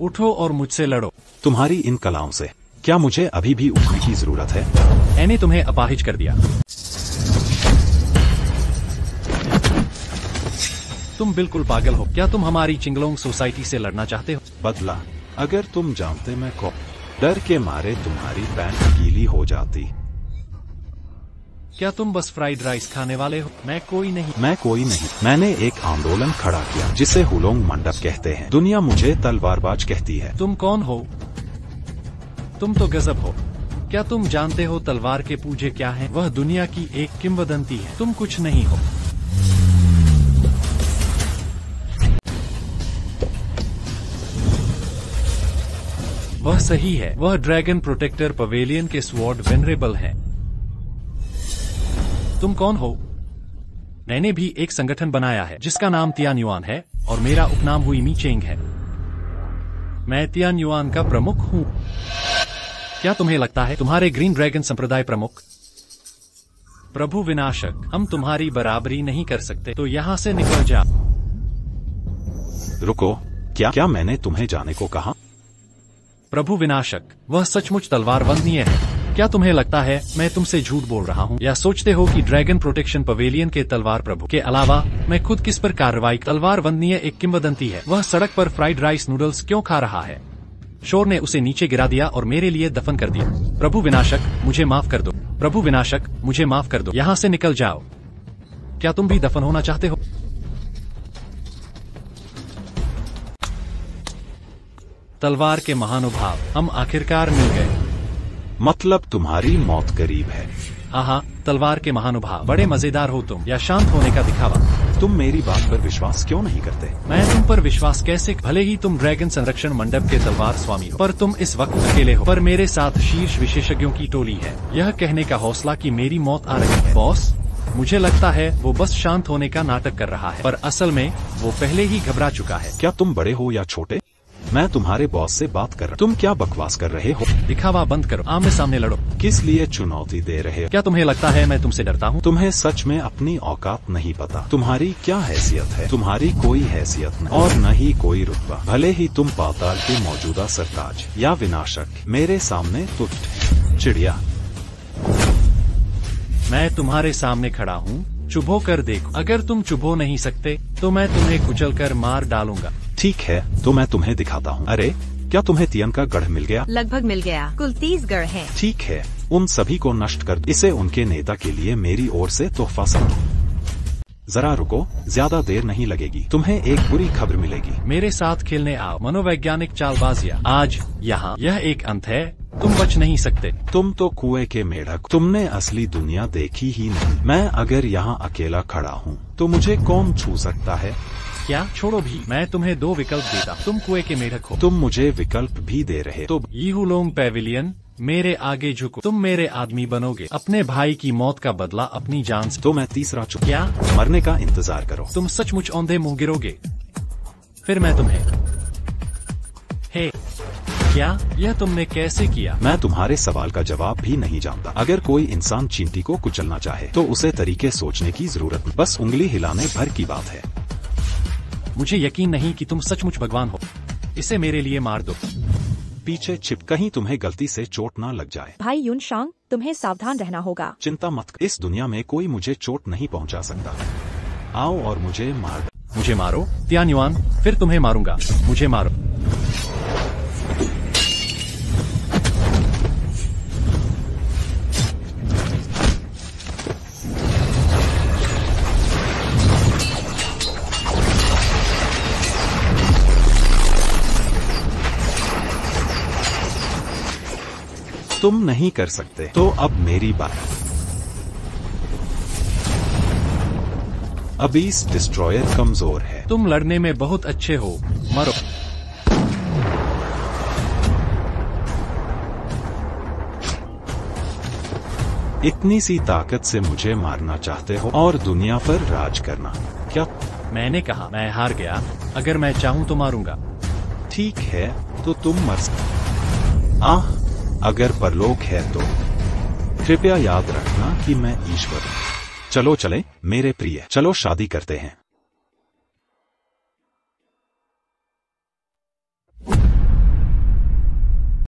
उठो और मुझसे लड़ो। तुम्हारी इन कलाओं से क्या मुझे अभी भी उठने की जरूरत है? मैंने तुम्हें अपाहिज कर दिया। तुम बिल्कुल पागल हो। क्या तुम हमारी चिंगलोंग सोसाइटी से लड़ना चाहते हो? बदला, अगर तुम जानते मैं को डर के मारे तुम्हारी पैंट गीली हो जाती। क्या तुम बस फ्राइड राइस खाने वाले हो? मैं कोई नहीं। मैंने एक आंदोलन खड़ा किया जिसे हुलोंग मंडप कहते हैं। दुनिया मुझे तलवारबाज कहती है। तुम कौन हो? तुम तो गजब हो। क्या तुम जानते हो तलवार के पूजे क्या हैं? वह दुनिया की एक किंवदंती है। तुम कुछ नहीं हो। वह सही है। वह ड्रैगन प्रोटेक्टर पवेलियन के स्वॉर्ड वेनरेबल हैं। तुम कौन हो? मैंने भी एक संगठन बनाया है जिसका नाम तियान युआन है और मेरा उपनाम हुई मी चेंग है। मैं तियान युआन का प्रमुख हूँ। क्या तुम्हें लगता है तुम्हारे ग्रीन ड्रैगन संप्रदाय प्रमुख? प्रभु विनाशक, हम तुम्हारी बराबरी नहीं कर सकते, तो यहाँ से निकल जाओ। रुको, क्या मैंने तुम्हें जाने को कहा? प्रभु विनाशक, वह सचमुच तलवार वंदनीय है। क्या तुम्हें लगता है मैं तुमसे झूठ बोल रहा हूँ, या सोचते हो कि ड्रैगन प्रोटेक्शन पवेलियन के तलवार प्रभु के अलावा मैं खुद किस पर कार्रवाई? तलवार वंदनीय एक किंवदंती है। वह सड़क पर फ्राइड राइस नूडल्स क्यों खा रहा है? शोर ने उसे नीचे गिरा दिया और मेरे लिए दफन कर दिया। प्रभु विनाशक, मुझे माफ कर दो। प्रभु विनाशक, मुझे माफ कर दो। यहाँ से निकल जाओ। क्या तुम भी दफन होना चाहते हो? तलवार के महानुभाव, हम आखिरकार मिल गए। मतलब तुम्हारी मौत करीब है। हाँ, तलवार के महानुभाव, बड़े मजेदार हो तुम, या शांत होने का दिखावा। तुम मेरी बात पर विश्वास क्यों नहीं करते? मैं तुम पर विश्वास कैसे? भले ही तुम ड्रैगन संरक्षण मंडप के तलवार स्वामी हो, पर तुम इस वक्त अकेले हो। पर मेरे साथ शीर्ष विशेषज्ञों की टोली है। यह कहने का हौसला कि मेरी मौत आ रही है। बॉस, मुझे लगता है वो बस शांत होने का नाटक कर रहा है, पर असल में वो पहले ही घबरा चुका है। क्या तुम बड़े हो या छोटे? मैं तुम्हारे बॉस से बात कर रहा। तुम क्या बकवास कर रहे हो? दिखावा बंद करो, आमने सामने लड़ो। किस लिए चुनौती दे रहे हो? क्या तुम्हें लगता है मैं तुमसे डरता हूँ? तुम्हें सच में अपनी औकात नहीं पता। तुम्हारी क्या हैसियत है? तुम्हारी कोई हैसियत नहीं, और न ही कोई रुतबा। भले ही तुम पाताल के मौजूदा सरताज या विनाशक, मेरे सामने तुच्छ चिड़िया। मैं तुम्हारे सामने खड़ा हूँ, चुभो कर देखो। अगर तुम चुभो नहीं सकते तो मैं तुम्हें कुचलकर मार डालूंगा। ठीक है, तो मैं तुम्हें दिखाता हूँ। अरे, क्या तुम्हें तियन का गढ़ मिल गया? लगभग मिल गया। कुल 30 गढ़ हैं। ठीक है, उन सभी को नष्ट कर दो। इसे उनके नेता के लिए मेरी ओर से तोहफा समझो। जरा रुको, ज्यादा देर नहीं लगेगी। तुम्हें एक बुरी खबर मिलेगी। मेरे साथ खेलने आओ। मनोवैज्ञानिक चालबाजियाँ आज यहाँ। यह एक अंत है, तुम बच नहीं सकते। तुम तो कुएं के मेढक, तुमने असली दुनिया देखी ही नहीं। मैं अगर यहाँ अकेला खड़ा हूँ तो मुझे कौन छू सकता है? क्या? छोड़ो भी, मैं तुम्हें 2 विकल्प देता। तुम कुएं के मेढक हो। तुम मुझे विकल्प भी दे रहे तो यीहुलोंग पैविलियन, मेरे आगे झुको। तुम मेरे आदमी बनोगे। अपने भाई की मौत का बदला अपनी जान से। तो मैं तीसरा चुन। क्या? मरने का इंतजार करो। तुम सचमुच औंधे मुंह गिरोगे? फिर मैं तुम्हें। हे, क्या? यह तुमने कैसे किया? मैं तुम्हारे सवाल का जवाब भी नहीं जानता। अगर कोई इंसान चींटी को कुचलना चाहे तो उसे तरीके सोचने की जरूरत नहीं, बस उंगली हिलाने भर की बात है। मुझे यकीन नहीं कि तुम सचमुच भगवान हो। इसे मेरे लिए मार दो। पीछे छिप, कहीं तुम्हें गलती से चोट ना लग जाए। भाई युनशांग, तुम्हें सावधान रहना होगा। चिंता मत कर, इस दुनिया में कोई मुझे चोट नहीं पहुंचा सकता। आओ और मुझे मार दो। मुझे मारो तियान युआन, फिर तुम्हें मारूंगा। मुझे मारो। तुम नहीं कर सकते। तो अब मेरी बात। अभी इस डिस्ट्रॉयर कमजोर है। तुम लड़ने में बहुत अच्छे हो, मरो। इतनी सी ताकत से मुझे मारना चाहते हो और दुनिया पर राज करना? क्या मैंने कहा मैं हार गया। अगर मैं चाहूँ तो मारूंगा। ठीक है, तो तुम मर अगर परलोक है तो कृपया याद रखना कि मैं ईश्वर हूँ। चलो चले मेरे प्रिय, चलो शादी करते हैं।